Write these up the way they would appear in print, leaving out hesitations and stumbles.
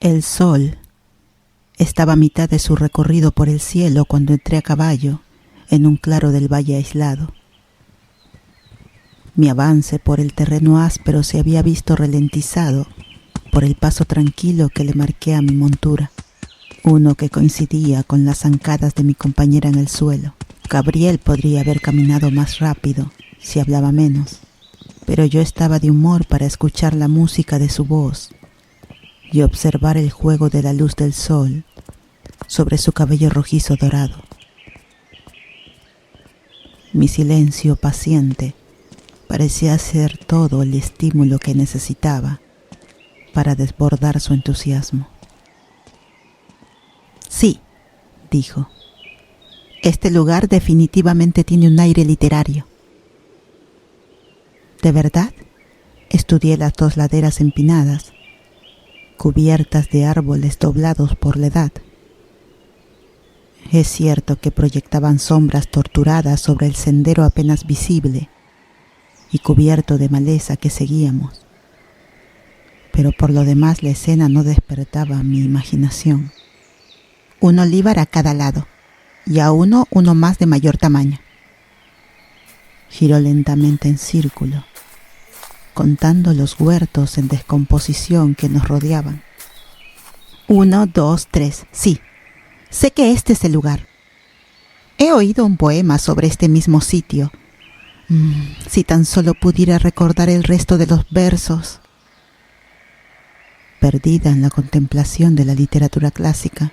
El sol estaba a mitad de su recorrido por el cielo cuando entré a caballo en un claro del valle aislado. Mi avance por el terreno áspero se había visto ralentizado por el paso tranquilo que le marqué a mi montura, uno que coincidía con las zancadas de mi compañera en el suelo. Gabriel podría haber caminado más rápido si hablaba menos, pero yo estaba de humor para escuchar la música de su voz y observar el juego de la luz del sol sobre su cabello rojizo dorado. Mi silencio paciente parecía ser todo el estímulo que necesitaba para desbordar su entusiasmo. Sí, dijo, este lugar definitivamente tiene un aire literario. ¿De verdad? Estudié las dos laderas empinadas, cubiertas de árboles doblados por la edad. Es cierto que proyectaban sombras torturadas sobre el sendero apenas visible y cubierto de maleza que seguíamos, pero por lo demás la escena no despertaba mi imaginación. Un olivar a cada lado, y a uno más de mayor tamaño. Giró lentamente en círculo, contando los huertos en descomposición que nos rodeaban. 1, 2, 3, sí, sé que este es el lugar. He oído un poema sobre este mismo sitio. Si tan solo pudiera recordar el resto de los versos. Perdida en la contemplación de la literatura clásica,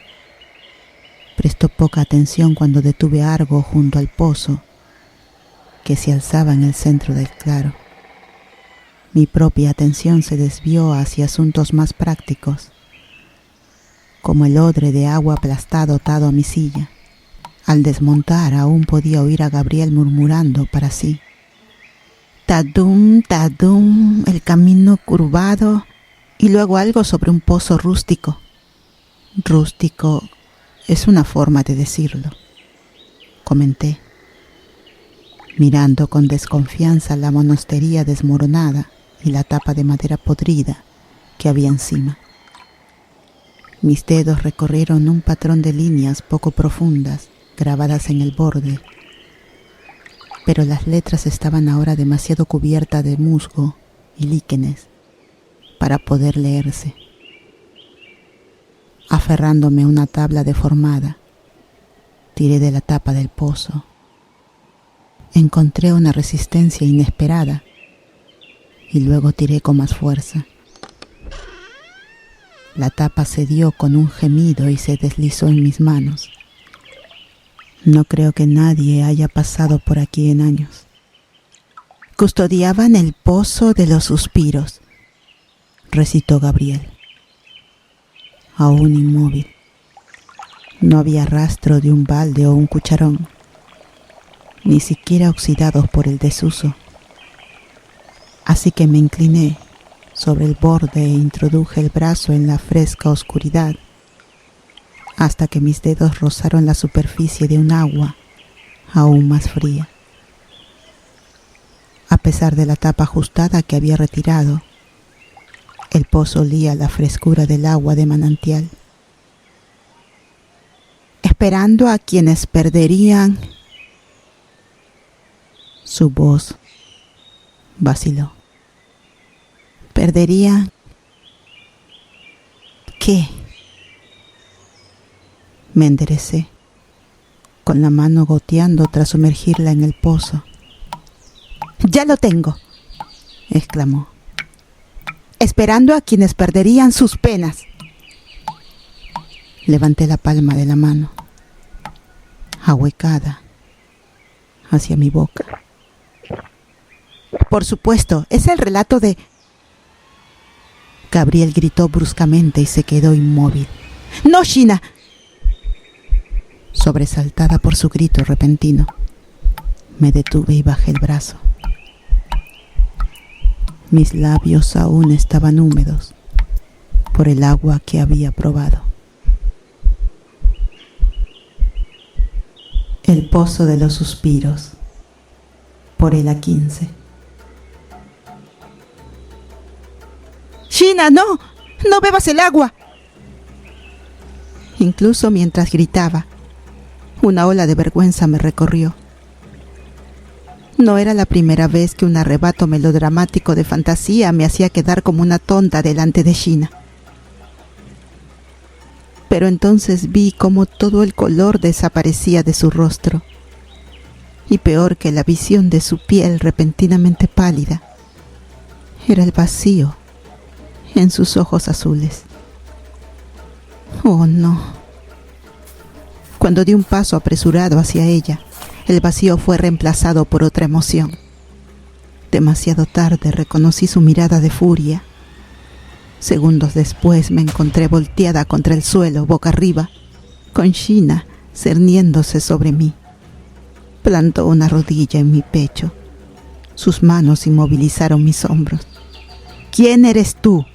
prestó poca atención cuando detuve a Argo junto al pozo que se alzaba en el centro del claro. Mi propia atención se desvió hacia asuntos más prácticos, como el odre de agua aplastado atado a mi silla. Al desmontar aún podía oír a Gabriel murmurando para sí: tadum, tadum, el camino curvado, y luego algo sobre un pozo rústico. Rústico es una forma de decirlo, comenté, mirando con desconfianza la monastería desmoronada y la tapa de madera podrida que había encima. Mis dedos recorrieron un patrón de líneas poco profundas grabadas en el borde, pero las letras estaban ahora demasiado cubiertas de musgo y líquenes para poder leerse. Aferrándome a una tabla deformada, tiré de la tapa del pozo. Encontré una resistencia inesperada y luego tiré con más fuerza. La tapa cedió con un gemido y se deslizó en mis manos. No creo que nadie haya pasado por aquí en años. Custodiaban el pozo de los suspiros, recitó Gabriel, aún inmóvil. No había rastro de un balde o un cucharón, ni siquiera oxidados por el desuso. Así que me incliné sobre el borde e introduje el brazo en la fresca oscuridad hasta que mis dedos rozaron la superficie de un agua aún más fría. A pesar de la tapa ajustada que había retirado, el pozo olía a la frescura del agua de manantial. Esperando a quienes perderían. Su voz vaciló. ¿Perderían qué? Me enderecé, con la mano goteando tras sumergirla en el pozo. ¡Ya lo tengo!, exclamó. Esperando a quienes perderían sus penas. Levanté la palma de la mano, ahuecada, hacia mi boca. Por supuesto, es el relato de... Gabriel gritó bruscamente y se quedó inmóvil. ¡No, Shina! Sobresaltada por su grito repentino, me detuve y bajé el brazo. Mis labios aún estaban húmedos por el agua que había probado. El pozo de los suspiros, por el A15. ¡Shina, no! ¡No bebas el agua!, Incluso mientras gritaba, una ola de vergüenza me recorrió. No era la primera vez que un arrebato melodramático de fantasía me hacía quedar como una tonta delante de Sheena. Pero entonces vi cómo todo el color desaparecía de su rostro, y peor que la visión de su piel repentinamente pálida, era el vacío en sus ojos azules. Oh, no. Cuando di un paso apresurado hacia ella, el vacío fue reemplazado por otra emoción. Demasiado tarde reconocí su mirada de furia. Segundos después me encontré volteada contra el suelo, boca arriba, con Sheena cerniéndose sobre mí. Plantó una rodilla en mi pecho. Sus manos inmovilizaron mis hombros. ¿Quién eres tú?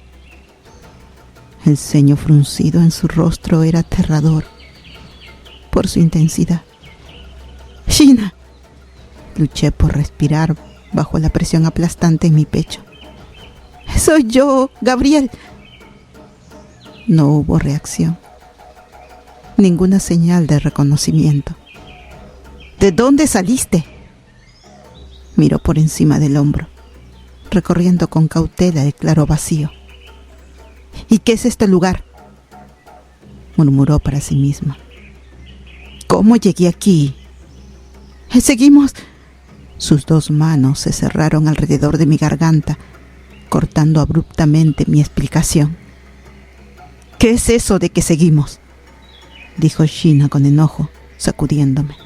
El ceño fruncido en su rostro era aterrador por su intensidad. Sheena. Luché por respirar bajo la presión aplastante en mi pecho. Soy yo, Gabriel. No hubo reacción. Ninguna señal de reconocimiento. ¿De dónde saliste? Miró por encima del hombro, recorriendo con cautela el claro vacío. ¿Y qué es este lugar?, murmuró para sí misma. ¿Cómo llegué aquí? Seguimos. Sus dos manos se cerraron alrededor de mi garganta, cortando abruptamente mi explicación. ¿Qué es eso de que seguimos?, dijo Sheena con enojo, sacudiéndome.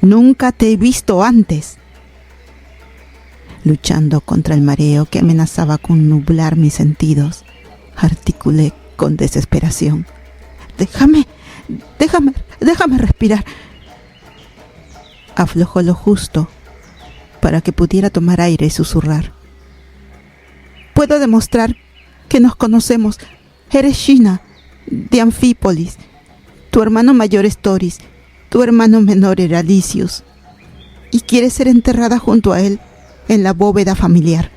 Nunca te he visto antes. Luchando contra el mareo que amenazaba con nublar mis sentidos, articulé con desesperación. Déjame respirar. Aflojó lo justo para que pudiera tomar aire y susurrar. Puedo demostrar que nos conocemos. Eres Sheena, de Anfípolis. Tu hermano mayor es Toris. Tu hermano menor era Lysius. Y quieres ser enterrada junto a él en la bóveda familiar.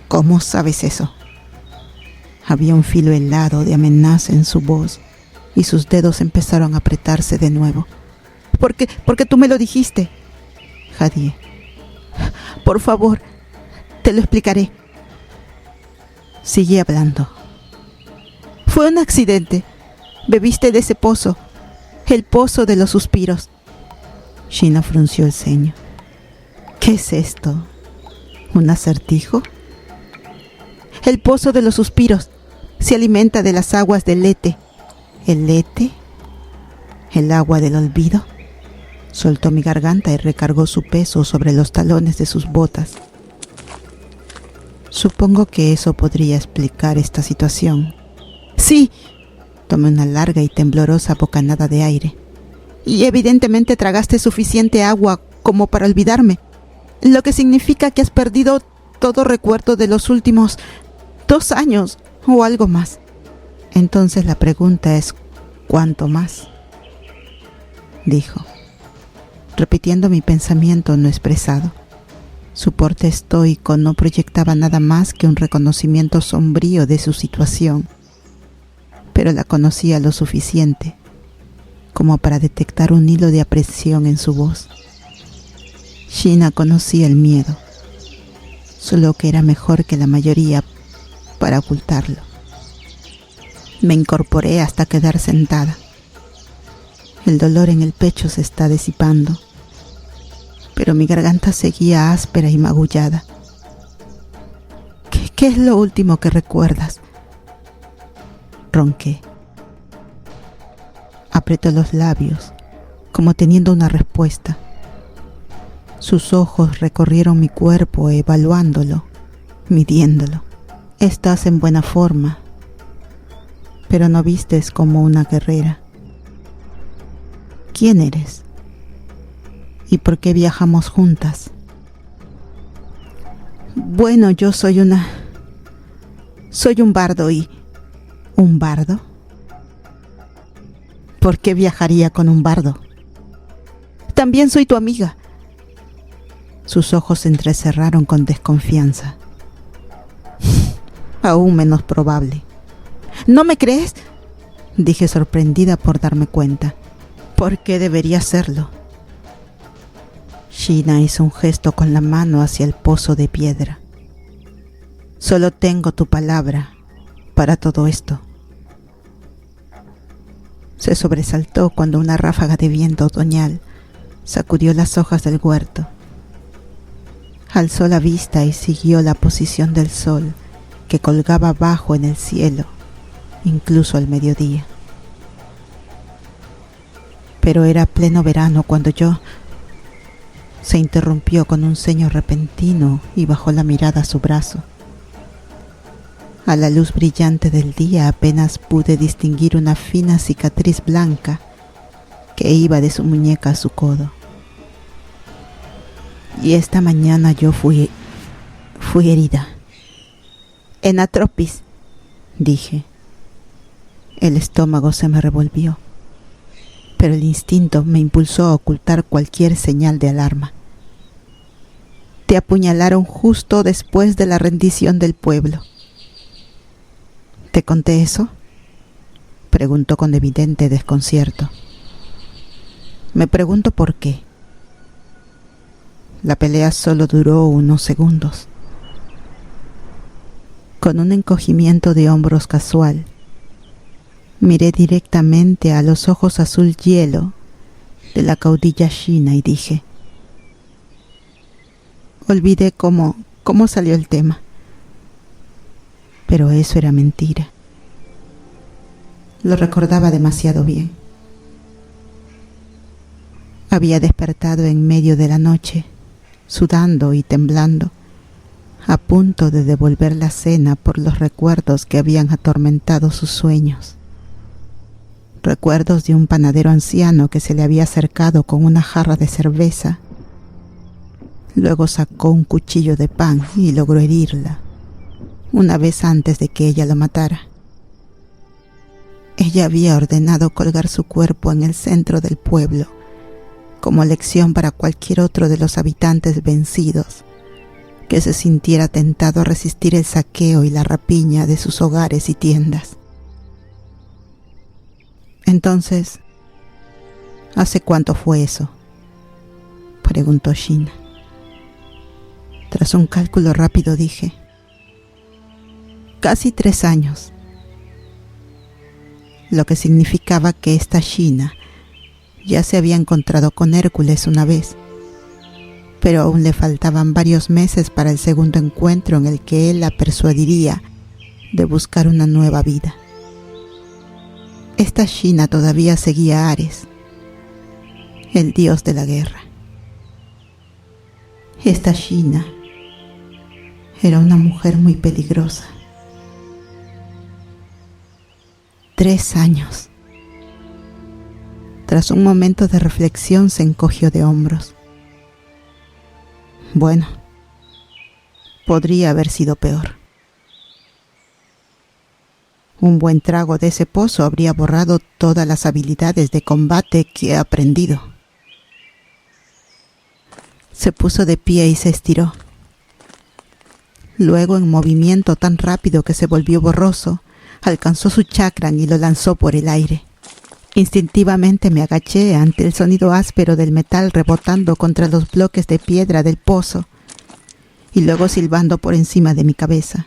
¿Cómo sabes eso? Había un filo helado de amenaza en su voz y sus dedos empezaron a apretarse de nuevo. Porque tú me lo dijiste, jadeé. Por favor, te lo explicaré. Seguí hablando. Fue un accidente. Bebiste de ese pozo, el pozo de los suspiros. Sheena frunció el ceño. ¿Qué es esto? ¿Un acertijo? El pozo de los suspiros se alimenta de las aguas del Lete. ¿El Lete? ¿El agua del olvido? Soltó mi garganta y recargó su peso sobre los talones de sus botas. Supongo que eso podría explicar esta situación. Sí. Tomé una larga y temblorosa bocanada de aire. Y evidentemente tragaste suficiente agua como para olvidarme, lo que significa que has perdido todo recuerdo de los últimos 2 años o algo más. Entonces la pregunta es, ¿cuánto más?, dijo, repitiendo mi pensamiento no expresado. Su porte estoico no proyectaba nada más que un reconocimiento sombrío de su situación, pero la conocía lo suficiente como para detectar un hilo de aprensión en su voz. Sheena conocía el miedo, solo que era mejor que la mayoría para ocultarlo. Me incorporé hasta quedar sentada. El dolor en el pecho se está disipando, pero mi garganta seguía áspera y magullada. ¿Qué es lo último que recuerdas?, ronqué. Apretó los labios, como teniendo una respuesta. Sus ojos recorrieron mi cuerpo evaluándolo, midiéndolo. Estás en buena forma, pero no vistes como una guerrera. ¿Quién eres? ¿Y por qué viajamos juntas? Bueno, yo soy un bardo y... ¿Un bardo? ¿Por qué viajaría con un bardo? También soy tu amiga. Sus ojos se entrecerraron con desconfianza. Aún menos probable. ¿No me crees?, dije sorprendida por darme cuenta. ¿Por qué debería hacerlo? Sheena hizo un gesto con la mano hacia el pozo de piedra. Solo tengo tu palabra para todo esto. Se sobresaltó cuando una ráfaga de viento otoñal sacudió las hojas del huerto. Alzó la vista y siguió la posición del sol que colgaba bajo en el cielo, incluso al mediodía. Pero era pleno verano cuando se interrumpió con un ceño repentino y bajó la mirada a su brazo. A la luz brillante del día apenas pude distinguir una fina cicatriz blanca que iba de su muñeca a su codo. Y esta mañana yo fui herida. Enatropis, dije. El estómago se me revolvió, pero el instinto me impulsó a ocultar cualquier señal de alarma. Te apuñalaron justo después de la rendición del pueblo. ¿Te conté eso?, preguntó con evidente desconcierto. Me pregunto por qué. La pelea solo duró unos segundos. Con un encogimiento de hombros casual, miré directamente a los ojos azul hielo de la caudilla Sheena y dije: olvidé cómo salió el tema. Pero eso era mentira. Lo recordaba demasiado bien. Había despertado en medio de la noche, sudando y temblando, a punto de devolver la cena por los recuerdos que habían atormentado sus sueños. Recuerdos de un panadero anciano que se le había acercado con una jarra de cerveza. Luego sacó un cuchillo de pan y logró herirla, una vez antes de que ella lo matara. Ella había ordenado colgar su cuerpo en el centro del pueblo, como lección para cualquier otro de los habitantes vencidos que se sintiera tentado a resistir el saqueo y la rapiña de sus hogares y tiendas. Entonces, ¿hace cuánto fue eso?, preguntó Sheena. Tras un cálculo rápido dije: casi 3 años. Lo que significaba que esta Sheena ya se había encontrado con Hércules una vez, pero aún le faltaban varios meses para el segundo encuentro en el que él la persuadiría de buscar una nueva vida. Esta Sheena todavía seguía a Ares, el dios de la guerra. Esta Sheena era una mujer muy peligrosa. 3 años. Tras un momento de reflexión se encogió de hombros. Bueno, podría haber sido peor. Un buen trago de ese pozo habría borrado todas las habilidades de combate que he aprendido. Se puso de pie y se estiró. Luego, en movimiento tan rápido que se volvió borroso, alcanzó su chakran y lo lanzó por el aire. Instintivamente me agaché ante el sonido áspero del metal rebotando contra los bloques de piedra del pozo y luego silbando por encima de mi cabeza.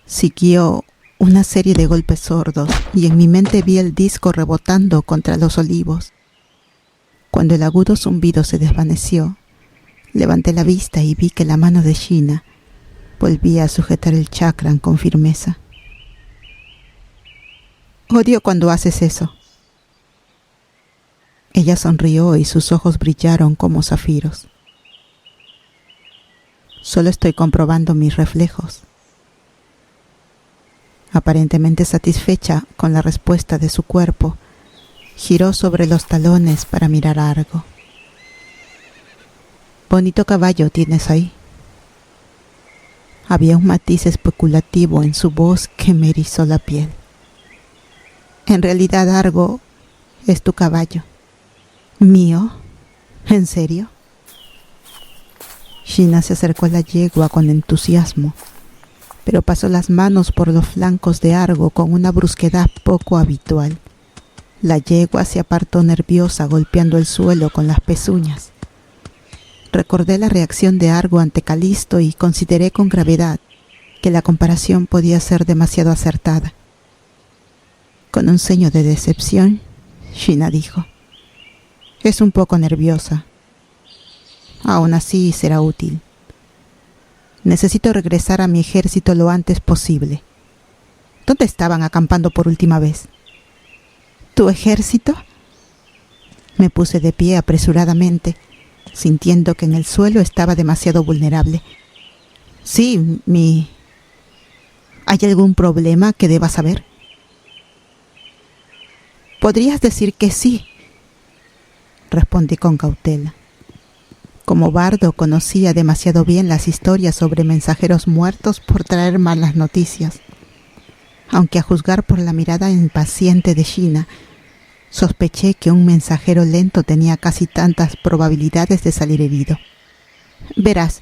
Siguió una serie de golpes sordos y en mi mente vi el disco rebotando contra los olivos. Cuando el agudo zumbido se desvaneció, levanté la vista y vi que la mano de Sheena volvía a sujetar el chakran con firmeza. Odio cuando haces eso. Ella sonrió y sus ojos brillaron como zafiros. Solo estoy comprobando mis reflejos. Aparentemente satisfecha con la respuesta de su cuerpo, giró sobre los talones para mirar a Argo. Bonito caballo tienes ahí. Había un matiz especulativo en su voz que me erizó la piel. En realidad, Argo, es tu caballo. ¿Mío? ¿En serio? Sheena se acercó a la yegua con entusiasmo, pero pasó las manos por los flancos de Argo con una brusquedad poco habitual. La yegua se apartó nerviosa, golpeando el suelo con las pezuñas. Recordé la reacción de Argo ante Calisto y consideré con gravedad que la comparación podía ser demasiado acertada. Con un ceño de decepción, Sheena dijo: «Es un poco nerviosa. Aún así será útil. Necesito regresar a mi ejército lo antes posible». «¿Dónde estaban acampando por última vez?» «¿Tu ejército?» Me puse de pie apresuradamente, sintiendo que en el suelo estaba demasiado vulnerable. «Sí, ¿Hay algún problema que deba saber?» «Podrías decir que sí», respondí con cautela. Como bardo conocía demasiado bien las historias sobre mensajeros muertos por traer malas noticias, aunque a juzgar por la mirada impaciente de Sheena, sospeché que un mensajero lento tenía casi tantas probabilidades de salir herido. «Verás,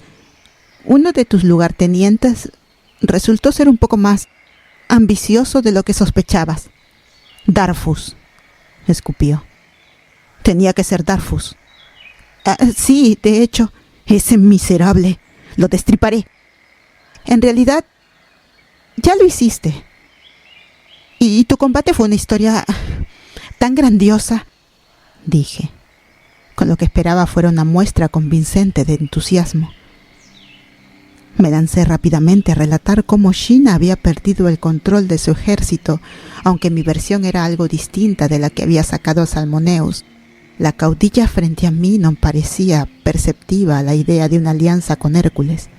uno de tus lugartenientes resultó ser un poco más ambicioso de lo que sospechabas. Darfus», escupió. «Tenía que ser Darfus». «Sí, de hecho, ese miserable. Lo destriparé». «En realidad, ya lo hiciste. Y tu combate fue una historia tan grandiosa», dije, con lo que esperaba fuera una muestra convincente de entusiasmo. Me lancé rápidamente a relatar cómo Sheena había perdido el control de su ejército, aunque mi versión era algo distinta de la que había sacado a Salmoneus. La caudilla frente a mí no parecía perceptiva a la idea de una alianza con Hércules.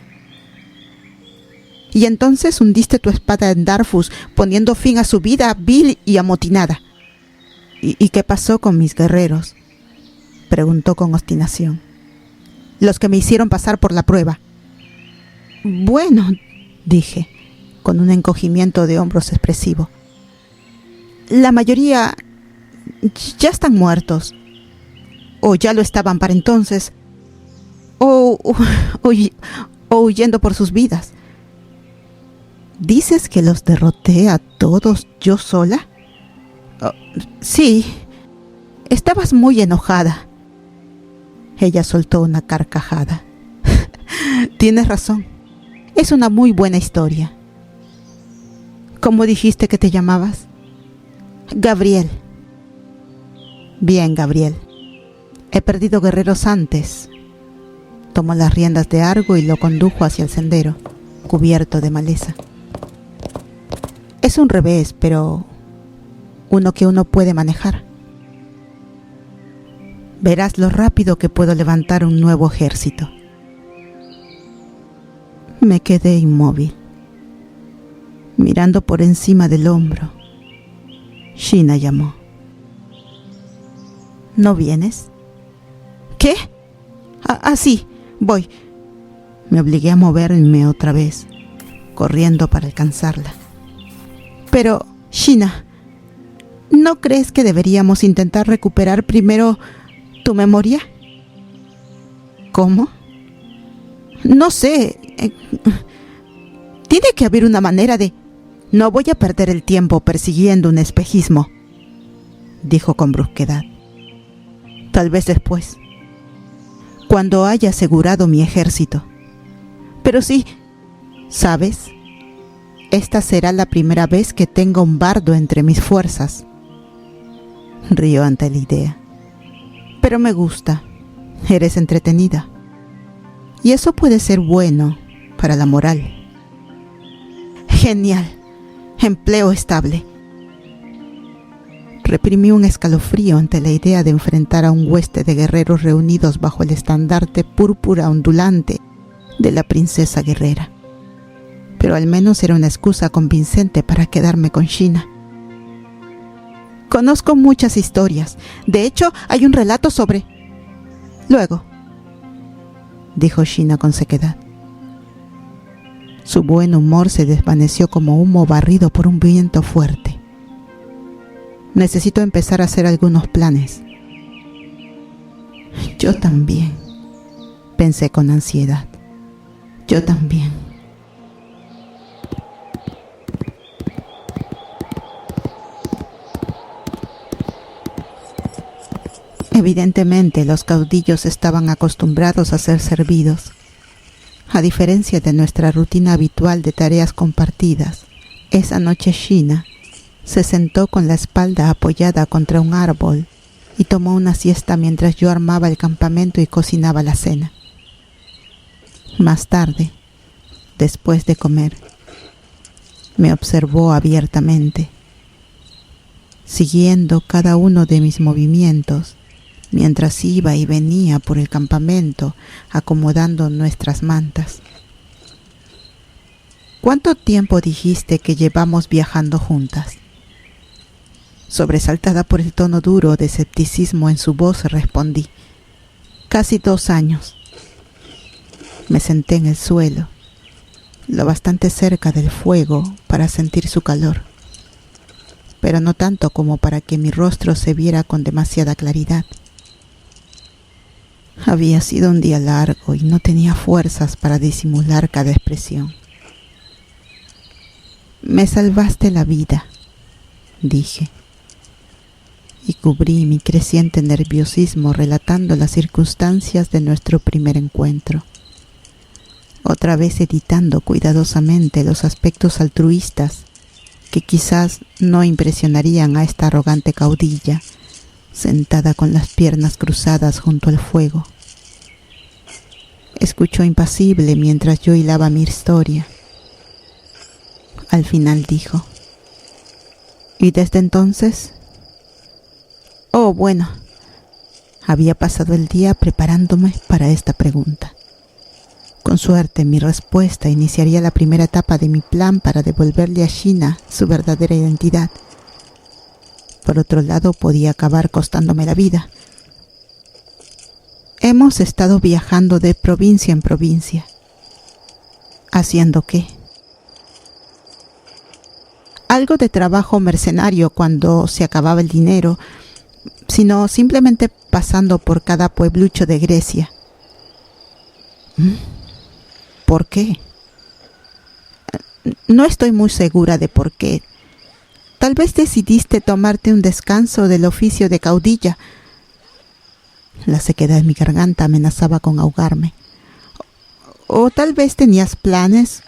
«Y entonces hundiste tu espada en Darfus, poniendo fin a su vida vil y amotinada». ¿Y qué pasó con mis guerreros?», preguntó con obstinación. «Los que me hicieron pasar por la prueba». «Bueno», dije, con un encogimiento de hombros expresivo, «la mayoría ya están muertos. O ya lo estaban para entonces, o huyendo por sus vidas». «¿Dices que los derroté a todos yo sola?» «Oh, sí, estabas muy enojada». Ella soltó una carcajada. «Tienes razón, es una muy buena historia». «¿Cómo dijiste que te llamabas?» «Gabriel». «Bien, Gabriel. He perdido guerreros antes». Tomó las riendas de Argo y lo condujo hacia el sendero, cubierto de maleza. «Es un revés, pero uno que uno puede manejar. Verás lo rápido que puedo levantar un nuevo ejército». Me quedé inmóvil, mirando por encima del hombro. Sheena llamó. «¿No vienes?» «¿Qué? Sí, voy». Me obligué a moverme otra vez, corriendo para alcanzarla. «Pero, Sheena, ¿no crees que deberíamos intentar recuperar primero tu memoria?» «¿Cómo?» «No sé. Tiene que haber una manera de...» «No voy a perder el tiempo persiguiendo un espejismo», dijo con brusquedad. «Tal vez después, cuando haya asegurado mi ejército. Pero sí, ¿sabes? Esta será la primera vez que tenga un bardo entre mis fuerzas». Rió ante la idea. «Pero me gusta. Eres entretenida. Y eso puede ser bueno para la moral». «Genial. Empleo estable». Reprimí un escalofrío ante la idea de enfrentar a un hueste de guerreros reunidos bajo el estandarte púrpura ondulante de la princesa guerrera. Pero al menos era una excusa convincente para quedarme con Sheena. «Conozco muchas historias. De hecho, hay un relato sobre...» «Luego», dijo Sheena con sequedad. Su buen humor se desvaneció como humo barrido por un viento fuerte. «Necesito empezar a hacer algunos planes». «Yo también», pensé con ansiedad. «Yo también». Evidentemente, los caudillos estaban acostumbrados a ser servidos. A diferencia de nuestra rutina habitual de tareas compartidas, esa noche Sheena se sentó con la espalda apoyada contra un árbol y tomó una siesta mientras yo armaba el campamento y cocinaba la cena. Más tarde, después de comer, me observó abiertamente, siguiendo cada uno de mis movimientos mientras iba y venía por el campamento acomodando nuestras mantas. ¿Cuánto tiempo dijiste que llevamos viajando juntas? Sobresaltada por el tono duro de escepticismo en su voz, respondí: casi 2 años. Me senté en el suelo, lo bastante cerca del fuego para sentir su calor, pero no tanto como para que mi rostro se viera con demasiada claridad. Había sido un día largo y no tenía fuerzas para disimular cada expresión. Me salvaste la vida, dije, y cubrí mi creciente nerviosismo relatando las circunstancias de nuestro primer encuentro, otra vez editando cuidadosamente los aspectos altruistas que quizás no impresionarían a esta arrogante caudilla sentada con las piernas cruzadas junto al fuego. Escuchó impasible mientras yo hilaba mi historia. Al final dijo: ¿y desde entonces? Oh, bueno, había pasado el día preparándome para esta pregunta. Con suerte, mi respuesta iniciaría la primera etapa de mi plan para devolverle a Sheena su verdadera identidad. Por otro lado, podía acabar costándome la vida. Hemos estado viajando de provincia en provincia. ¿Haciendo qué? Algo de trabajo mercenario cuando se acababa el dinero, sino simplemente pasando por cada pueblucho de Grecia. ¿Por qué? No estoy muy segura de por qué. Tal vez decidiste tomarte un descanso del oficio de caudilla. La sequedad en mi garganta amenazaba con ahogarme. O tal vez tenías planes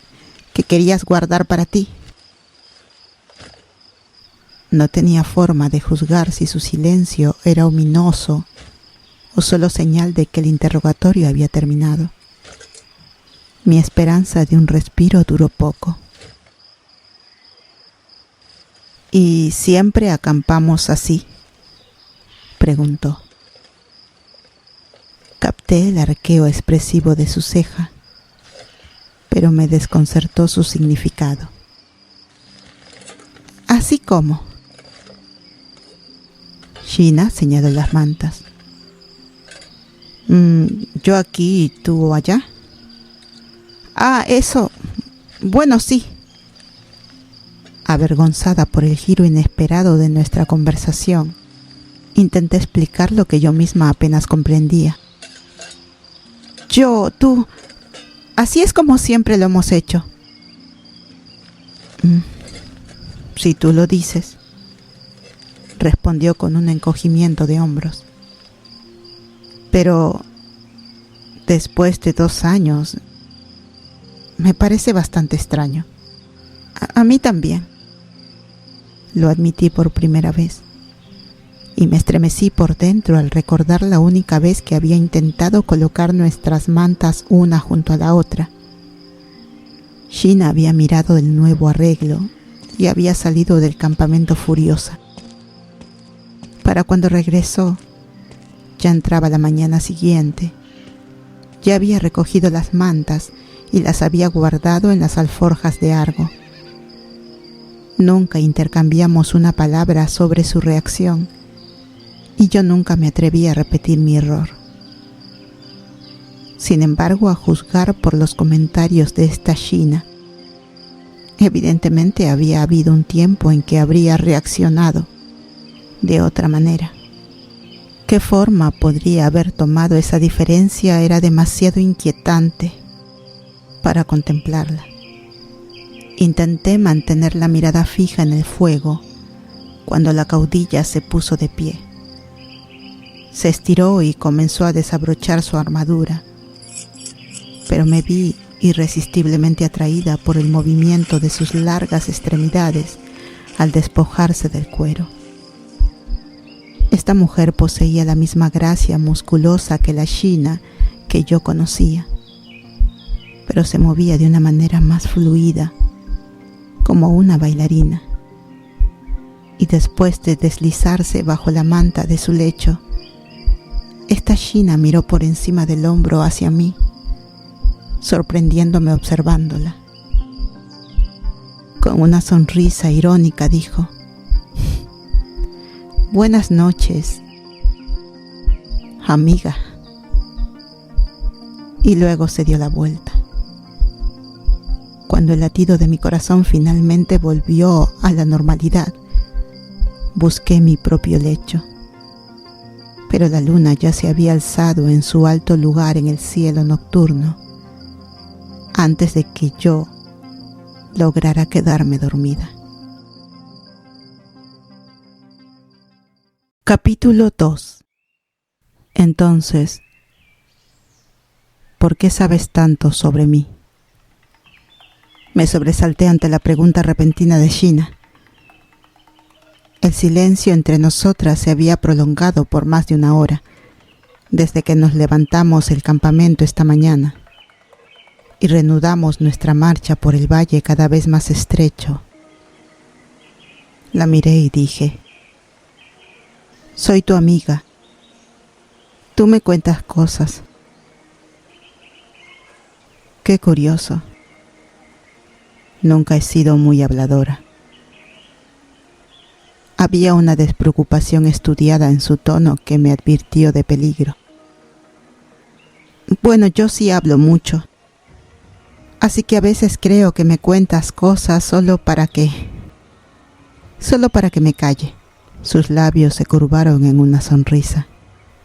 que querías guardar para ti. No tenía forma de juzgar si su silencio era ominoso o solo señal de que el interrogatorio había terminado. Mi esperanza de un respiro duró poco. ¿Y siempre acampamos así?, preguntó. Capté el arqueo expresivo de su ceja, pero me desconcertó su significado. ¿Así como? Sheena señaló las mantas. ¿Yo aquí y tú allá? Ah, eso. Bueno, sí. Avergonzada por el giro inesperado de nuestra conversación, intenté explicar lo que yo misma apenas comprendía. Tú, así es como siempre lo hemos hecho. Si tú lo dices, respondió con un encogimiento de hombros. Pero después de 2 años, me parece bastante extraño. A mí también. Lo admití por primera vez, y me estremecí por dentro al recordar la única vez que había intentado colocar nuestras mantas una junto a la otra. Sheena había mirado el nuevo arreglo y había salido del campamento furiosa. Para cuando regresó, ya entraba la mañana siguiente. Ya había recogido las mantas y las había guardado en las alforjas de Argo. Nunca intercambiamos una palabra sobre su reacción, y yo nunca me atreví a repetir mi error. Sin embargo, a juzgar por los comentarios de esta Sheena, evidentemente había habido un tiempo en que habría reaccionado de otra manera. ¿Qué forma podría haber tomado esa diferencia? Era demasiado inquietante para contemplarla. Intenté mantener la mirada fija en el fuego cuando la caudilla se puso de pie. Se estiró y comenzó a desabrochar su armadura, pero me vi irresistiblemente atraída por el movimiento de sus largas extremidades al despojarse del cuero. Esta mujer poseía la misma gracia musculosa que la Sheena que yo conocía, pero se movía de una manera más fluida, como una bailarina. Y después de deslizarse bajo la manta de su lecho, esta Sheena miró por encima del hombro hacia mí, sorprendiéndome observándola. Con una sonrisa irónica dijo: «Buenas noches, amiga». Y luego se dio la vuelta. Cuando el latido de mi corazón finalmente volvió a la normalidad, busqué mi propio lecho, pero la luna ya se había alzado en su alto lugar en el cielo nocturno antes de que yo lograra quedarme dormida. Capítulo 2. Entonces, ¿por qué sabes tanto sobre mí? Me sobresalté ante la pregunta repentina de Sheena. El silencio entre nosotras se había prolongado por más de una hora, desde que nos levantamos del campamento esta mañana y reanudamos nuestra marcha por el valle cada vez más estrecho. La miré y dije: «Soy tu amiga. Tú me cuentas cosas». Qué curioso. Nunca he sido muy habladora. Había una despreocupación estudiada en su tono que me advirtió de peligro. Bueno, yo sí hablo mucho, así que a veces creo que me cuentas cosas solo para que me calle. Sus labios se curvaron en una sonrisa.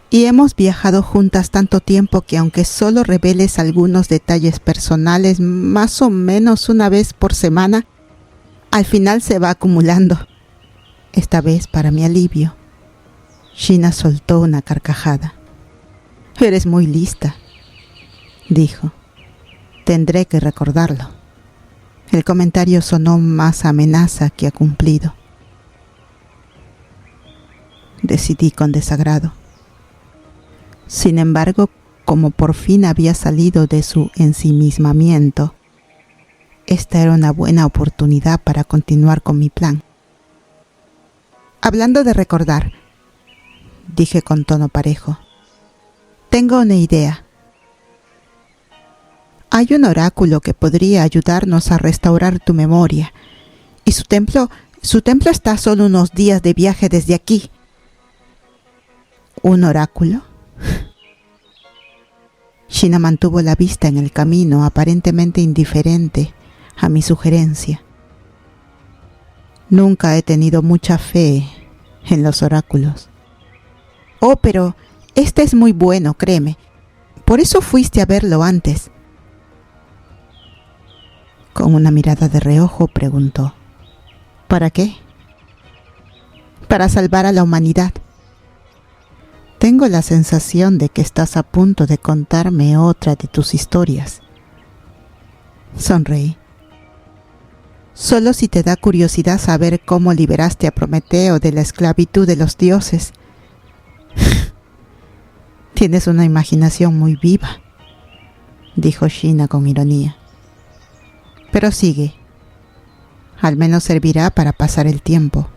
Y hemos viajado juntas tanto tiempo que aunque solo reveles algunos detalles personales más o menos una vez por semana, al final se va acumulando. Esta vez, para mi alivio, Sheena soltó una carcajada. «Eres muy lista», dijo. «Tendré que recordarlo». El comentario sonó más a amenaza que a cumplido. Decidí con desagrado. Sin embargo, como por fin había salido de su ensimismamiento, esta era una buena oportunidad para continuar con mi plan. «Hablando de recordar», dije con tono parejo, «tengo una idea. Hay un oráculo que podría ayudarnos a restaurar tu memoria, y su templo está a solo unos días de viaje desde aquí». «¿Un oráculo?». Sheena mantuvo la vista en el camino, aparentemente indiferente a mi sugerencia. Nunca he tenido mucha fe en los oráculos. «Oh, pero este es muy bueno, créeme. Por eso fuiste a verlo antes». Con una mirada de reojo preguntó: «¿Para qué?». «Para salvar a la humanidad». «Tengo la sensación de que estás a punto de contarme otra de tus historias». Sonreí. «Solo si te da curiosidad saber cómo liberaste a Prometeo de la esclavitud de los dioses». «Tienes una imaginación muy viva», dijo Sheena con ironía. «Pero sigue. Al menos servirá para pasar el tiempo».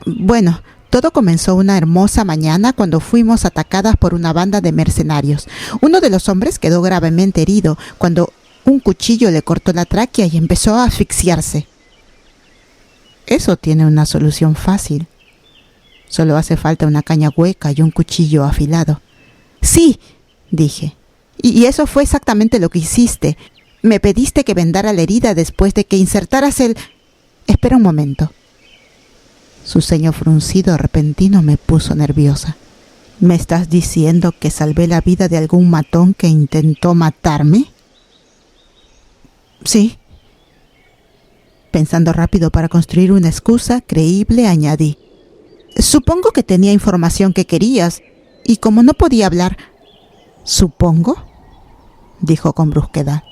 «Bueno, todo comenzó una hermosa mañana cuando fuimos atacadas por una banda de mercenarios. Uno de los hombres quedó gravemente herido cuando un cuchillo le cortó la tráquea y empezó a asfixiarse». «Eso tiene una solución fácil. Solo hace falta una caña hueca y un cuchillo afilado». «Sí», dije, y eso fue exactamente lo que hiciste. Me pediste que vendara la herida después de que insertaras el...». «Espera un momento». Su ceño fruncido repentino me puso nerviosa. «¿Me estás diciendo que salvé la vida de algún matón que intentó matarme?». «Sí». Pensando rápido para construir una excusa creíble, añadí: Supongo que tenía información que querías, y como no podía hablar... ¿Supongo?, dijo con brusquedad.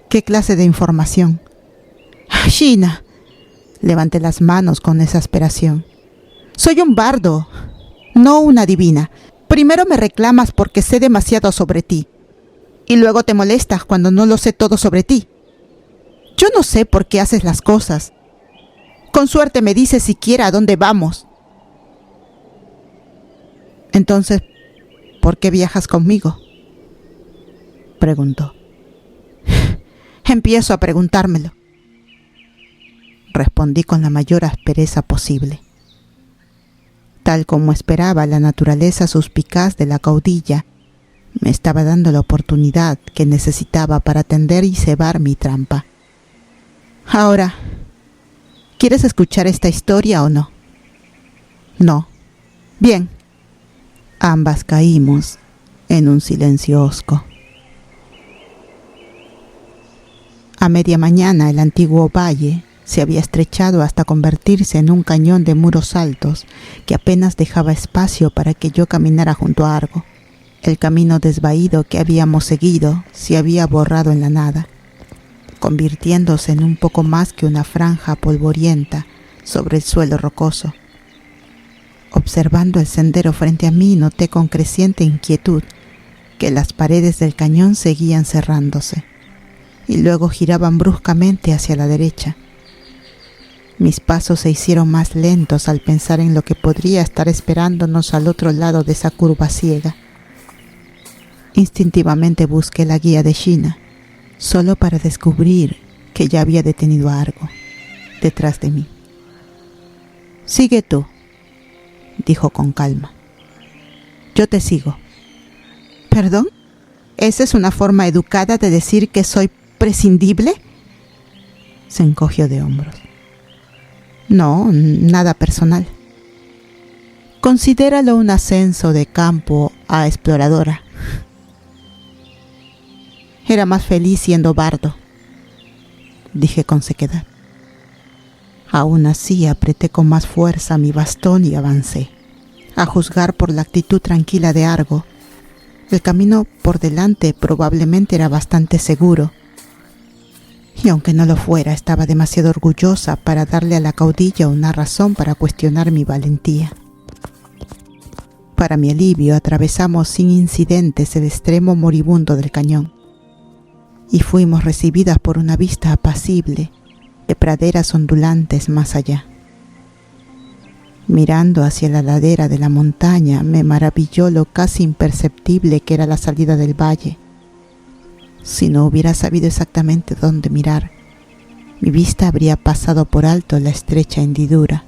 ¿Qué clase de información? Gina, levanté las manos con exasperación. Soy un bardo, no una adivina. Primero me reclamas porque sé demasiado sobre ti, y luego te molestas cuando no lo sé todo sobre ti. Yo no sé por qué haces las cosas. Con suerte me dices siquiera a dónde vamos. Entonces, ¿por qué viajas conmigo?, preguntó. Empiezo a preguntármelo, respondí con la mayor aspereza posible. Tal como esperaba, la naturaleza suspicaz de la caudilla me estaba dando la oportunidad que necesitaba para tender y cebar mi trampa. Ahora, ¿quieres escuchar esta historia o no? No. Bien. Ambas caímos en un silencio hosco. A media mañana el antiguo valle se había estrechado hasta convertirse en un cañón de muros altos que apenas dejaba espacio para que yo caminara junto a Argo. El camino desvaído que habíamos seguido se había borrado en la nada, convirtiéndose en un poco más que una franja polvorienta sobre el suelo rocoso. Observando el sendero frente a mí, noté con creciente inquietud que las paredes del cañón seguían cerrándose y luego giraban bruscamente hacia la derecha. Mis pasos se hicieron más lentos al pensar en lo que podría estar esperándonos al otro lado de esa curva ciega. Instintivamente busqué la guía de Gina, solo para descubrir que ya había detenido a Argo detrás de mí. «Sigue tú», dijo con calma. «Yo te sigo». ¿Perdón? ¿Esa es una forma educada de decir que soy prescindible?, se encogió de hombros. No, nada personal. Considéralo un ascenso de campo a exploradora. Era más feliz siendo bardo, dije con sequedad. Aún así apreté con más fuerza mi bastón y avancé. A juzgar por la actitud tranquila de Argo, el camino por delante probablemente era bastante seguro. Y aunque no lo fuera, estaba demasiado orgullosa para darle a la caudilla una razón para cuestionar mi valentía. Para mi alivio, atravesamos sin incidentes el extremo moribundo del cañón y fuimos recibidas por una vista apacible de praderas ondulantes más allá. Mirando hacia la ladera de la montaña, me maravilló lo casi imperceptible que era la salida del valle. Si no hubiera sabido exactamente dónde mirar, mi vista habría pasado por alto la estrecha hendidura,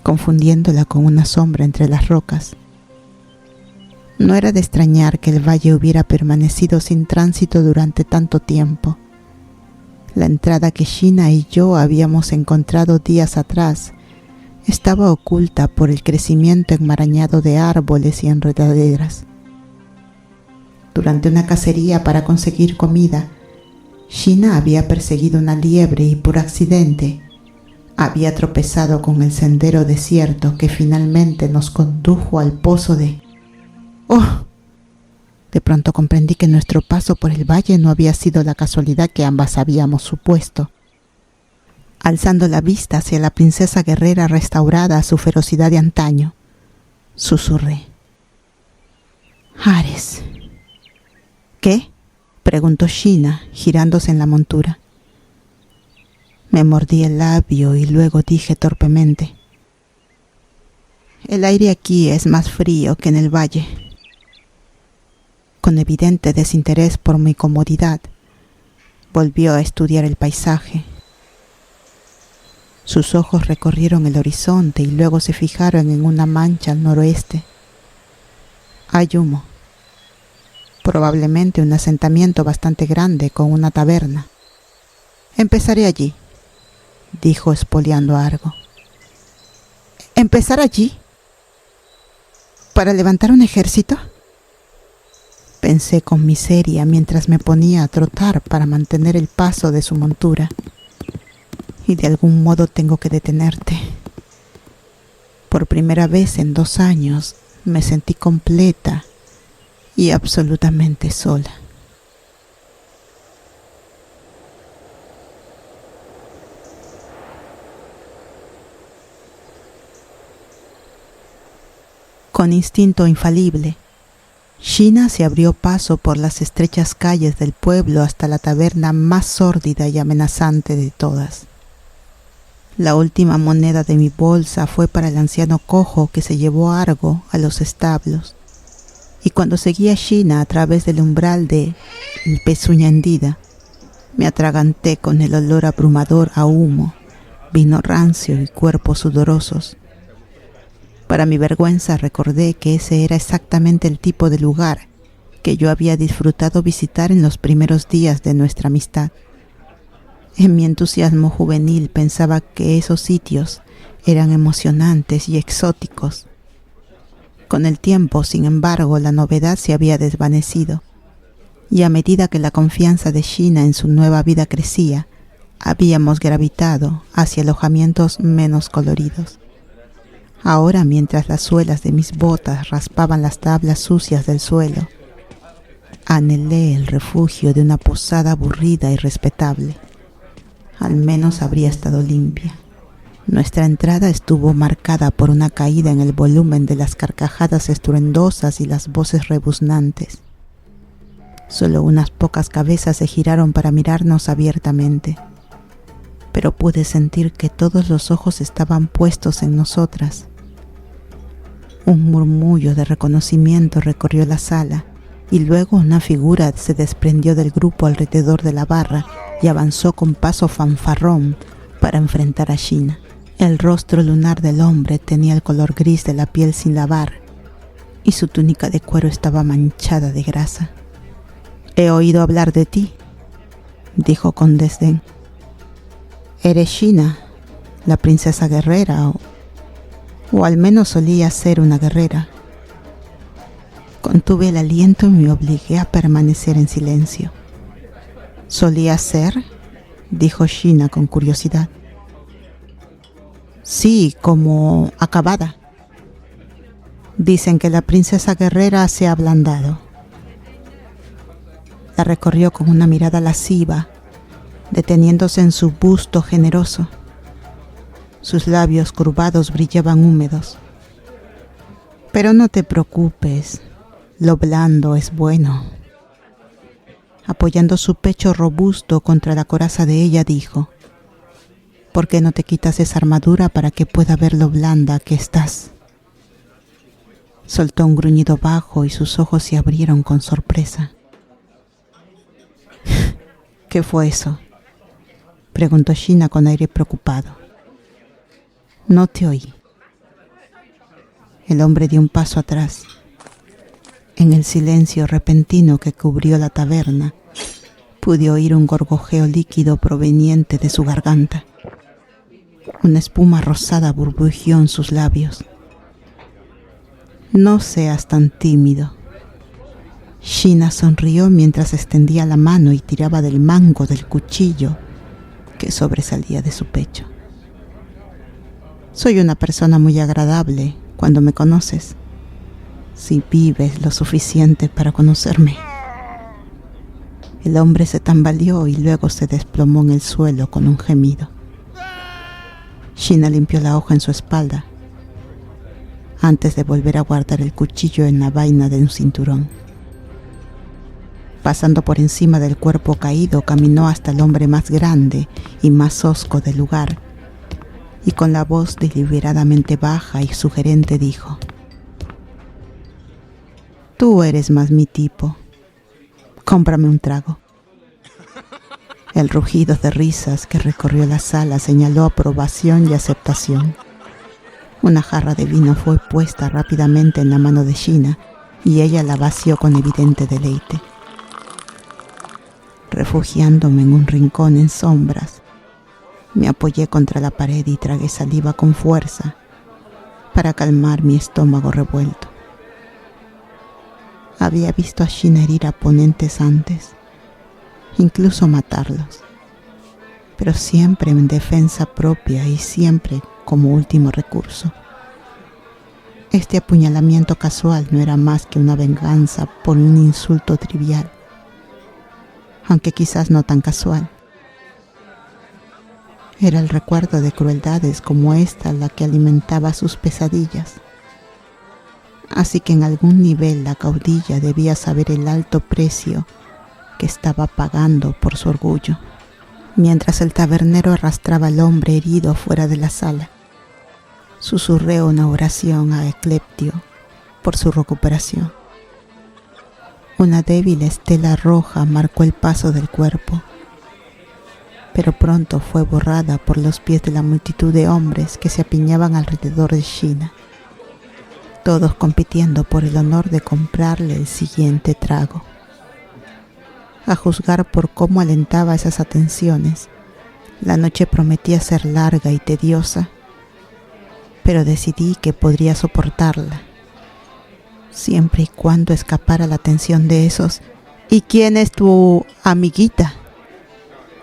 confundiéndola con una sombra entre las rocas. No era de extrañar que el valle hubiera permanecido sin tránsito durante tanto tiempo. La entrada que Gina y yo habíamos encontrado días atrás estaba oculta por el crecimiento enmarañado de árboles y enredaderas. Durante una cacería para conseguir comida, Gina había perseguido una liebre y por accidente había tropezado con el sendero desierto que finalmente nos condujo al pozo de... ¡Oh! De pronto comprendí que nuestro paso por el valle no había sido la casualidad que ambas habíamos supuesto. Alzando la vista hacia la princesa guerrera restaurada a su ferocidad de antaño, susurré: «Ares». «¿Qué?», preguntó Gina, girándose en la montura. Me mordí el labio y luego dije torpemente: «El aire aquí es más frío que en el valle». Con evidente desinterés por mi comodidad, volvió a estudiar el paisaje. Sus ojos recorrieron el horizonte y luego se fijaron en una mancha al noroeste. Hay humo. Probablemente un asentamiento bastante grande con una taberna. «Empezaré allí», dijo espoleando a Argo. «¿Empezar allí? ¿Para levantar un ejército?», pensé con miseria mientras me ponía a trotar para mantener el paso de su montura. «Y de algún modo tengo que detenerte». Por primera vez en 2 años me sentí completa y absolutamente sola. Con instinto infalible, Sheena se abrió paso por las estrechas calles del pueblo hasta la taberna más sórdida y amenazante de todas. La última moneda de mi bolsa fue para el anciano cojo que se llevó Argo a los establos, y cuando seguí a Sheena a través del umbral de Pezuña Hendida, me atraganté con el olor abrumador a humo, vino rancio y cuerpos sudorosos. Para mi vergüenza recordé que ese era exactamente el tipo de lugar que yo había disfrutado visitar en los primeros días de nuestra amistad. En mi entusiasmo juvenil pensaba que esos sitios eran emocionantes y exóticos. Con el tiempo, sin embargo, la novedad se había desvanecido, y a medida que la confianza de Sheena en su nueva vida crecía, habíamos gravitado hacia alojamientos menos coloridos. Ahora, mientras las suelas de mis botas raspaban las tablas sucias del suelo, anhelé el refugio de una posada aburrida y respetable. Al menos habría estado limpia. Nuestra entrada estuvo marcada por una caída en el volumen de las carcajadas estruendosas y las voces rebuznantes. Solo unas pocas cabezas se giraron para mirarnos abiertamente, pero pude sentir que todos los ojos estaban puestos en nosotras. Un murmullo de reconocimiento recorrió la sala, y luego una figura se desprendió del grupo alrededor de la barra y avanzó con paso fanfarrón para enfrentar a Sheena. El rostro lunar del hombre tenía el color gris de la piel sin lavar, y su túnica de cuero estaba manchada de grasa. «He oído hablar de ti», dijo con desdén. «Eres Sheena, la princesa guerrera, o al menos solía ser una guerrera». Contuve el aliento y me obligué a permanecer en silencio. «¿Solía ser?», dijo Sheena con curiosidad. «Sí, como acabada. Dicen que la princesa guerrera se ha ablandado». La recorrió con una mirada lasciva, deteniéndose en su busto generoso. Sus labios curvados brillaban húmedos. «Pero no te preocupes, lo blando es bueno». Apoyando su pecho robusto contra la coraza de ella, dijo: «¿Por qué no te quitas esa armadura para que pueda ver lo blanda que estás?». Soltó un gruñido bajo y sus ojos se abrieron con sorpresa. «¿Qué fue eso?», preguntó Sheena con aire preocupado. «No te oí». El hombre dio un paso atrás. En el silencio repentino que cubrió la taberna, pude oír un gorgojeo líquido proveniente de su garganta. Una espuma rosada burbujeó en sus labios. «No seas tan tímido». Sheena sonrió mientras extendía la mano y tiraba del mango del cuchillo que sobresalía de su pecho. «Soy una persona muy agradable cuando me conoces, si vives lo suficiente para conocerme». El hombre se tambaleó y luego se desplomó en el suelo con un gemido. Sheena limpió la hoja en su espalda antes de volver a guardar el cuchillo en la vaina de un cinturón. Pasando por encima del cuerpo caído, caminó hasta el hombre más grande y más hosco del lugar, y con la voz deliberadamente baja y sugerente dijo: «Tú eres más mi tipo. Cómprame un trago». El rugido de risas que recorrió la sala señaló aprobación y aceptación. Una jarra de vino fue puesta rápidamente en la mano de Sheena y ella la vació con evidente deleite. Refugiándome en un rincón en sombras, me apoyé contra la pared y tragué saliva con fuerza para calmar mi estómago revuelto. Había visto a Sheena herir a oponentes antes, incluso matarlos, pero siempre en defensa propia y siempre como último recurso. Este apuñalamiento casual no era más que una venganza por un insulto trivial, aunque quizás no tan casual. Era el recuerdo de crueldades como esta la que alimentaba sus pesadillas. Así que en algún nivel la caudilla debía saber el alto precio que estaba pagando por su orgullo, mientras el tabernero arrastraba al hombre herido fuera de la sala. Susurré una oración a Ecleptio por su recuperación. Una débil estela roja marcó el paso del cuerpo, pero pronto fue borrada por los pies de la multitud de hombres que se apiñaban alrededor de Sheena, todos compitiendo por el honor de comprarle el siguiente trago. A juzgar por cómo alentaba esas atenciones, la noche prometía ser larga y tediosa, pero decidí que podría soportarla, siempre y cuando escapara la atención de esos. «¿Y quién es tu amiguita?»,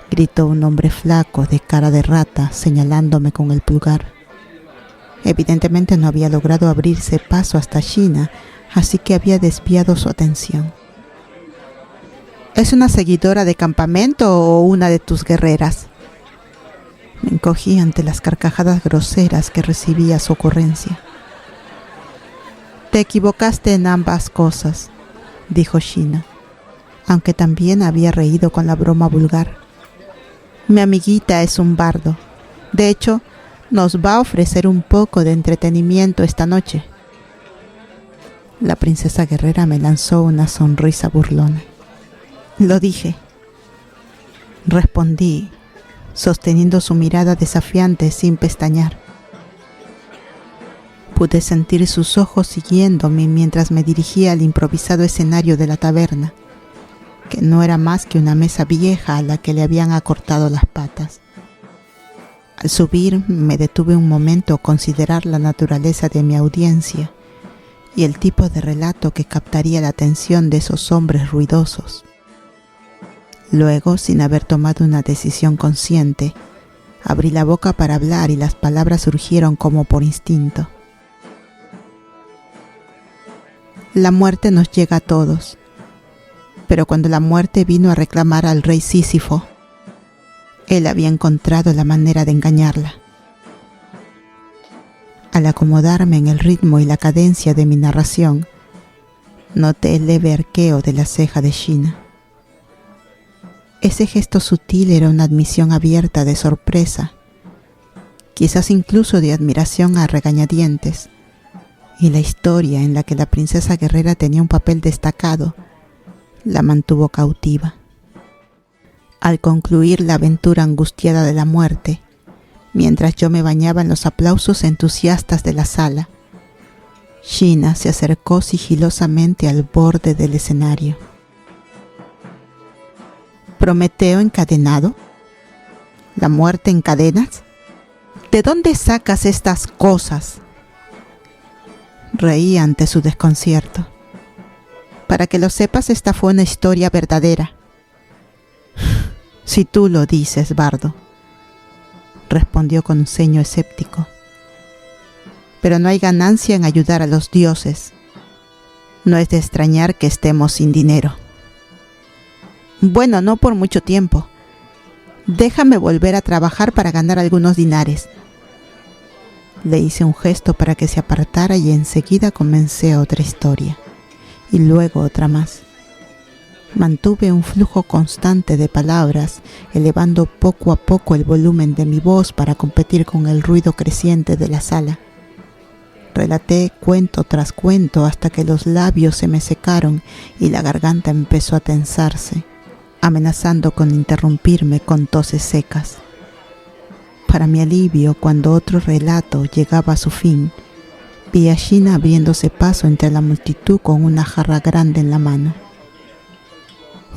gritó un hombre flaco de cara de rata señalándome con el pulgar. Evidentemente no había logrado abrirse paso hasta Sheena, así que había desviado su atención. «¿Es una seguidora de campamento o una de tus guerreras?». Me encogí ante las carcajadas groseras que recibía su ocurrencia. «Te equivocaste en ambas cosas», dijo Sheena, aunque también había reído con la broma vulgar. «Mi amiguita es un bardo. De hecho, nos va a ofrecer un poco de entretenimiento esta noche». La princesa guerrera me lanzó una sonrisa burlona. «Lo dije», respondí, sosteniendo su mirada desafiante sin pestañear. Pude sentir sus ojos siguiéndome mientras me dirigía al improvisado escenario de la taberna, que no era más que una mesa vieja a la que le habían acortado las patas. Al subir me detuve un momento a considerar la naturaleza de mi audiencia y el tipo de relato que captaría la atención de esos hombres ruidosos. Luego, sin haber tomado una decisión consciente, abrí la boca para hablar y las palabras surgieron como por instinto. La muerte nos llega a todos, pero cuando la muerte vino a reclamar al rey Sísifo, él había encontrado la manera de engañarla. Al acomodarme en el ritmo y la cadencia de mi narración, noté el leve arqueo de la ceja de Sheena. Ese gesto sutil era una admisión abierta de sorpresa, quizás incluso de admiración a regañadientes, y la historia en la que la princesa guerrera tenía un papel destacado la mantuvo cautiva. Al concluir la aventura angustiada de la muerte, mientras yo me bañaba en los aplausos entusiastas de la sala, Sheena se acercó sigilosamente al borde del escenario. ¿Prometeo encadenado? ¿La muerte en cadenas? ¿De dónde sacas estas cosas?». Reí ante su desconcierto. «Para que lo sepas, esta fue una historia verdadera». «Si tú lo dices, bardo», respondió con un ceño escéptico. «Pero no hay ganancia en ayudar a los dioses. No es de extrañar que estemos sin dinero». «Bueno, no por mucho tiempo. Déjame volver a trabajar para ganar algunos dinares». Le hice un gesto para que se apartara y enseguida comencé otra historia, y luego otra más. Mantuve un flujo constante de palabras, elevando poco a poco el volumen de mi voz para competir con el ruido creciente de la sala. Relaté cuento tras cuento hasta que los labios se me secaron y la garganta empezó a tensarse, amenazando con interrumpirme con toses secas. Para mi alivio, cuando otro relato llegaba a su fin, vi a Sheena abriéndose paso entre la multitud con una jarra grande en la mano.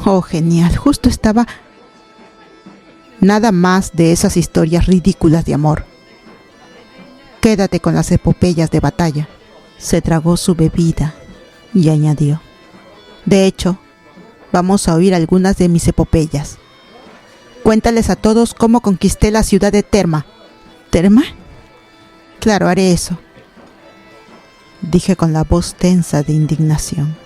«Oh, genial, justo estaba...». «Nada más de esas historias ridículas de amor. Quédate con las epopeyas de batalla». Se tragó su bebida y añadió: «De hecho, vamos a oír algunas de mis epopeyas. Cuéntales a todos cómo conquisté la ciudad de Terma». «¿Terma?». «Claro, haré eso. dije con la voz tensa de indignación.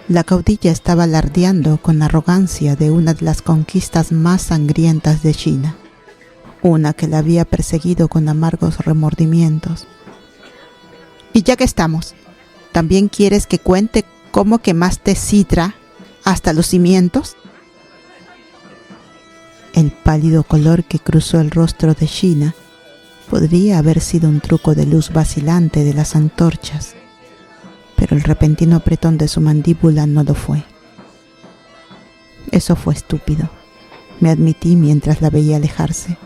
La caudilla estaba alardeando con arrogancia de una de las conquistas más sangrientas de China, una que la había perseguido con amargos remordimientos. Y ya que estamos, ¿también quieres que cuente cómo quemaste Sidra hasta los cimientos? El pálido color que cruzó el rostro de China podría haber sido un truco de luz vacilante de las antorchas, pero el repentino apretón de su mandíbula no lo fue. Eso fue estúpido, me admití mientras la veía alejarse.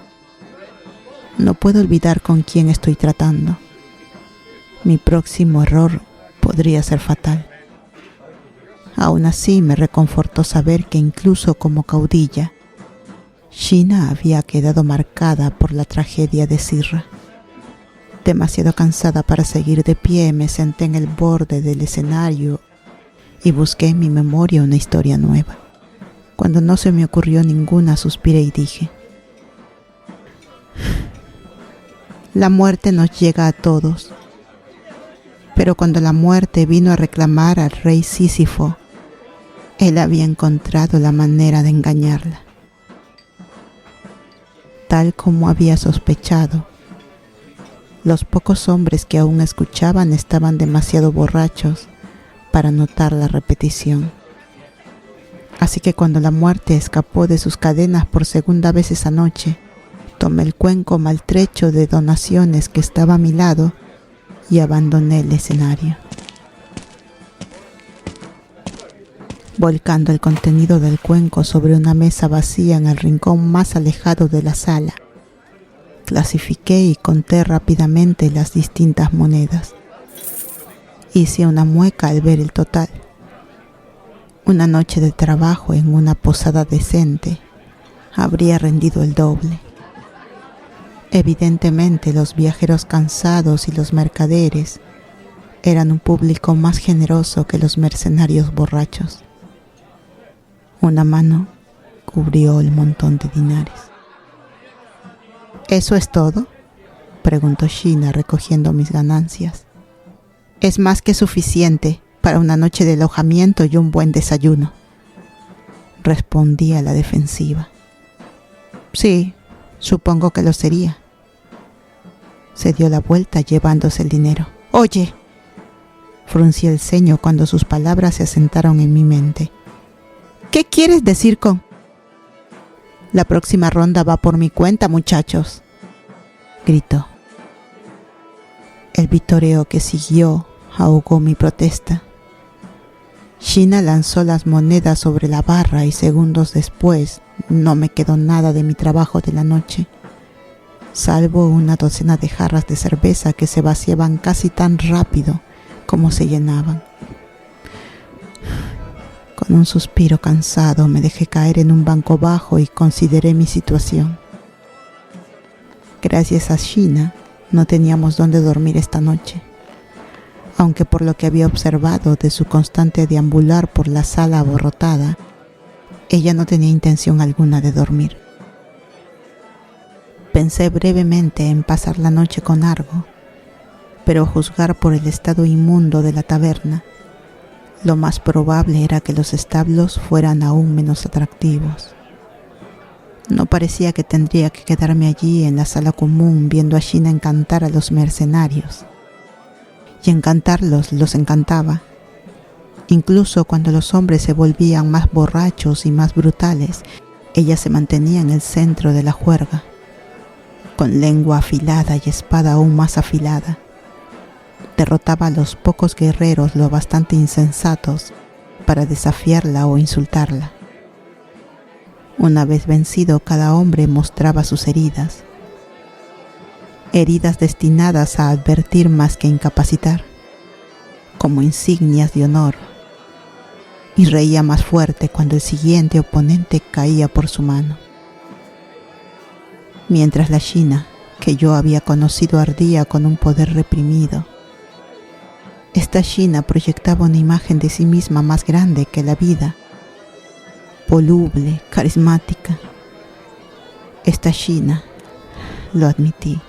No puedo olvidar con quién estoy tratando. Mi próximo error podría ser fatal. Aún así me reconfortó saber que incluso como caudilla, China había quedado marcada por la tragedia de Sirra. Demasiado cansada para seguir de pie, me senté en el borde del escenario y busqué en mi memoria una historia nueva. Cuando no se me ocurrió ninguna, suspiré y dije: la muerte nos llega a todos, pero cuando la muerte vino a reclamar al rey Sísifo, él había encontrado la manera de engañarla. Tal como había sospechado, los pocos hombres que aún escuchaban estaban demasiado borrachos para notar la repetición. Así que cuando la muerte escapó de sus cadenas por segunda vez esa noche, tomé el cuenco maltrecho de donaciones que estaba a mi lado y abandoné el escenario. Volcando el contenido del cuenco sobre una mesa vacía en el rincón más alejado de la sala, clasifiqué y conté rápidamente las distintas monedas. Hice una mueca al ver el total. Una noche de trabajo en una posada decente habría rendido el doble. Evidentemente, los viajeros cansados y los mercaderes eran un público más generoso que los mercenarios borrachos. Una mano cubrió el montón de dinares. ¿Eso es todo?, preguntó China recogiendo mis ganancias. Es más que suficiente para una noche de alojamiento y un buen desayuno, respondí a la defensiva. Sí, supongo que lo sería. Se dio la vuelta llevándose el dinero. Oye, fruncí el ceño cuando sus palabras se asentaron en mi mente. ¿Qué quieres decir con? La próxima ronda va por mi cuenta, muchachos, gritó. El vitoreo que siguió ahogó mi protesta. China lanzó las monedas sobre la barra y segundos después no me quedó nada de mi trabajo de la noche, salvo una docena de jarras de cerveza que se vaciaban casi tan rápido como se llenaban. Con un suspiro cansado me dejé caer en un banco bajo y consideré mi situación. Gracias a China no teníamos dónde dormir esta noche, aunque por lo que había observado de su constante deambular por la sala abarrotada, ella no tenía intención alguna de dormir. Pensé brevemente en pasar la noche con Argo, pero a juzgar por el estado inmundo de la taberna, lo más probable era que los establos fueran aún menos atractivos. No parecía que tendría que quedarme allí en la sala común viendo a China encantar a los mercenarios. Y encantarlos los encantaba. Incluso cuando los hombres se volvían más borrachos y más brutales, ella se mantenía en el centro de la juerga, con lengua afilada y espada aún más afilada. Derrotaba a los pocos guerreros lo bastante insensatos para desafiarla o insultarla. Una vez vencido, cada hombre mostraba sus heridas destinadas a advertir más que incapacitar, como insignias de honor, y reía más fuerte cuando el siguiente oponente caía por su mano. Mientras la China, que yo había conocido, ardía con un poder reprimido, esta China proyectaba una imagen de sí misma más grande que la vida, voluble, carismática. Esta China, lo admití,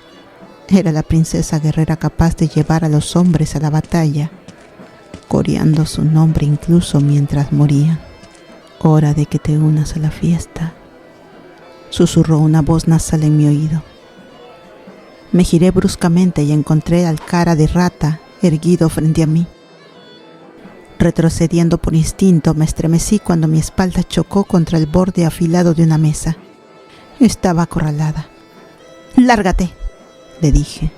Era la princesa guerrera capaz de llevar a los hombres a la batalla, coreando su nombre incluso mientras morían. «Hora de que te unas a la fiesta», susurró una voz nasal en mi oído. Me giré bruscamente y encontré al cara de rata erguido frente a mí. Retrocediendo por instinto, me estremecí cuando mi espalda chocó contra el borde afilado de una mesa. Estaba acorralada. «¡Lárgate!», le dije,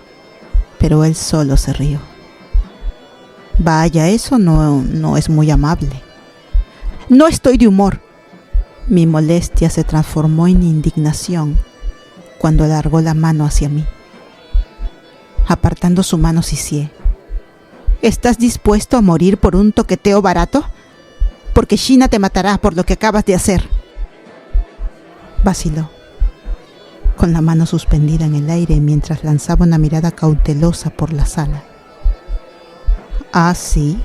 pero él solo se rió. «Vaya, eso no es muy amable». «No estoy de humor». Mi molestia se transformó en indignación cuando alargó la mano hacia mí. Apartando su mano, sisié. «¿Estás dispuesto a morir por un toqueteo barato? Porque Sheena te matará por lo que acabas de hacer». Vaciló, con la mano suspendida en el aire mientras lanzaba una mirada cautelosa por la sala. «¿Ah, sí?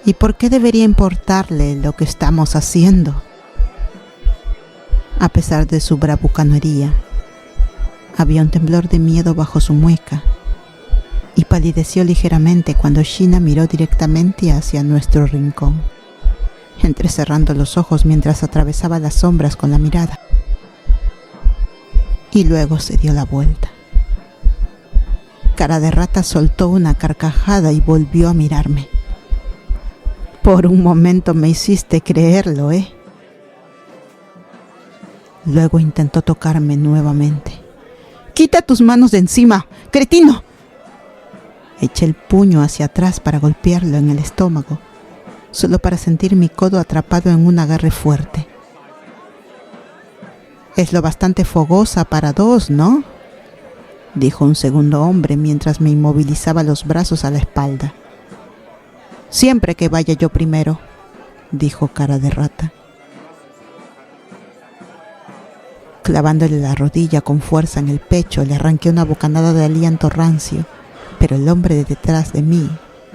¿Y por qué debería importarle lo que estamos haciendo?». A pesar de su bravuconería, había un temblor de miedo bajo su mueca y palideció ligeramente cuando Sheena miró directamente hacia nuestro rincón, entrecerrando los ojos mientras atravesaba las sombras con la mirada. Y luego se dio la vuelta. Cara de rata soltó una carcajada y volvió a mirarme. «Por un momento me hiciste creerlo, ¿eh?». Luego intentó tocarme nuevamente. «¡Quita tus manos de encima, cretino!». Eché el puño hacia atrás para golpearlo en el estómago, solo para sentir mi codo atrapado en un agarre fuerte. «Es lo bastante fogosa para dos, ¿no?», dijo un segundo hombre mientras me inmovilizaba los brazos a la espalda. «Siempre que vaya yo primero», dijo cara de rata. Clavándole la rodilla con fuerza en el pecho, le arranqué una bocanada de aliento rancio, pero el hombre de detrás de mí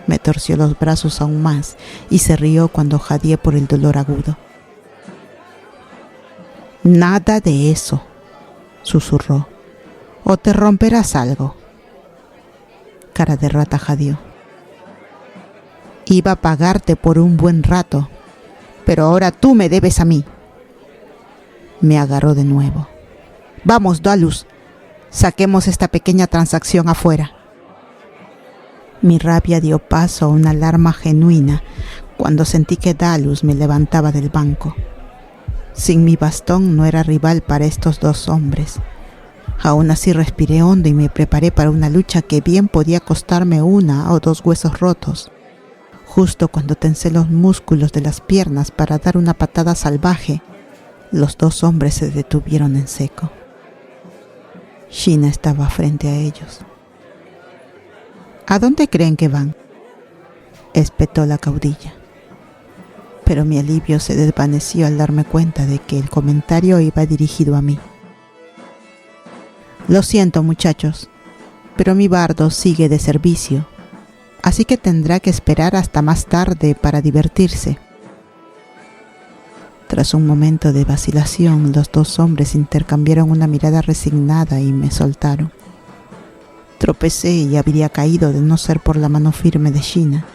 me torció los brazos aún más y se rió cuando jadeé por el dolor agudo. «Nada de eso», susurró, «o te romperás algo». Cara de rata jadeó. «Iba a pagarte por un buen rato, pero ahora tú me debes a mí». Me agarró de nuevo. «Vamos, Dalus, saquemos esta pequeña transacción afuera». Mi rabia dio paso a una alarma genuina cuando sentí que Dalus me levantaba del banco. Sin mi bastón no era rival para estos dos hombres. Aún así respiré hondo y me preparé para una lucha que bien podía costarme una o dos huesos rotos. Justo cuando tensé los músculos de las piernas para dar una patada salvaje, los dos hombres se detuvieron en seco. Sheena estaba frente a ellos. «¿A dónde creen que van?», espetó la caudilla. Pero mi alivio se desvaneció al darme cuenta de que el comentario iba dirigido a mí. «Lo siento, muchachos, pero mi bardo sigue de servicio, así que tendrá que esperar hasta más tarde para divertirse». Tras un momento de vacilación, los dos hombres intercambiaron una mirada resignada y me soltaron. Tropecé y habría caído de no ser por la mano firme de Sheena,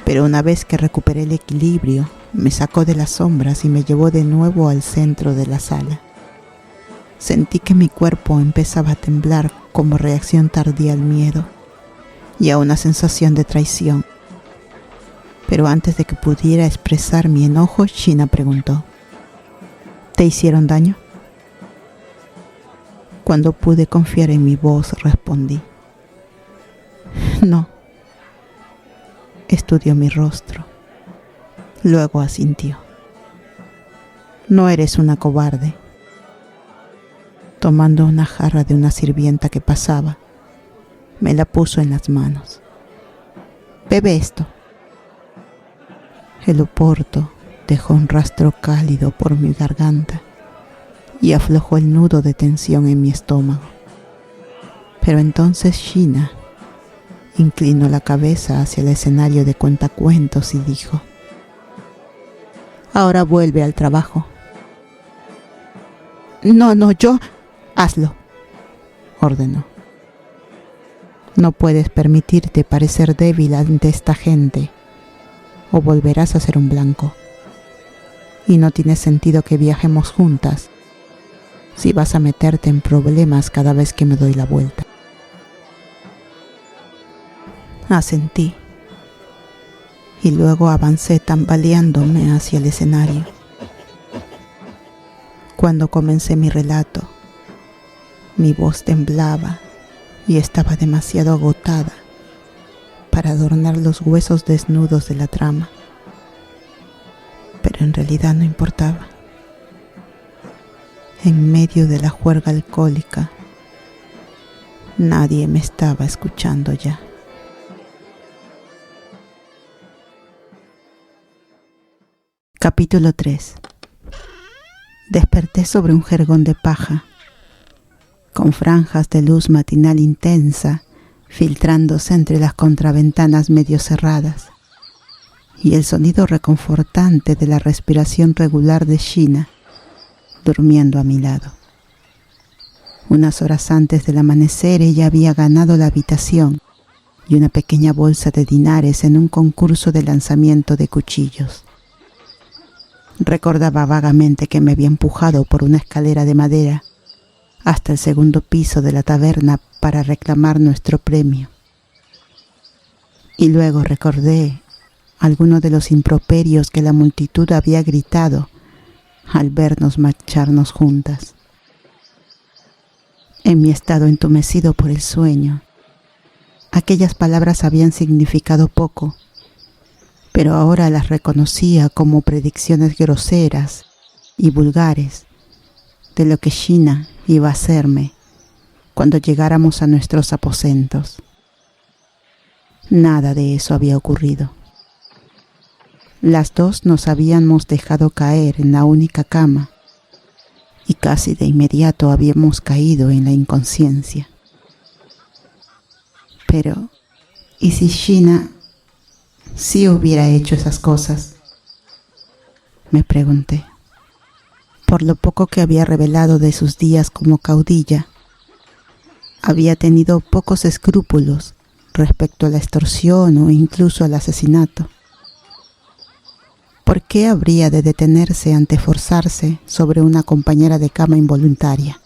pero una vez que recuperé el equilibrio, me sacó de las sombras y me llevó de nuevo al centro de la sala. Sentí que mi cuerpo empezaba a temblar como reacción tardía al miedo y a una sensación de traición. Pero antes de que pudiera expresar mi enojo, Sheena preguntó: «¿Te hicieron daño?». Cuando pude confiar en mi voz, respondí: «No». Estudió mi rostro. Luego asintió. «No eres una cobarde». Tomando una jarra de una sirvienta que pasaba, me la puso en las manos. «Bebe esto». El oporto dejó un rastro cálido por mi garganta y aflojó el nudo de tensión en mi estómago. Pero entonces Sheena inclinó la cabeza hacia el escenario de cuentacuentos y dijo: «Ahora vuelve al trabajo». «No, yo...». «Hazlo», ordenó. No puedes permitirte parecer débil ante esta gente, o volverás a ser un blanco. Y no tiene sentido que viajemos juntas si vas a meterte en problemas cada vez que me doy la vuelta. Asentí, y luego avancé tambaleándome hacia el escenario. Cuando comencé mi relato, mi voz temblaba y estaba demasiado agotada para adornar los huesos desnudos de la trama. Pero en realidad no importaba. En medio de la juerga alcohólica, nadie me estaba escuchando ya. Capítulo 3. Desperté sobre un jergón de paja, con franjas de luz matinal intensa filtrándose entre las contraventanas medio cerradas, y el sonido reconfortante de la respiración regular de Sheena, durmiendo a mi lado. Unas horas antes del amanecer ella había ganado la habitación y una pequeña bolsa de dinares en un concurso de lanzamiento de cuchillos. Recordaba vagamente que me había empujado por una escalera de madera hasta el segundo piso de la taberna para reclamar nuestro premio. Y luego recordé algunos de los improperios que la multitud había gritado al vernos marcharnos juntas. En mi estado entumecido por el sueño, aquellas palabras habían significado poco, pero ahora las reconocía como predicciones groseras y vulgares de lo que Sheena iba a hacerme cuando llegáramos a nuestros aposentos. Nada de eso había ocurrido. Las dos nos habíamos dejado caer en la única cama y casi de inmediato habíamos caído en la inconsciencia. Pero, ¿y si Sheena sí hubiera hecho esas cosas? Me pregunté. Por lo poco que había revelado de sus días como caudilla, había tenido pocos escrúpulos respecto a la extorsión o incluso al asesinato. ¿Por qué habría de detenerse ante forzarse sobre una compañera de cama involuntaria?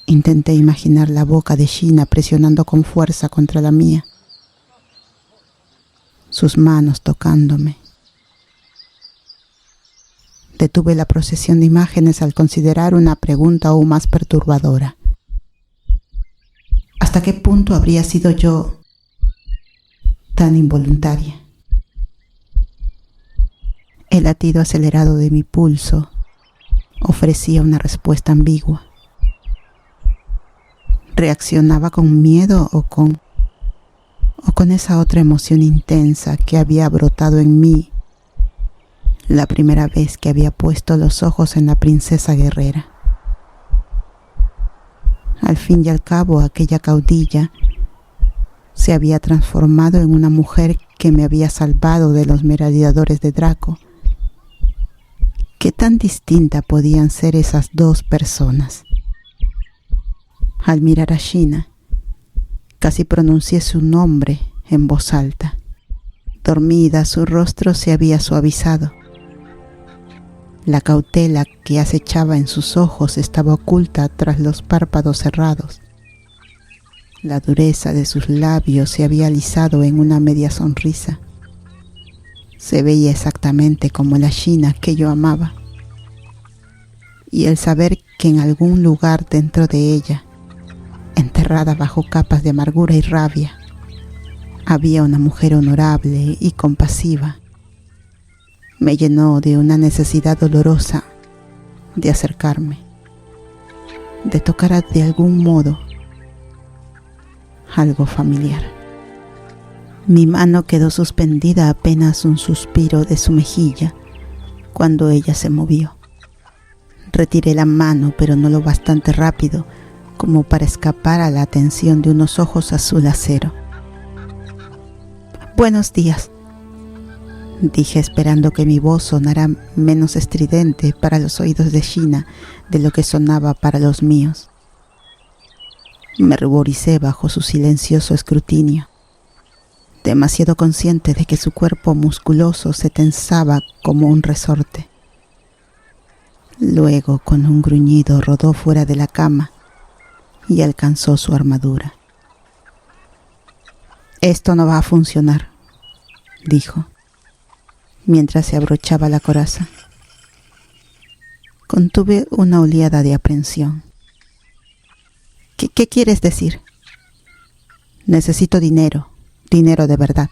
Intenté imaginar la boca de Sheena presionando con fuerza contra la mía, sus manos tocándome. Detuve la procesión de imágenes al considerar una pregunta aún más perturbadora. ¿Hasta qué punto habría sido yo tan involuntaria? El latido acelerado de mi pulso ofrecía una respuesta ambigua. ¿Reaccionaba con miedo o con esa otra emoción intensa que había brotado en mí la primera vez que había puesto los ojos en la princesa guerrera? Al fin y al cabo, aquella caudilla se había transformado en una mujer que me había salvado de los merodeadores de Draco. ¿Qué tan distinta podían ser esas dos personas? Al mirar a Sheena, casi pronuncié su nombre en voz alta. Dormida, su rostro se había suavizado. La cautela que acechaba en sus ojos estaba oculta tras los párpados cerrados. La dureza de sus labios se había alisado en una media sonrisa. Se veía exactamente como la Sheena que yo amaba. Y el saber que en algún lugar dentro de ella, enterrada bajo capas de amargura y rabia, había una mujer honorable y compasiva, me llenó de una necesidad dolorosa de acercarme, de tocar de algún modo algo familiar. Mi mano quedó suspendida apenas un suspiro de su mejilla cuando ella se movió. Retiré la mano, pero no lo bastante rápido como para escapar a la atención de unos ojos azul acero. «Buenos días», dije esperando que mi voz sonara menos estridente para los oídos de Sheena de lo que sonaba para los míos. Me ruboricé bajo su silencioso escrutinio, demasiado consciente de que su cuerpo musculoso se tensaba como un resorte. Luego, con un gruñido, rodó fuera de la cama y alcanzó su armadura. «Esto no va a funcionar», dijo, mientras se abrochaba la coraza. Contuve una oleada de aprensión. ¿Qué quieres decir? Necesito dinero de verdad,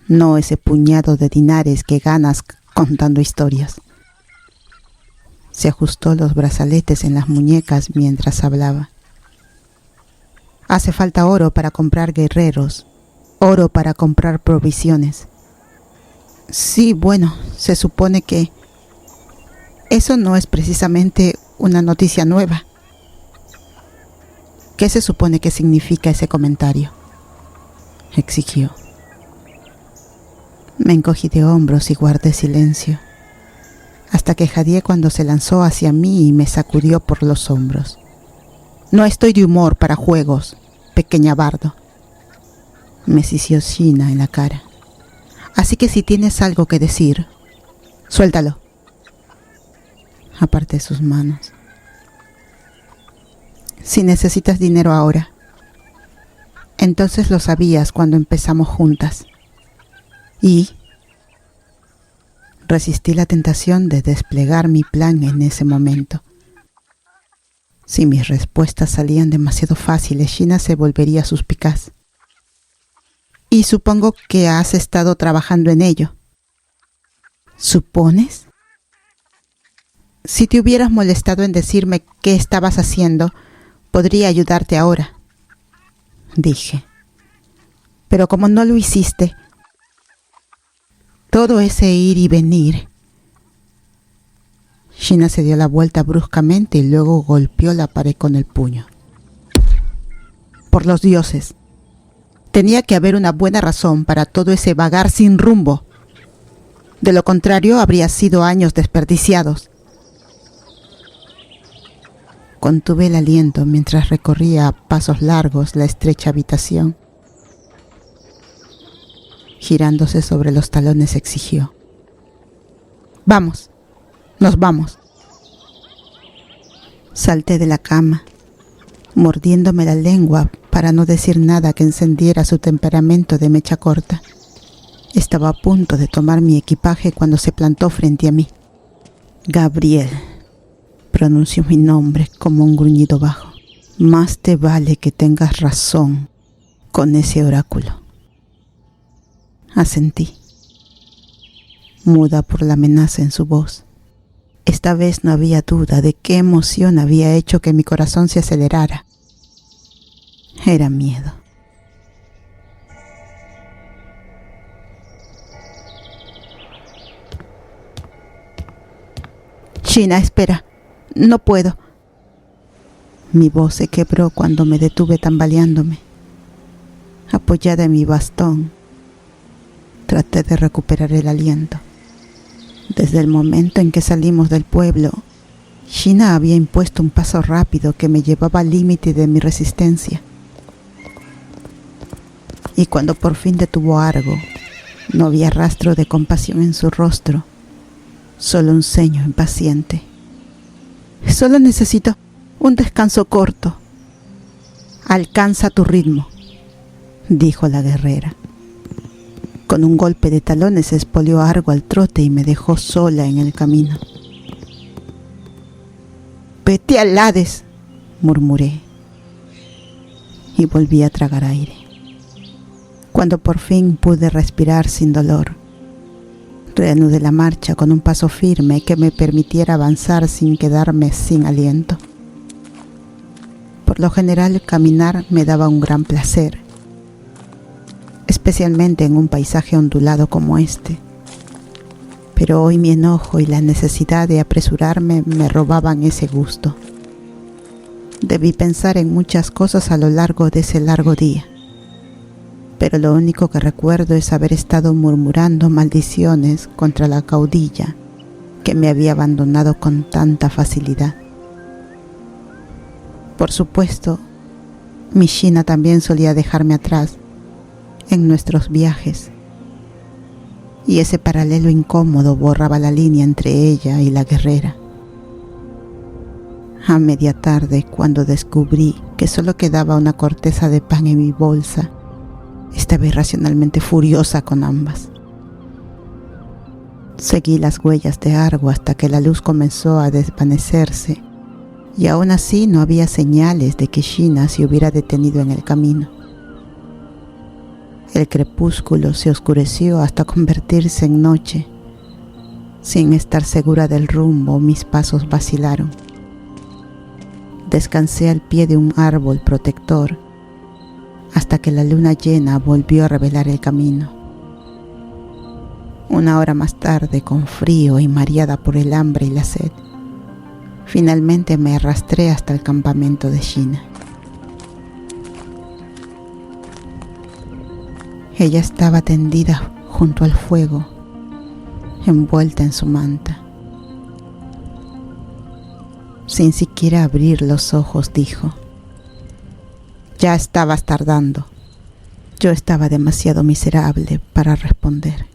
no ese puñado de dinares que ganas contando historias. Se ajustó los brazaletes en las muñecas mientras hablaba. Hace falta oro para comprar guerreros, oro para comprar provisiones. Sí, bueno, se supone que eso no es precisamente una noticia nueva. ¿Qué se supone que significa ese comentario?, exigió. Me encogí de hombros y guardé silencio, hasta que jadeé cuando se lanzó hacia mí y me sacudió por los hombros. «No estoy de humor para juegos, pequeña bardo», me sisió Sheena en la cara. «Así que si tienes algo que decir, suéltalo». Aparté sus manos. «Si necesitas dinero ahora, entonces lo sabías cuando empezamos juntas. Y resistí la tentación de desplegar mi plan en ese momento. Si mis respuestas salían demasiado fáciles, Sheena se volvería suspicaz. «Y supongo que has estado trabajando en ello». «¿Supones?» «Si te hubieras molestado en decirme qué estabas haciendo, podría ayudarte ahora», dije. «Pero como no lo hiciste, todo ese ir y venir». Sheena se dio la vuelta bruscamente y luego golpeó la pared con el puño. «Por los dioses, tenía que haber una buena razón para todo ese vagar sin rumbo. De lo contrario, habría sido años desperdiciados». Contuve el aliento mientras recorría a pasos largos la estrecha habitación. Girándose sobre los talones, exigió: «Vamos, nos vamos». Salté de la cama, mordiéndome la lengua para no decir nada que encendiera su temperamento de mecha corta. Estaba a punto de tomar mi equipaje cuando se plantó frente a mí. «Gabriel», pronunció mi nombre como un gruñido bajo. «Más te vale que tengas razón con ese oráculo». Asentí, muda por la amenaza en su voz. Esta vez no había duda de qué emoción había hecho que mi corazón se acelerara. Era miedo. «Sheena, espera. No puedo». Mi voz se quebró cuando me detuve tambaleándome. Apoyada en mi bastón, traté de recuperar el aliento. Desde el momento en que salimos del pueblo, Sheena había impuesto un paso rápido que me llevaba al límite de mi resistencia. Y cuando por fin detuvo algo, no había rastro de compasión en su rostro, solo un ceño impaciente. «Solo necesito un descanso corto». «Alcanza tu ritmo», dijo la guerrera. Con un golpe de talones espolió a Argo al trote y me dejó sola en el camino. «Vete al Hades», murmuré, y volví a tragar aire. Cuando por fin pude respirar sin dolor, reanudé la marcha con un paso firme que me permitiera avanzar sin quedarme sin aliento. Por lo general, caminar me daba un gran placer, especialmente en un paisaje ondulado como este. Pero hoy mi enojo y la necesidad de apresurarme me robaban ese gusto. Debí pensar en muchas cosas a lo largo de ese largo día, pero lo único que recuerdo es haber estado murmurando maldiciones contra la caudilla que me había abandonado con tanta facilidad. Por supuesto, Mi Shina también solía dejarme atrás en nuestros viajes, y ese paralelo incómodo borraba la línea entre ella y la guerrera. A media tarde, cuando descubrí que solo quedaba una corteza de pan en mi bolsa, estaba irracionalmente furiosa con ambas. Seguí las huellas de Argo hasta que la luz comenzó a desvanecerse, y aún así no había señales de que Shina se hubiera detenido en el camino. El crepúsculo se oscureció hasta convertirse en noche. Sin estar segura del rumbo, mis pasos vacilaron. Descansé al pie de un árbol protector hasta que la luna llena volvió a revelar el camino. Una hora más tarde, con frío y mareada por el hambre y la sed, finalmente me arrastré hasta el campamento de Shina. Ella estaba tendida junto al fuego, envuelta en su manta. Sin siquiera abrir los ojos, dijo: «Ya estabas tardando». Yo estaba demasiado miserable para responder.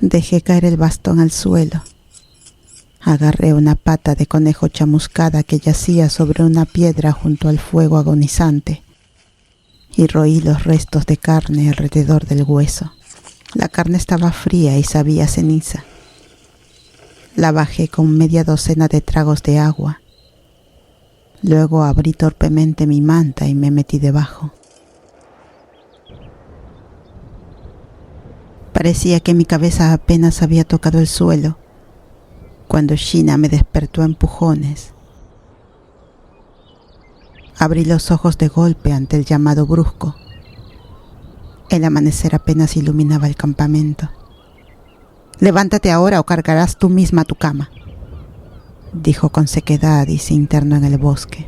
Dejé caer el bastón al suelo. Agarré una pata de conejo chamuscada que yacía sobre una piedra junto al fuego agonizante y roí los restos de carne alrededor del hueso. La carne estaba fría y sabía a ceniza. La bajé con media docena de tragos de agua. Luego abrí torpemente mi manta y me metí debajo. Parecía que mi cabeza apenas había tocado el suelo cuando Shina me despertó a empujones. Abrí los ojos de golpe ante el llamado brusco. El amanecer apenas iluminaba el campamento. «Levántate ahora o cargarás tú misma tu cama», dijo con sequedad y se internó en el bosque.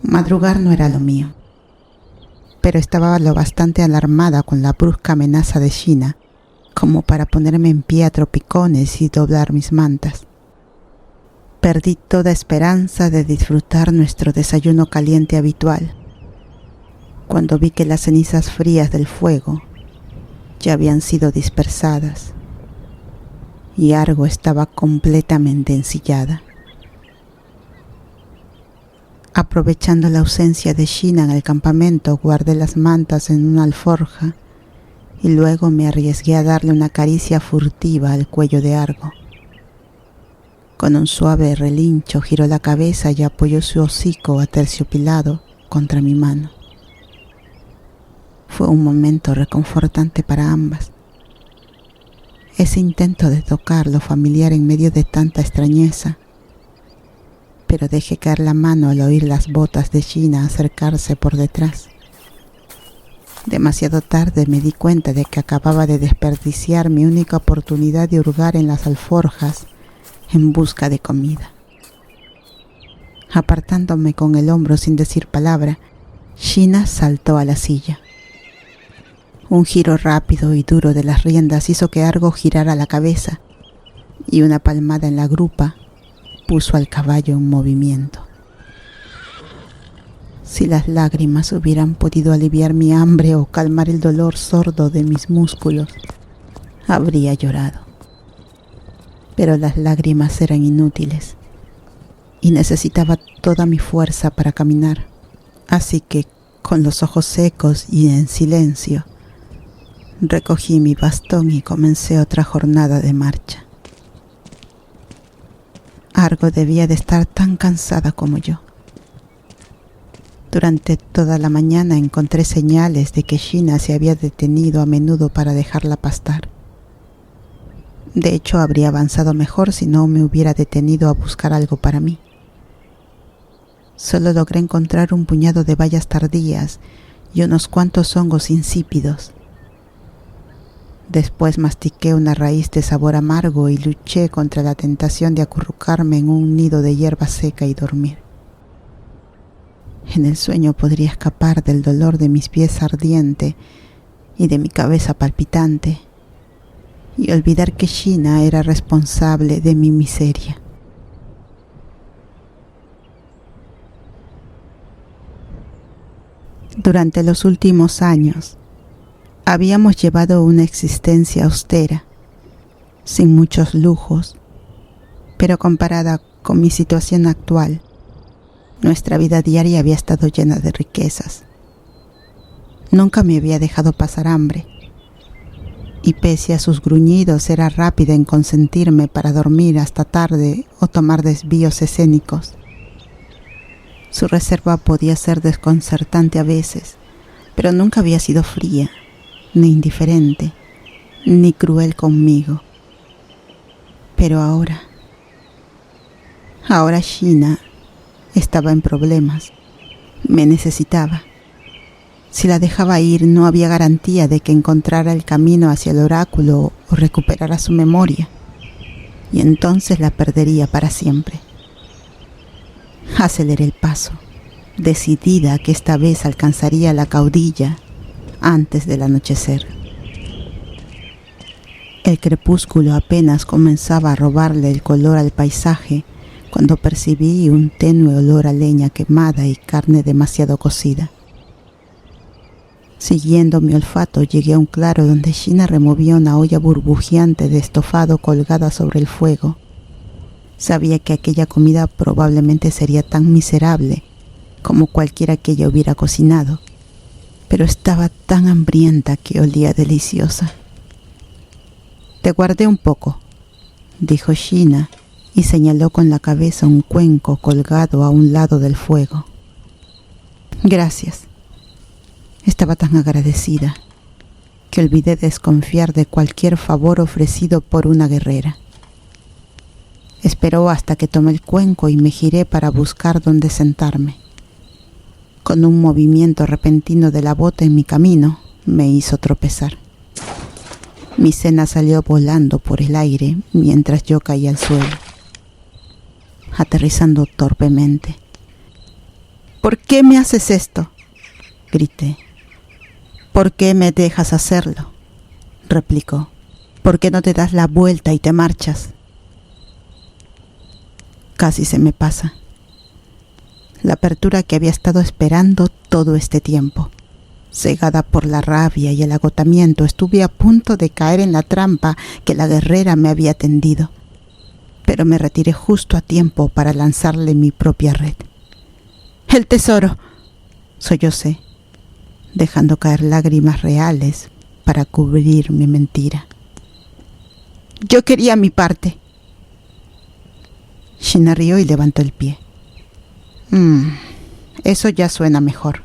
Madrugar no era lo mío, pero estaba lo bastante alarmada con la brusca amenaza de Shina como para ponerme en pie a tropicones y doblar mis mantas. Perdí toda esperanza de disfrutar nuestro desayuno caliente habitual cuando vi que las cenizas frías del fuego ya habían sido dispersadas y Argo estaba completamente ensillada. Aprovechando la ausencia de Shina en el campamento, guardé las mantas en una alforja y luego me arriesgué a darle una caricia furtiva al cuello de Argo. Con un suave relincho giró la cabeza y apoyó su hocico aterciopelado contra mi mano. Fue un momento reconfortante para ambas. Ese intento de tocar lo familiar en medio de tanta extrañeza, pero dejé caer la mano al oír las botas de Shina acercarse por detrás. Demasiado tarde me di cuenta de que acababa de desperdiciar mi única oportunidad de hurgar en las alforjas en busca de comida. Apartándome con el hombro sin decir palabra, Shina saltó a la silla. Un giro rápido y duro de las riendas hizo que Argo girara la cabeza y una palmada en la grupa puso al caballo en movimiento. Si las lágrimas hubieran podido aliviar mi hambre o calmar el dolor sordo de mis músculos, habría llorado. Pero las lágrimas eran inútiles y necesitaba toda mi fuerza para caminar. Así que, con los ojos secos y en silencio, recogí mi bastón y comencé otra jornada de marcha. Argo debía de estar tan cansada como yo. Durante toda la mañana encontré señales de que Shina se había detenido a menudo para dejarla pastar. De hecho, habría avanzado mejor si no me hubiera detenido a buscar algo para mí. Solo logré encontrar un puñado de bayas tardías y unos cuantos hongos insípidos. Después mastiqué una raíz de sabor amargo y luché contra la tentación de acurrucarme en un nido de hierba seca y dormir. En el sueño podría escapar del dolor de mis pies ardiente y de mi cabeza palpitante y olvidar que Shina era responsable de mi miseria. Durante los últimos años, habíamos llevado una existencia austera, sin muchos lujos, pero comparada con mi situación actual, nuestra vida diaria había estado llena de riquezas. Nunca me había dejado pasar hambre, y pese a sus gruñidos era rápida en consentirme para dormir hasta tarde o tomar desvíos escénicos. Su reserva podía ser desconcertante a veces, pero nunca había sido fría, ni indiferente, ni cruel conmigo. Pero ahora Sheena estaba en problemas. Me necesitaba. Si la dejaba ir, no había garantía de que encontrara el camino hacia el oráculo o recuperara su memoria, y entonces la perdería para siempre. Aceleré el paso, decidida que esta vez alcanzaría la caudilla antes del anochecer. El crepúsculo apenas comenzaba a robarle el color al paisaje cuando percibí un tenue olor a leña quemada y carne demasiado cocida. Siguiendo mi olfato, llegué a un claro donde Sheena removía una olla burbujeante de estofado colgada sobre el fuego. Sabía que aquella comida probablemente sería tan miserable como cualquiera que ella hubiera cocinado, pero estaba tan hambrienta que olía deliciosa. «Te guardé un poco», dijo Sheena y señaló con la cabeza un cuenco colgado a un lado del fuego. «Gracias». Estaba tan agradecida que olvidé desconfiar de cualquier favor ofrecido por una guerrera. Esperó hasta que tomé el cuenco y me giré para buscar dónde sentarme. Con un movimiento repentino de la bota en mi camino, me hizo tropezar. Mi cena salió volando por el aire mientras yo caía al suelo, aterrizando torpemente. «¿Por qué me haces esto?», grité. «¿Por qué me dejas hacerlo?», replicó. «¿Por qué no te das la vuelta y te marchas?». Casi se me pasa. La apertura que había estado esperando todo este tiempo. Cegada por la rabia y el agotamiento, estuve a punto de caer en la trampa que la guerrera me había tendido, pero me retiré justo a tiempo para lanzarle mi propia red. «¡El tesoro!», sollocé, dejando caer lágrimas reales para cubrir mi mentira. «Yo quería mi parte». Sheena rió y levantó el pie. Eso ya suena mejor.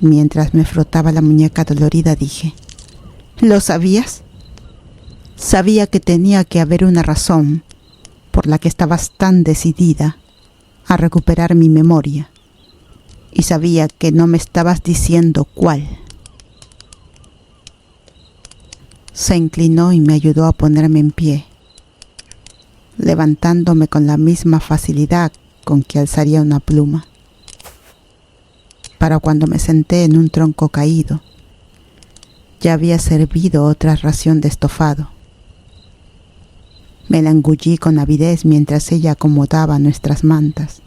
Mientras me frotaba la muñeca dolorida dije: «¿Lo sabías?». Sabía que tenía que haber una razón por la que estabas tan decidida a recuperar mi memoria, y sabía que no me estabas diciendo cuál. Se inclinó y me ayudó a ponerme en pie, levantándome con la misma facilidad con que alzaría una pluma. Para cuando me senté en un tronco caído, ya había servido otra ración de estofado. Me la engullí con avidez mientras ella acomodaba nuestras mantas.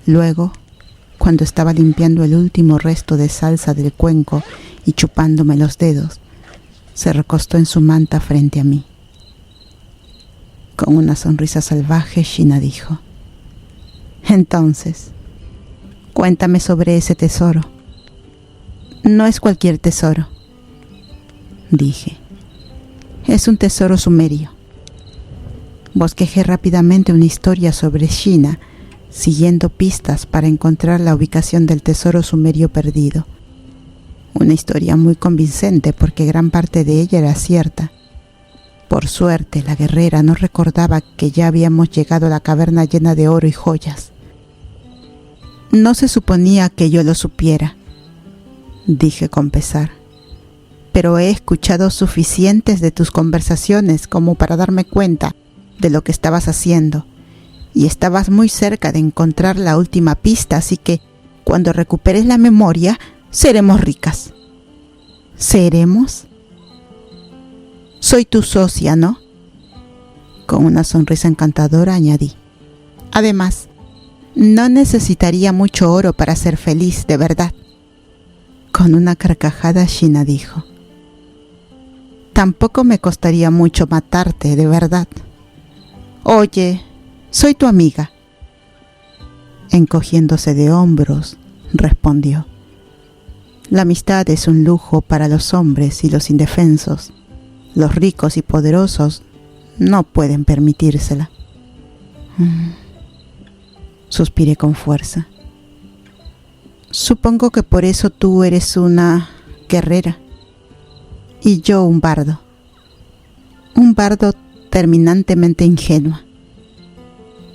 Luego, cuando estaba limpiando el último resto de salsa del cuenco y chupándome los dedos, se recostó en su manta frente a mí. Con una sonrisa salvaje, Sheena dijo: «Entonces, cuéntame sobre ese tesoro». «No es cualquier tesoro», dije. «Es un tesoro sumerio». Bosquejé rápidamente una historia sobre Sheena, siguiendo pistas para encontrar la ubicación del tesoro sumerio perdido. Una historia muy convincente porque gran parte de ella era cierta. Por suerte, la guerrera no recordaba que ya habíamos llegado a la caverna llena de oro y joyas. «No se suponía que yo lo supiera», dije con pesar, «pero he escuchado suficientes de tus conversaciones como para darme cuenta de lo que estabas haciendo, y estabas muy cerca de encontrar la última pista, así que cuando recuperes la memoria, seremos ricas». «¿Seremos?». «Soy tu socia, ¿no?». Con una sonrisa encantadora añadí: «Además, No necesitaría mucho oro para ser feliz, de verdad. Con una carcajada, Sheena dijo. Tampoco me costaría mucho matarte, de verdad. Oye, soy tu amiga. Encogiéndose de hombros, respondió. La amistad es un lujo para los hombres y los indefensos. Los ricos y poderosos no pueden permitírsela. Suspiré con fuerza. Supongo que por eso tú eres una guerrera y yo un bardo. Un bardo terminantemente ingenua.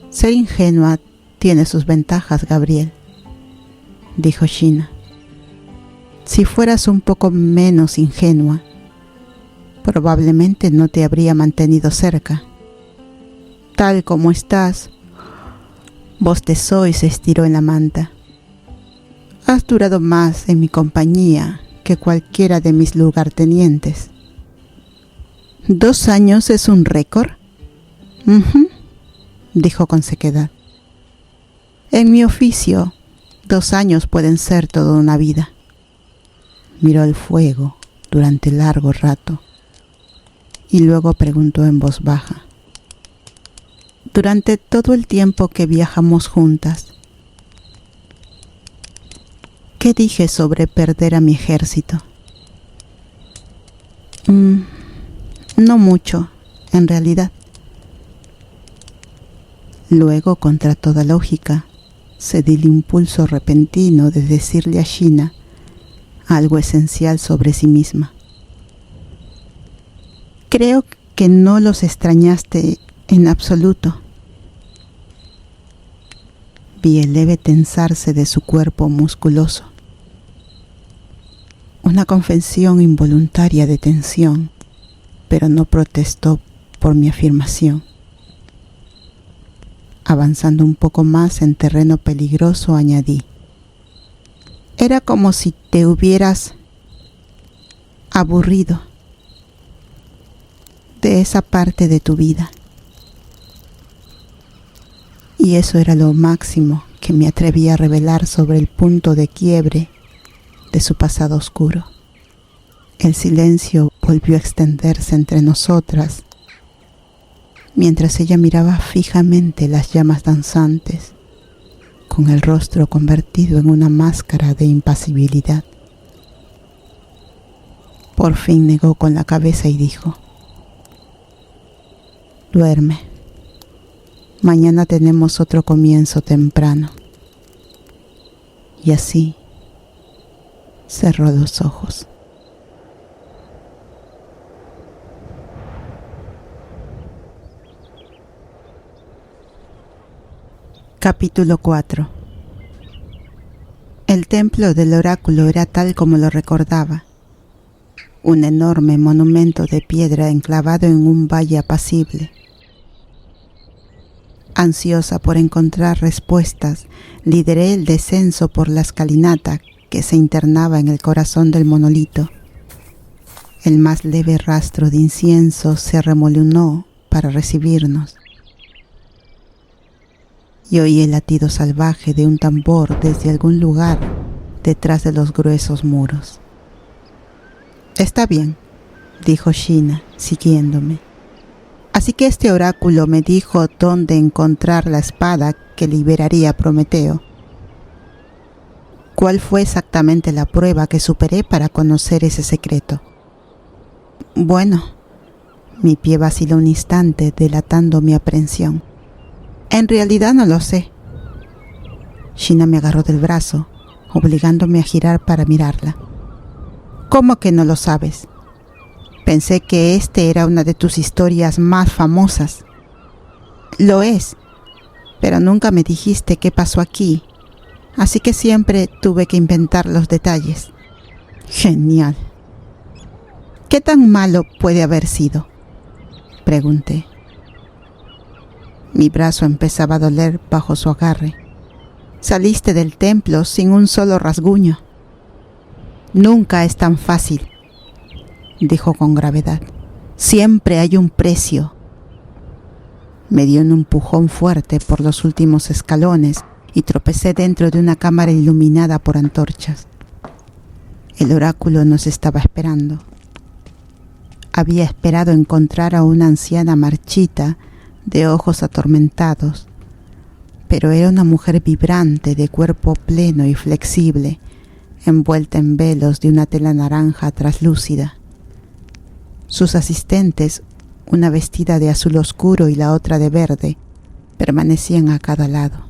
Ser ingenua tiene sus ventajas, Gabriel, dijo Sheena. Si fueras un poco menos ingenua, probablemente no te habría mantenido cerca. Tal como estás, bostezó y se estiró en la manta. Has durado más en mi compañía que cualquiera de mis lugartenientes. ¿2 años es un récord? Dijo con sequedad. En mi oficio, 2 años pueden ser toda una vida. Miró el fuego durante largo rato y luego preguntó en voz baja. Durante todo el tiempo que viajamos juntas, ¿qué dije sobre perder a mi ejército? No mucho, en realidad. Luego, contra toda lógica, cedí el impulso repentino de decirle a Sheena algo esencial sobre sí misma. Creo que no los extrañaste en absoluto. Vi el leve tensarse de su cuerpo musculoso. Una confesión involuntaria de tensión, pero no protestó por mi afirmación. Avanzando un poco más en terreno peligroso, añadí. Era como si te hubieras aburrido de esa parte de tu vida. Y eso era lo máximo que me atreví a revelar sobre el punto de quiebre de su pasado oscuro. El silencio volvió a extenderse entre nosotras, mientras ella miraba fijamente las llamas danzantes, con el rostro convertido en una máscara de impasibilidad. Por fin negó con la cabeza y dijo: Duerme. Mañana tenemos otro comienzo temprano. Y así cerró los ojos. Capítulo 4. El templo del oráculo era tal como lo recordaba, un enorme monumento de piedra enclavado en un valle apacible. Ansiosa por encontrar respuestas, lideré el descenso por la escalinata que se internaba en el corazón del monolito. El más leve rastro de incienso se arremolinó para recibirnos. Y oí el latido salvaje de un tambor desde algún lugar detrás de los gruesos muros. Está bien, dijo Sheena, siguiéndome. Así que este oráculo me dijo dónde encontrar la espada que liberaría a Prometeo. ¿Cuál fue exactamente la prueba que superé para conocer ese secreto? Bueno, mi pie vaciló un instante, delatando mi aprensión. En realidad no lo sé. Sheena me agarró del brazo, obligándome a girar para mirarla. ¿Cómo que no lo sabes? Pensé que este era una de tus historias más famosas. Lo es, pero nunca me dijiste qué pasó aquí, así que siempre tuve que inventar los detalles. Genial. ¿Qué tan malo puede haber sido?, pregunté. Mi brazo empezaba a doler bajo su agarre. Saliste del templo sin un solo rasguño. Nunca es tan fácil, dijo con gravedad. Siempre hay un precio. Me dio un empujón fuerte por los últimos escalones y tropecé dentro de una cámara iluminada por antorchas. El oráculo nos estaba esperando. Había esperado encontrar a una anciana marchita de ojos atormentados, pero era una mujer vibrante, de cuerpo pleno y flexible, envuelta en velos de una tela naranja traslúcida. Sus asistentes, una vestida de azul oscuro y la otra de verde, permanecían a cada lado.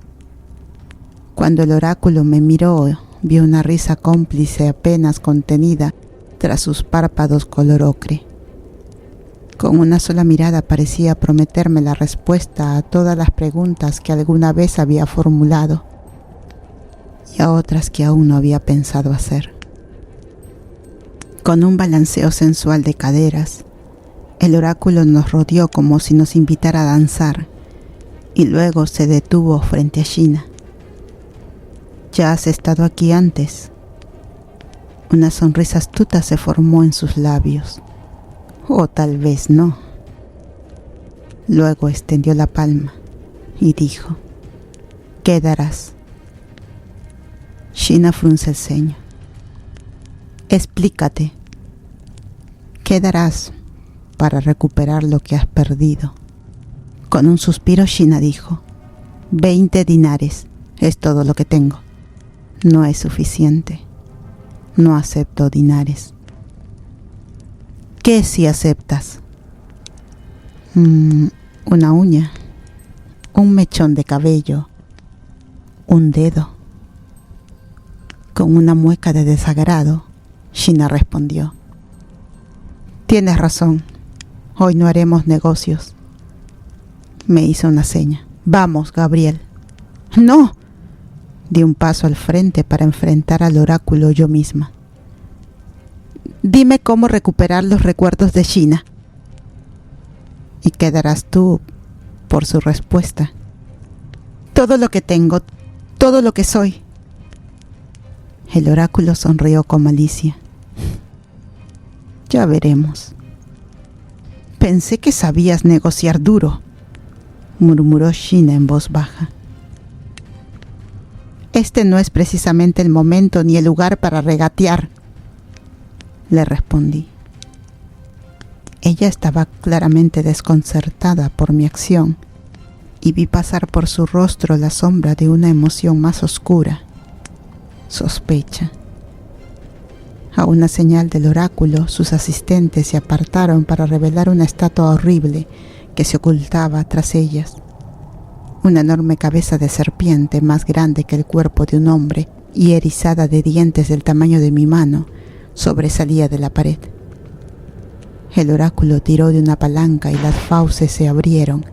Cuando el oráculo me miró, vi una risa cómplice apenas contenida tras sus párpados color ocre. Con una sola mirada parecía prometerme la respuesta a todas las preguntas que alguna vez había formulado y a otras que aún no había pensado hacer. Con un balanceo sensual de caderas, el oráculo nos rodeó como si nos invitara a danzar y luego se detuvo frente a Sheena. «¿Ya has estado aquí antes?» Una sonrisa astuta se formó en sus labios. O tal vez no. Luego extendió la palma y dijo: «¿Qué darás?» Sheena frunce el ceño. «Explícate. ¿Qué darás para recuperar lo que has perdido?» Con un suspiro Sheena dijo: 20 dinares es todo lo que tengo. No es suficiente. No acepto dinares. ¿Qué si aceptas? Una uña, un mechón de cabello, un dedo. Con una mueca de desagrado, Sheena respondió: «Tienes razón, hoy no haremos negocios». Me hizo una seña. «Vamos, Gabriel». «No». Di un paso al frente para enfrentar al oráculo yo misma. «Dime cómo recuperar los recuerdos de Sheena». «¿Y qué darás tú por su respuesta?» «Todo lo que tengo, todo lo que soy». El oráculo sonrió con malicia. «Ya veremos». «Pensé que sabías negociar duro», murmuró Sheena en voz baja. «Este no es precisamente el momento ni el lugar para regatear», le respondí. Ella estaba claramente desconcertada por mi acción y vi pasar por su rostro la sombra de una emoción más oscura: sospecha. A una señal del oráculo, sus asistentes se apartaron para revelar una estatua horrible que se ocultaba tras ellas. Una enorme cabeza de serpiente, más grande que el cuerpo de un hombre y erizada de dientes del tamaño de mi mano, sobresalía de la pared. El oráculo tiró de una palanca y las fauces se abrieron,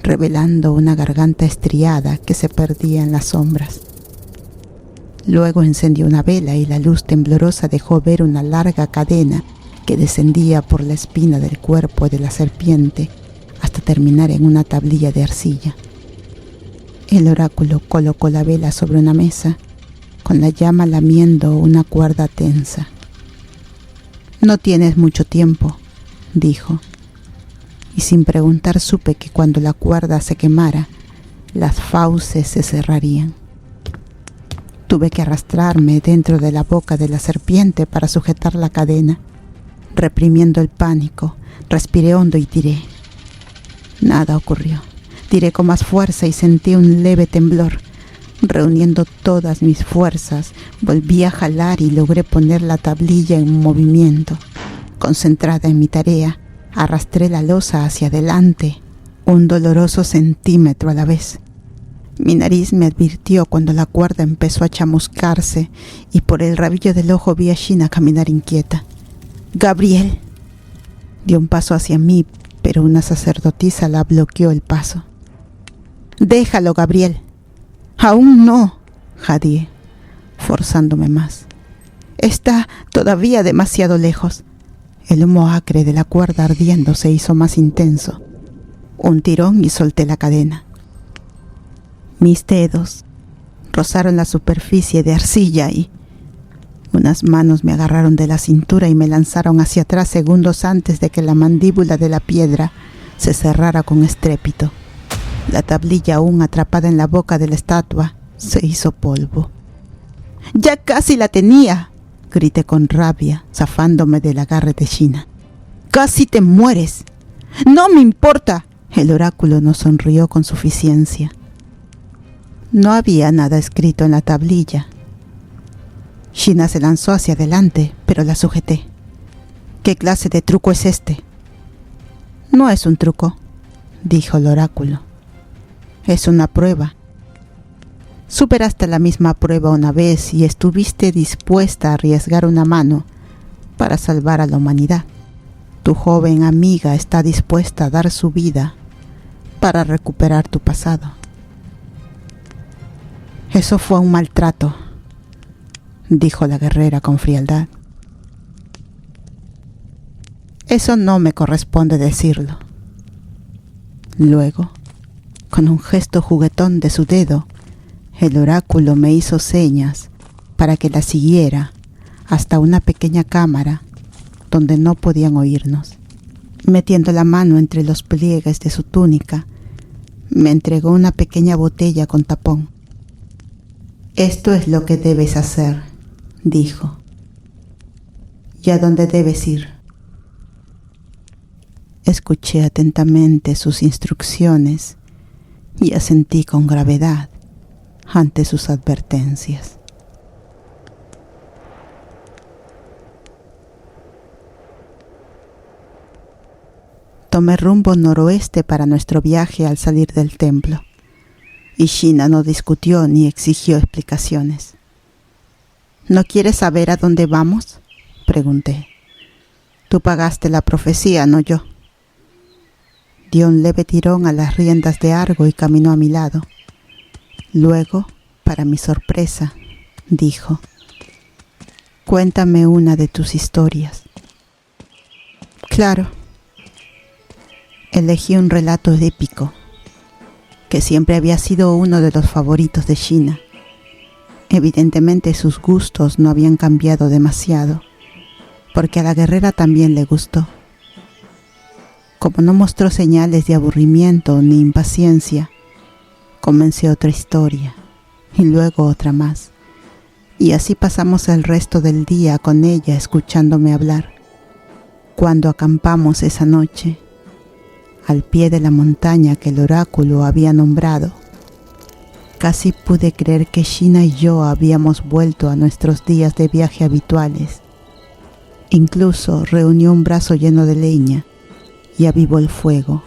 revelando una garganta estriada que se perdía en las sombras. Luego encendió una vela y la luz temblorosa dejó ver una larga cadena que descendía por la espina del cuerpo de la serpiente hasta terminar en una tablilla de arcilla. El oráculo colocó la vela sobre una mesa, con la llama lamiendo una cuerda tensa. «No tienes mucho tiempo», dijo, y sin preguntar supe que cuando la cuerda se quemara, las fauces se cerrarían. Tuve que arrastrarme dentro de la boca de la serpiente para sujetar la cadena. Reprimiendo el pánico, respiré hondo y tiré. Nada ocurrió. Tiré con más fuerza y sentí un leve temblor. Reuniendo todas mis fuerzas, volví a jalar y logré poner la tablilla en movimiento. Concentrada en mi tarea, arrastré la losa hacia adelante, un doloroso centímetro a la vez. Mi nariz me advirtió cuando la cuerda empezó a chamuscarse y por el rabillo del ojo vi a Sheena caminar inquieta. «Gabriel». Dio un paso hacia mí, pero una sacerdotisa la bloqueó el paso. «Déjalo, Gabriel». «Aún no», jadeé, forzándome más. «Está todavía demasiado lejos». El humo acre de la cuerda ardiendo se hizo más intenso. Un tirón y solté la cadena. Mis dedos rozaron la superficie de arcilla y unas manos me agarraron de la cintura y me lanzaron hacia atrás segundos antes de que la mandíbula de la piedra se cerrara con estrépito. La tablilla, aún atrapada en la boca de la estatua, Se hizo polvo. ¡Ya casi la tenía!, grité con rabia, zafándome del agarre de Sheena. ¡Casi te mueres! ¡No me importa! El oráculo nos sonrió con suficiencia. No había nada escrito en la tablilla. Sheena se lanzó hacia adelante, pero la sujeté. ¿Qué clase de truco es este? No es un truco, dijo el oráculo. Es una prueba. Superaste la misma prueba una vez y estuviste dispuesta a arriesgar una mano para salvar a la humanidad. Tu joven amiga está dispuesta a dar su vida para recuperar tu pasado. Eso fue un maltrato, dijo la guerrera con frialdad. Eso no me corresponde decirlo. Luego, con un gesto juguetón de su dedo, el oráculo me hizo señas para que la siguiera hasta una pequeña cámara donde no podían oírnos. Metiendo la mano entre los pliegues de su túnica, me entregó una pequeña botella con tapón. Esto es lo que debes hacer, dijo. ¿Y a dónde debes ir? Escuché atentamente sus instrucciones y asentí con gravedad ante sus advertencias. Tomé rumbo noroeste para nuestro viaje al salir del templo, y Sheena no discutió ni exigió explicaciones. ¿No quieres saber a dónde vamos?, pregunté. Tú pagaste la profecía, no yo. Dio un leve tirón a las riendas de Argo y caminó a mi lado. Luego, para mi sorpresa, dijo: Cuéntame una de tus historias. Claro. Elegí un relato épico, que siempre había sido uno de los favoritos de Sheena. Evidentemente sus gustos no habían cambiado demasiado, porque a la guerrera también le gustó. Como no mostró señales de aburrimiento ni impaciencia, comencé otra historia, y luego otra más, y así pasamos el resto del día con ella escuchándome hablar. Cuando acampamos esa noche, al pie de la montaña que el oráculo había nombrado, casi pude creer que Sheena y yo habíamos vuelto a nuestros días de viaje habituales. Incluso reunió un brazo lleno de leña y avivó el fuego,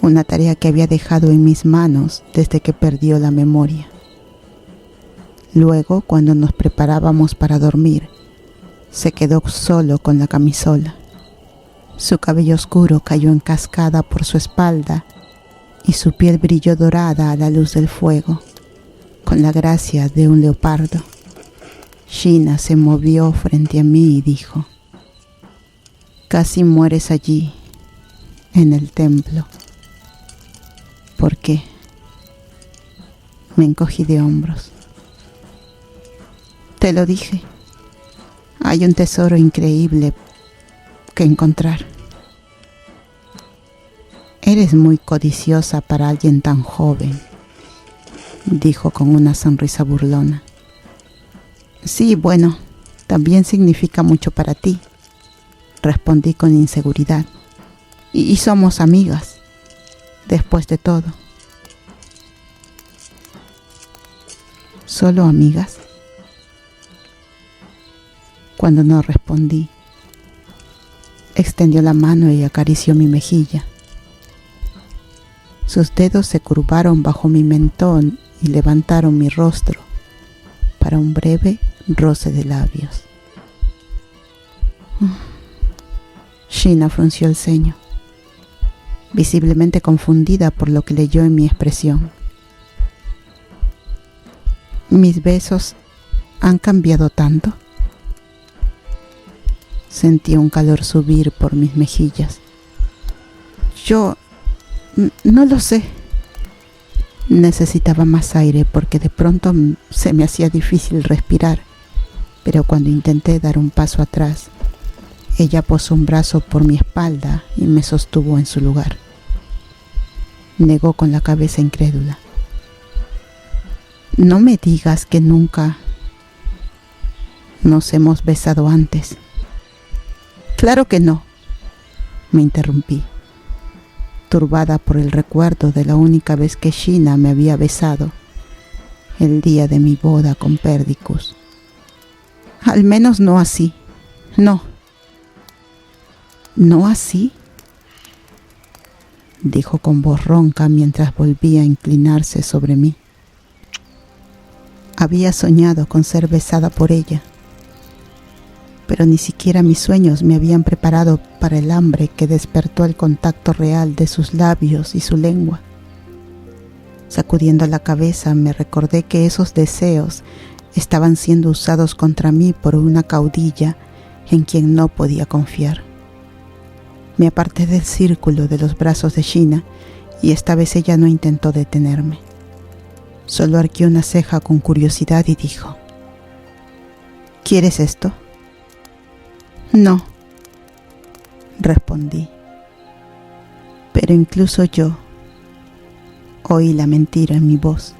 una tarea que había dejado en mis manos desde que perdió la memoria. Luego, cuando nos preparábamos para dormir, se quedó solo con la camisola. Su cabello oscuro cayó en cascada por su espalda y su piel brilló dorada a la luz del fuego, con la gracia de un leopardo. Sheena se movió frente a mí y dijo: Casi mueres allí, en el templo. ¿Por qué? Me encogí de hombros. Te lo dije. Hay un tesoro increíble que encontrar. Eres muy codiciosa para alguien tan joven, dijo con una sonrisa burlona. Sí, bueno, también significa mucho para ti, respondí con inseguridad. Y somos amigas, después de todo. ¿Solo amigas? Cuando no respondí, extendió la mano y acarició mi mejilla. Sus dedos se curvaron bajo mi mentón y levantaron mi rostro para un breve roce de labios. Sheena frunció el ceño, visiblemente confundida por lo que leyó en mi expresión. ¿Mis besos han cambiado tanto? Sentí un calor subir por mis mejillas. Yo no lo sé. Necesitaba más aire porque de pronto se me hacía difícil respirar, pero cuando intenté dar un paso atrás, ella posó un brazo por mi espalda y me sostuvo en su lugar. Negó con la cabeza incrédula. No me digas que nunca nos hemos besado antes. Claro que no, me interrumpí, turbada por el recuerdo de la única vez que Sheena me había besado, el día de mi boda con Perdicus. Al menos no así. No. ¿No así?, dijo con voz ronca mientras volvía a inclinarse sobre mí. Había soñado con ser besada por ella, pero ni siquiera mis sueños me habían preparado para el hambre que despertó el contacto real de sus labios y su lengua. Sacudiendo la cabeza, me recordé que esos deseos estaban siendo usados contra mí por una caudilla en quien no podía confiar. Me aparté del círculo de los brazos de Sheena y esta vez ella no intentó detenerme. Solo arqueó una ceja con curiosidad y dijo: ¿Quieres esto? No, respondí. Pero incluso yo oí la mentira en mi voz.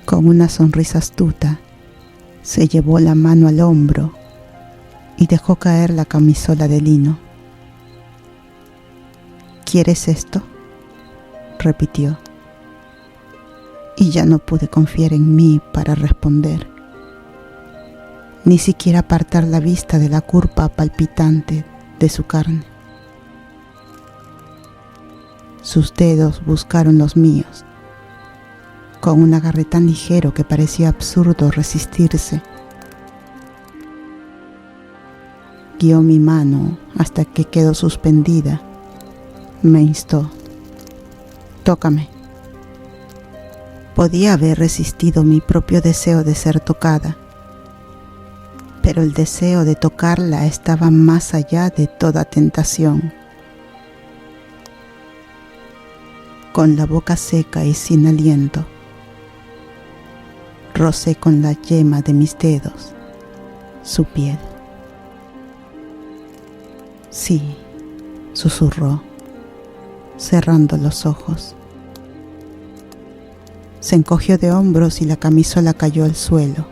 Con una sonrisa astuta, se llevó la mano al hombro y dejó caer la camisola de lino. ¿Quieres esto?, repitió. Y ya no pude confiar en mí para responder, ni siquiera apartar la vista de la curva palpitante de su carne. Sus dedos buscaron los míos, con un agarre tan ligero que parecía absurdo resistirse. Guió mi mano hasta que quedó suspendida. Me instó: tócame. Podía haber resistido mi propio deseo de ser tocada, pero el deseo de tocarla estaba más allá de toda tentación. Con la boca seca y sin aliento, rocé con la yema de mis dedos su piel. Sí, susurró, cerrando los ojos. Se encogió de hombros y la camisola cayó al suelo,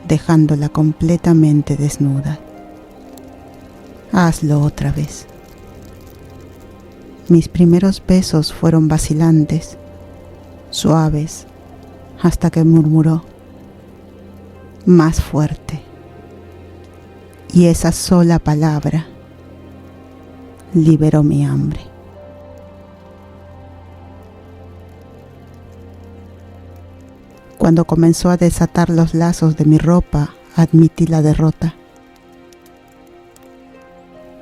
dejándola completamente desnuda. Hazlo otra vez. Mis primeros besos fueron vacilantes, suaves, hasta que murmuró: más fuerte. Y esa sola palabra liberó mi hambre. Cuando comenzó a desatar los lazos de mi ropa, admití la derrota.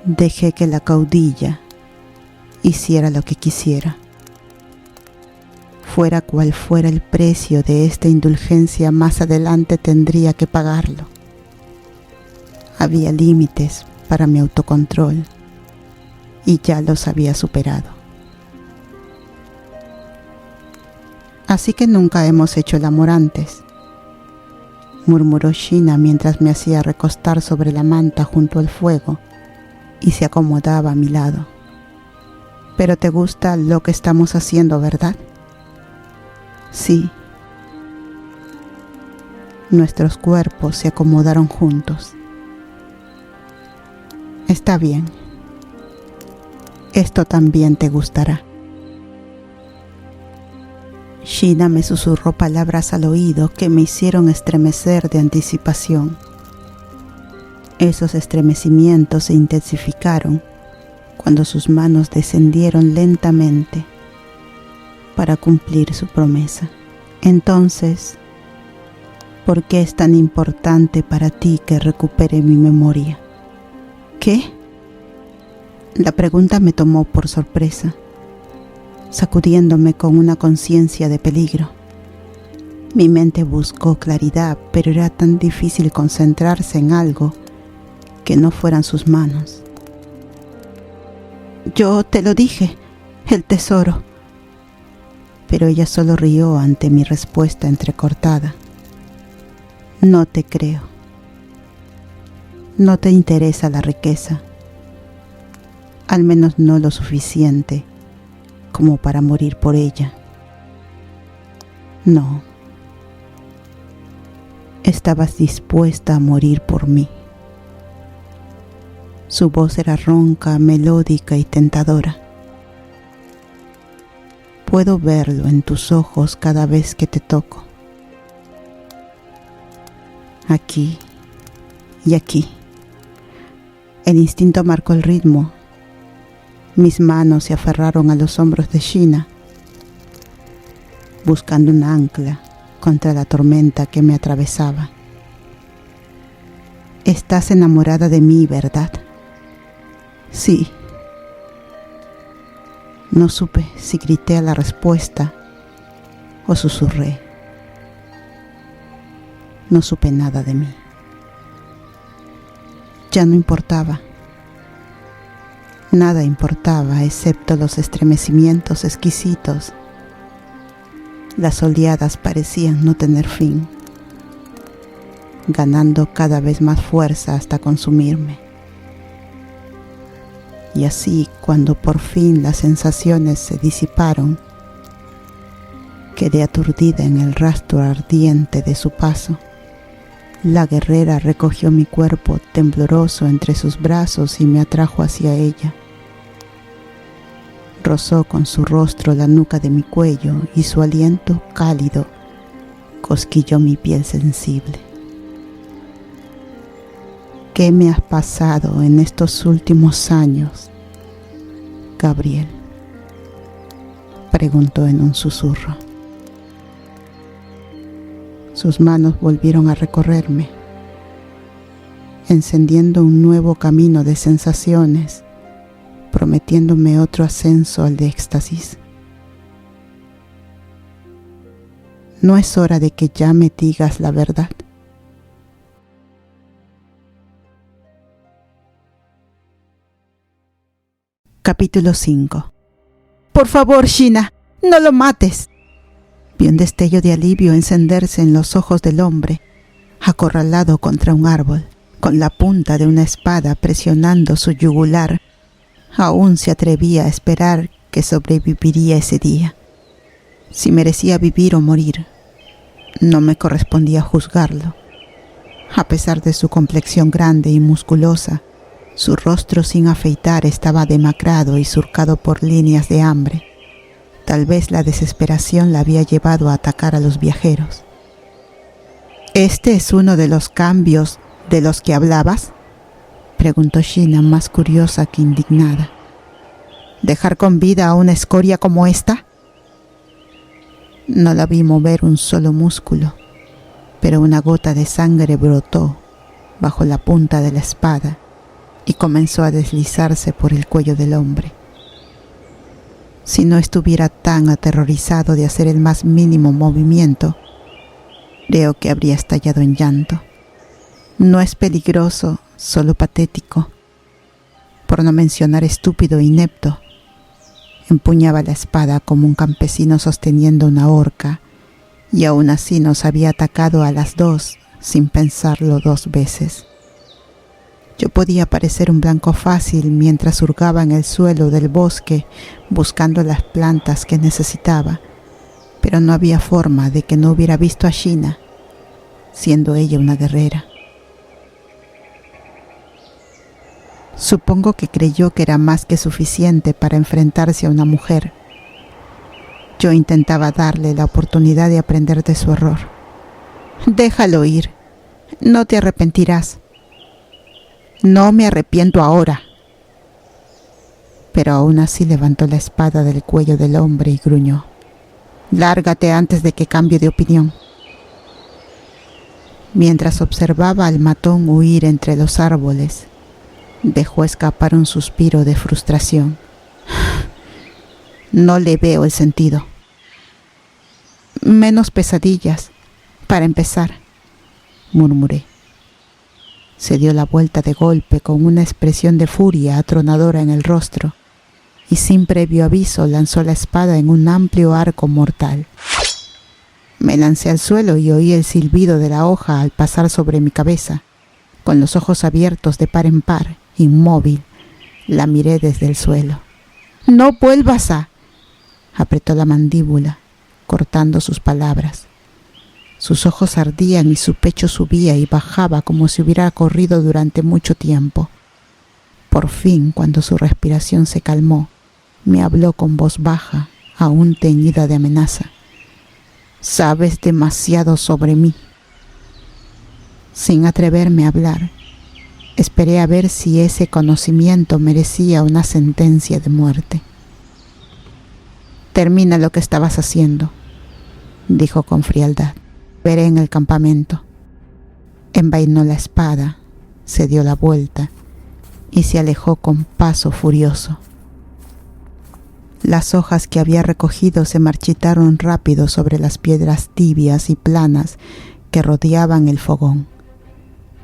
Dejé que la caudilla hiciera lo que quisiera. Fuera cual fuera el precio de esta indulgencia, más adelante tendría que pagarlo. Había límites para mi autocontrol y ya los había superado. Así que nunca hemos hecho el amor antes, murmuró Sheena mientras me hacía recostar sobre la manta junto al fuego y se acomodaba a mi lado. Pero te gusta lo que estamos haciendo, ¿verdad? Sí. Nuestros cuerpos se acomodaron juntos. Está bien. Esto también te gustará. Sheena me susurró palabras al oído que me hicieron estremecer de anticipación. Esos estremecimientos se intensificaron cuando sus manos descendieron lentamente para cumplir su promesa. Entonces, ¿por qué es tan importante para ti que recupere mi memoria? ¿Qué? La pregunta me tomó por sorpresa, sacudiéndome con una conciencia de peligro. Mi mente buscó claridad, pero era tan difícil concentrarse en algo que no fueran sus manos. Yo te lo dije, el tesoro. Pero ella solo rió ante mi respuesta entrecortada. No te creo. No te interesa la riqueza, al menos no lo suficiente como para morir por ella. No. Estabas dispuesta a morir por mí. Su voz era ronca, melódica y tentadora. Puedo verlo en tus ojos cada vez que te toco. Aquí y aquí. El instinto marcó el ritmo. Mis manos se aferraron a los hombros de Sheena, buscando un ancla contra la tormenta que me atravesaba. Estás enamorada de mí, ¿verdad? Sí. No supe si grité a la respuesta o susurré. No supe nada de mí. Ya no importaba. Nada importaba excepto los estremecimientos exquisitos. Las oleadas parecían no tener fin, ganando cada vez más fuerza hasta consumirme. Y así, cuando por fin las sensaciones se disiparon, quedé aturdida en el rastro ardiente de su paso. La guerrera recogió mi cuerpo tembloroso entre sus brazos y me atrajo hacia ella. Rozó con su rostro la nuca de mi cuello y su aliento cálido cosquilló mi piel sensible. ¿Qué me has pasado en estos últimos años, Gabriel?, preguntó en un susurro. Sus manos volvieron a recorrerme, encendiendo un nuevo camino de sensaciones, prometiéndome otro ascenso al de éxtasis. ¿No es hora de que ya me digas la verdad? Capítulo 5. Por favor, Sheena, no lo mates. Vi un destello de alivio encenderse en los ojos del hombre, acorralado contra un árbol, con la punta de una espada presionando su yugular. Aún se atrevía a esperar que sobreviviría ese día. Si merecía vivir o morir, no me correspondía juzgarlo. A pesar de su complexión grande y musculosa, su rostro sin afeitar estaba demacrado y surcado por líneas de hambre. Tal vez la desesperación la había llevado a atacar a los viajeros. ¿Este es uno de los cambios de los que hablabas?, preguntó Sheena, más curiosa que indignada. ¿Dejar con vida a una escoria como esta? No la vi mover un solo músculo, pero una gota de sangre brotó bajo la punta de la espada y comenzó a deslizarse por el cuello del hombre. Si no estuviera tan aterrorizado de hacer el más mínimo movimiento, creo que habría estallado en llanto. No es peligroso, solo patético. Por no mencionar estúpido e inepto. Empuñaba la espada como un campesino sosteniendo una horca, y aún así nos había atacado a las dos sin pensarlo dos veces. Yo podía parecer un blanco fácil mientras hurgaba en el suelo del bosque buscando las plantas que necesitaba, pero no había forma de que no hubiera visto a Sheena, siendo ella una guerrera. Supongo que creyó que era más que suficiente para enfrentarse a una mujer. Yo intentaba darle la oportunidad de aprender de su error. Déjalo ir, no te arrepentirás. No me arrepiento ahora. Pero aún así levantó la espada del cuello del hombre y gruñó. Lárgate antes de que cambie de opinión. Mientras observaba al matón huir entre los árboles, dejó escapar un suspiro de frustración. No le veo el sentido. Menos pesadillas, para empezar, murmuré. Se dio la vuelta de golpe con una expresión de furia atronadora en el rostro y sin previo aviso lanzó la espada en un amplio arco mortal. Me lancé al suelo y oí el silbido de la hoja al pasar sobre mi cabeza. Con los ojos abiertos de par en par, inmóvil, la miré desde el suelo. «¡No vuelvas a...!» Apretó la mandíbula, cortando sus palabras. Sus ojos ardían y su pecho subía y bajaba como si hubiera corrido durante mucho tiempo. Por fin, cuando su respiración se calmó, me habló con voz baja, aún teñida de amenaza. «Sabes demasiado sobre mí». Sin atreverme a hablar, esperé a ver si ese conocimiento merecía una sentencia de muerte. «Termina lo que estabas haciendo», dijo con frialdad. «Veré en el campamento». Envainó la espada, se dio la vuelta y se alejó con paso furioso. Las hojas que había recogido se marchitaron rápido sobre las piedras tibias y planas que rodeaban el fogón,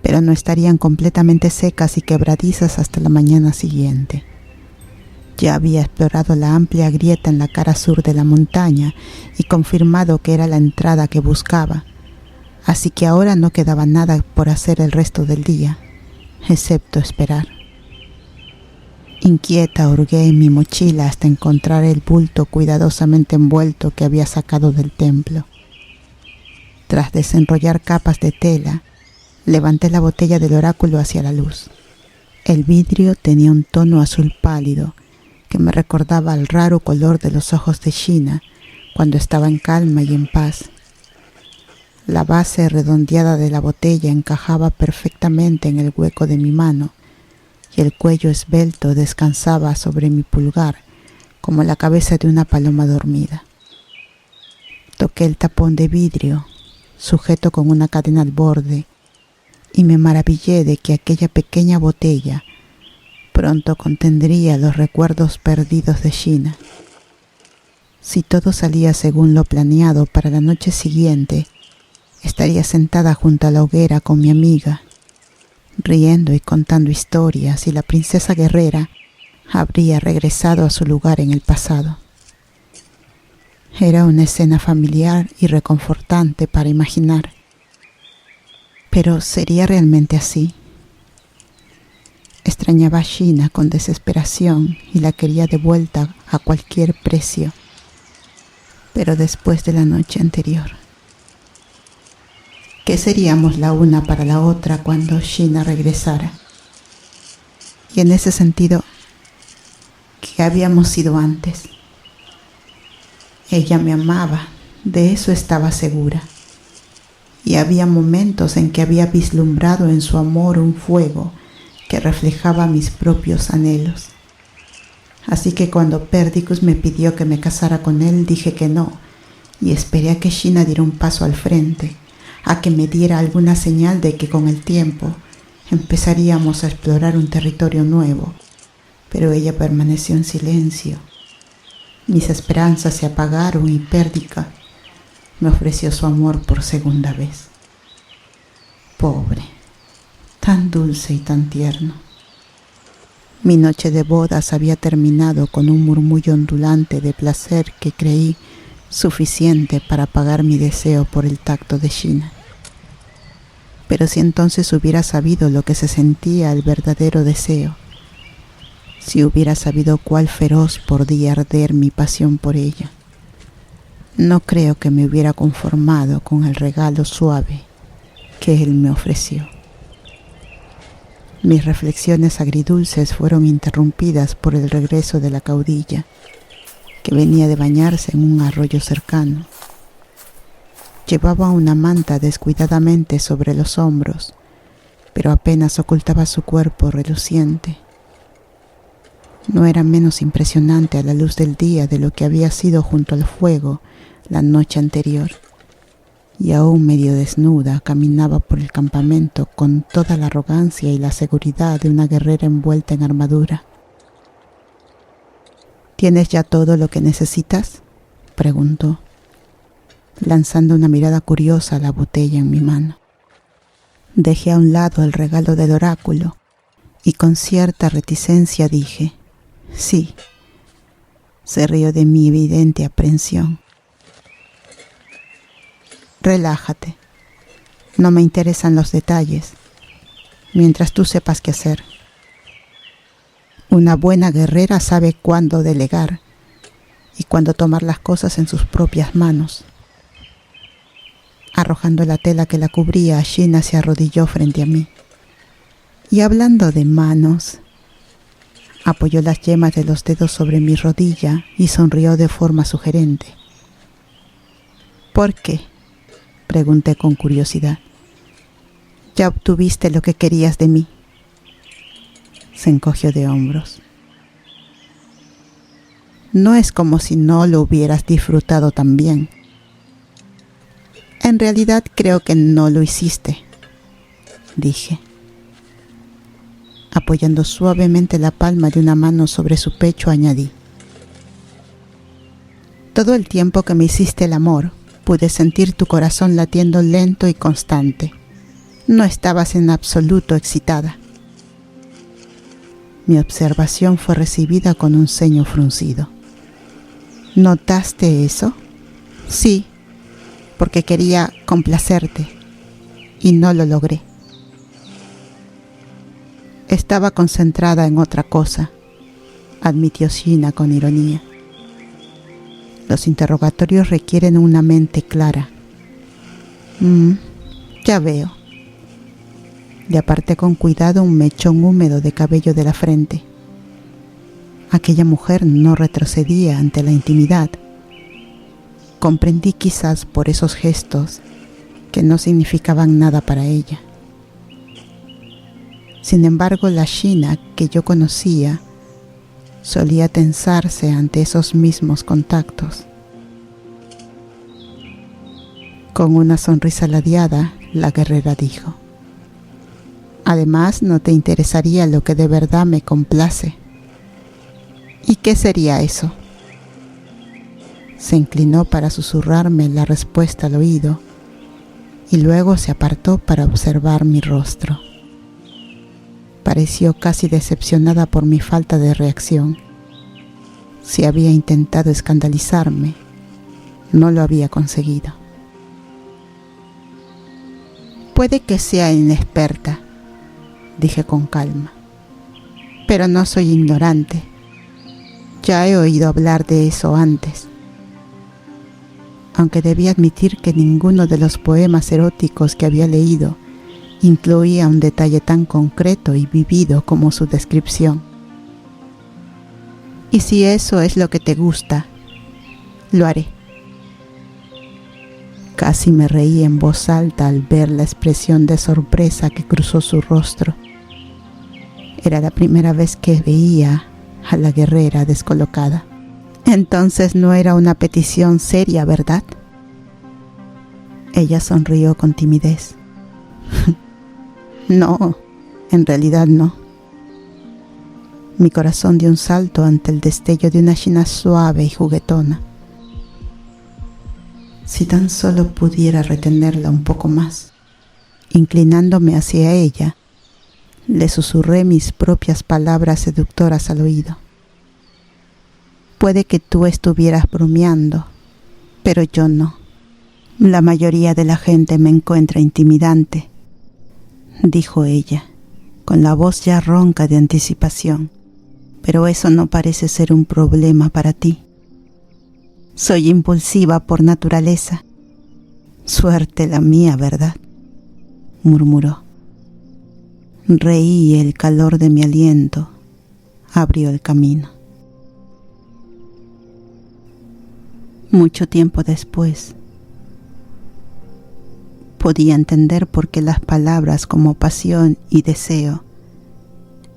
pero no estarían completamente secas y quebradizas hasta la mañana siguiente. Ya había explorado la amplia grieta en la cara sur de la montaña y confirmado que era la entrada que buscaba, así que ahora no quedaba nada por hacer el resto del día, excepto esperar. Inquieta hurgué en mi mochila hasta encontrar el bulto cuidadosamente envuelto que había sacado del templo. Tras desenrollar capas de tela, levanté la botella del oráculo hacia la luz. El vidrio tenía un tono azul pálido que me recordaba el raro color de los ojos de Sheena cuando estaba en calma y en paz. La base redondeada de la botella encajaba perfectamente en el hueco de mi mano y el cuello esbelto descansaba sobre mi pulgar como la cabeza de una paloma dormida. Toqué el tapón de vidrio, sujeto con una cadena al borde, y me maravillé de que aquella pequeña botella pronto contendría los recuerdos perdidos de Sheena. Si todo salía según lo planeado, para la noche siguiente estaría sentada junto a la hoguera con mi amiga, riendo y contando historias, y la princesa guerrera habría regresado a su lugar en el pasado. Era una escena familiar y reconfortante para imaginar. Pero ¿sería realmente así? Extrañaba a Sheena con desesperación y la quería de vuelta a cualquier precio. Pero después de la noche anterior, ¿qué seríamos la una para la otra cuando Sheena regresara? Y en ese sentido, ¿qué habíamos sido antes? Ella me amaba, de eso estaba segura. Y había momentos en que había vislumbrado en su amor un fuego que reflejaba mis propios anhelos. Así que cuando Perdicus me pidió que me casara con él, dije que no, y esperé a que Sheena diera un paso al frente, a que me diera alguna señal de que con el tiempo empezaríamos a explorar un territorio nuevo. Pero ella permaneció en silencio. Mis esperanzas se apagaron y Perdicus me ofreció su amor por segunda vez. Pobre, tan dulce y tan tierno. Mi noche de bodas había terminado con un murmullo ondulante de placer que creí suficiente para apagar mi deseo por el tacto de Sheena. Pero si entonces hubiera sabido lo que se sentía el verdadero deseo, si hubiera sabido cuál feroz podía arder mi pasión por ella, no creo que me hubiera conformado con el regalo suave que él me ofreció. Mis reflexiones agridulces fueron interrumpidas por el regreso de la caudilla, que venía de bañarse en un arroyo cercano. Llevaba una manta descuidadamente sobre los hombros, pero apenas ocultaba su cuerpo reluciente. No era menos impresionante a la luz del día de lo que había sido junto al fuego la noche anterior, y aún medio desnuda caminaba por el campamento con toda la arrogancia y la seguridad de una guerrera envuelta en armadura. ¿Tienes ya todo lo que necesitas?, preguntó, lanzando una mirada curiosa a la botella en mi mano. Dejé a un lado el regalo del oráculo y con cierta reticencia dije, sí. Se rió de mi evidente aprensión. Relájate. No me interesan los detalles, mientras tú sepas qué hacer. Una buena guerrera sabe cuándo delegar, y cuándo tomar las cosas en sus propias manos. Arrojando la tela que la cubría, Sheena se arrodilló frente a mí. Y hablando de manos, apoyó las yemas de los dedos sobre mi rodilla y sonrió de forma sugerente. ¿Por qué?, pregunté con curiosidad. ¿Ya obtuviste lo que querías de mí? Se encogió de hombros. No es como si no lo hubieras disfrutado también. En realidad creo que no lo hiciste, dije, apoyando suavemente la palma de una mano sobre su pecho, añadí. Todo el tiempo que me hiciste el amor, pude sentir tu corazón latiendo lento y constante. No estabas en absoluto excitada. Mi observación fue recibida con un ceño fruncido. ¿Notaste eso? Sí, porque quería complacerte y no lo logré. Estaba concentrada en otra cosa, admitió Sheena con ironía. Los interrogatorios requieren una mente clara. Ya veo. Le aparté con cuidado un mechón húmedo de cabello de la frente. Aquella mujer no retrocedía ante la intimidad. Comprendí quizás por esos gestos que no significaban nada para ella. Sin embargo, la Sheena que yo conocía solía tensarse ante esos mismos contactos. Con una sonrisa ladeada, la guerrera dijo: además, no te interesaría lo que de verdad me complace. ¿Y qué sería eso? Se inclinó para susurrarme la respuesta al oído y luego se apartó para observar mi rostro. Pareció casi decepcionada por mi falta de reacción. Si había intentado escandalizarme, no lo había conseguido. Puede que sea inexperta, dije con calma, pero no soy ignorante. Ya he oído hablar de eso antes. Aunque debí admitir que ninguno de los poemas eróticos que había leído incluía un detalle tan concreto y vivido como su descripción. Y si eso es lo que te gusta, lo haré. Casi me reí en voz alta al ver la expresión de sorpresa que cruzó su rostro. Era la primera vez que veía a la guerrera descolocada. Entonces no era una petición seria, ¿verdad? Ella sonrió con timidez. No, en realidad no. Mi corazón dio un salto ante el destello de una Sheena suave y juguetona. Si tan solo pudiera retenerla un poco más. Inclinándome hacia ella, le susurré mis propias palabras seductoras al oído. Puede que tú estuvieras bromeando, pero yo no. La mayoría de la gente me encuentra intimidante, dijo ella, con la voz ya ronca de anticipación. Pero eso no parece ser un problema para ti. Soy impulsiva por naturaleza. Suerte la mía, ¿verdad?, murmuró. Reí y el calor de mi aliento abrió el camino. Mucho tiempo después, podía entender por qué las palabras como pasión y deseo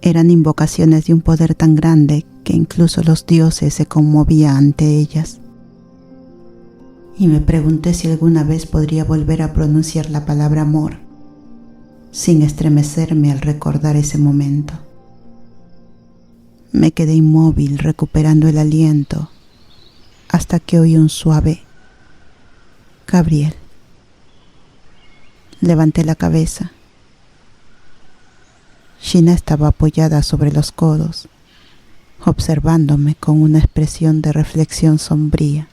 eran invocaciones de un poder tan grande que incluso los dioses se conmovían ante ellas. Y me pregunté si alguna vez podría volver a pronunciar la palabra amor sin estremecerme al recordar ese momento. Me quedé inmóvil recuperando el aliento hasta que oí un suave «Gabriel». Levanté la cabeza. Sheena estaba apoyada sobre los codos, observándome con una expresión de reflexión sombría.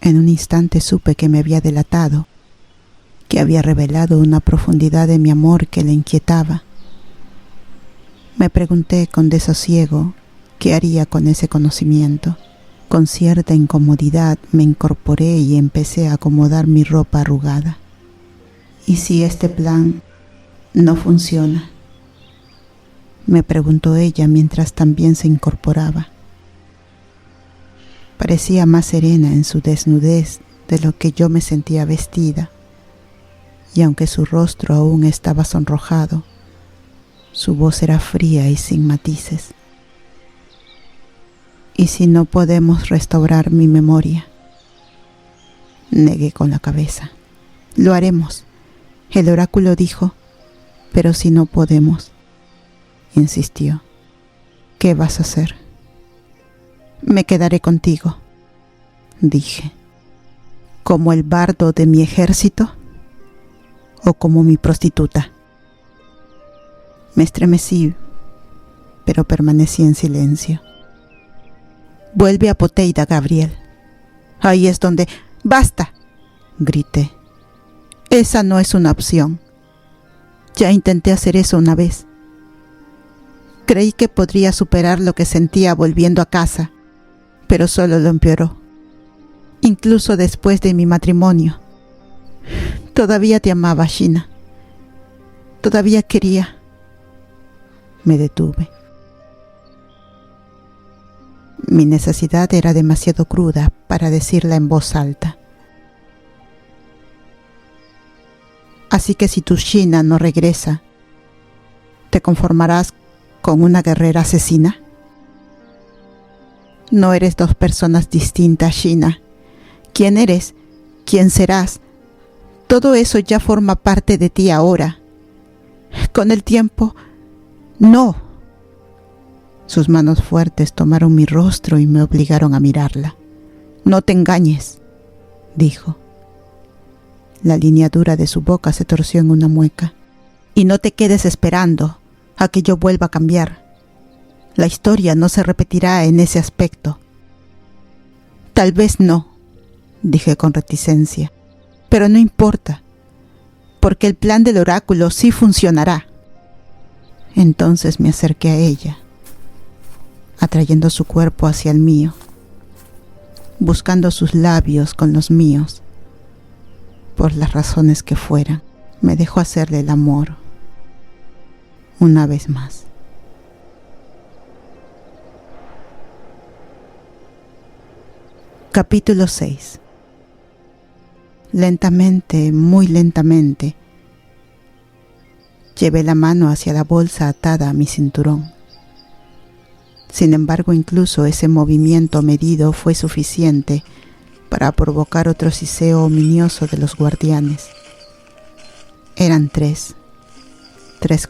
En un instante supe que me había delatado, que había revelado una profundidad de mi amor que le inquietaba. Me pregunté con desosiego ¿Qué haría con ese conocimiento? Con cierta incomodidad me incorporé y empecé a acomodar mi ropa arrugada. ¿Y si este plan no funciona?, me preguntó ella mientras también se incorporaba. Parecía más serena en su desnudez de lo que yo me sentía vestida, y aunque su rostro aún estaba sonrojado, su voz era fría y sin matices. ¿Y si no podemos restaurar mi memoria? Negué con la cabeza. Lo haremos. El oráculo dijo, pero si no podemos, insistió. ¿Qué vas a hacer? Me quedaré contigo, dije. ¿Como el bardo de mi ejército o como mi prostituta? Me estremecí, pero permanecí en silencio. Vuelve a Poteida, Gabriel. Ahí es donde... ¡Basta!, grité. Esa no es una opción. Ya intenté hacer eso una vez. Creí que podría superar lo que sentía volviendo a casa, pero solo lo empeoró. Incluso después de mi matrimonio. Todavía te amaba, Sheena. Todavía quería. Me detuve. Mi necesidad era demasiado cruda para decirla en voz alta. Así que si tu Sheena no regresa, ¿te conformarás con una guerrera asesina? No eres dos personas distintas, Sheena. ¿Quién eres? ¿Quién serás? Todo eso ya forma parte de ti ahora. Con el tiempo, no. Sus manos fuertes tomaron mi rostro y me obligaron a mirarla. No te engañes, dijo. La línea dura de su boca se torció en una mueca. Y no te quedes esperando a que yo vuelva a cambiar. La historia no se repetirá en ese aspecto. Tal vez no, dije con reticencia, pero no importa, porque el plan del oráculo sí funcionará. Entonces me acerqué a ella, atrayendo su cuerpo hacia el mío, buscando sus labios con los míos. Por las razones que fueran, me dejó hacerle el amor una vez más. Capítulo 6. Lentamente, muy lentamente, llevé la mano hacia la bolsa atada a mi cinturón. Sin embargo, incluso ese movimiento medido fue suficiente para provocar otro siseo ominioso de los guardianes. Eran tres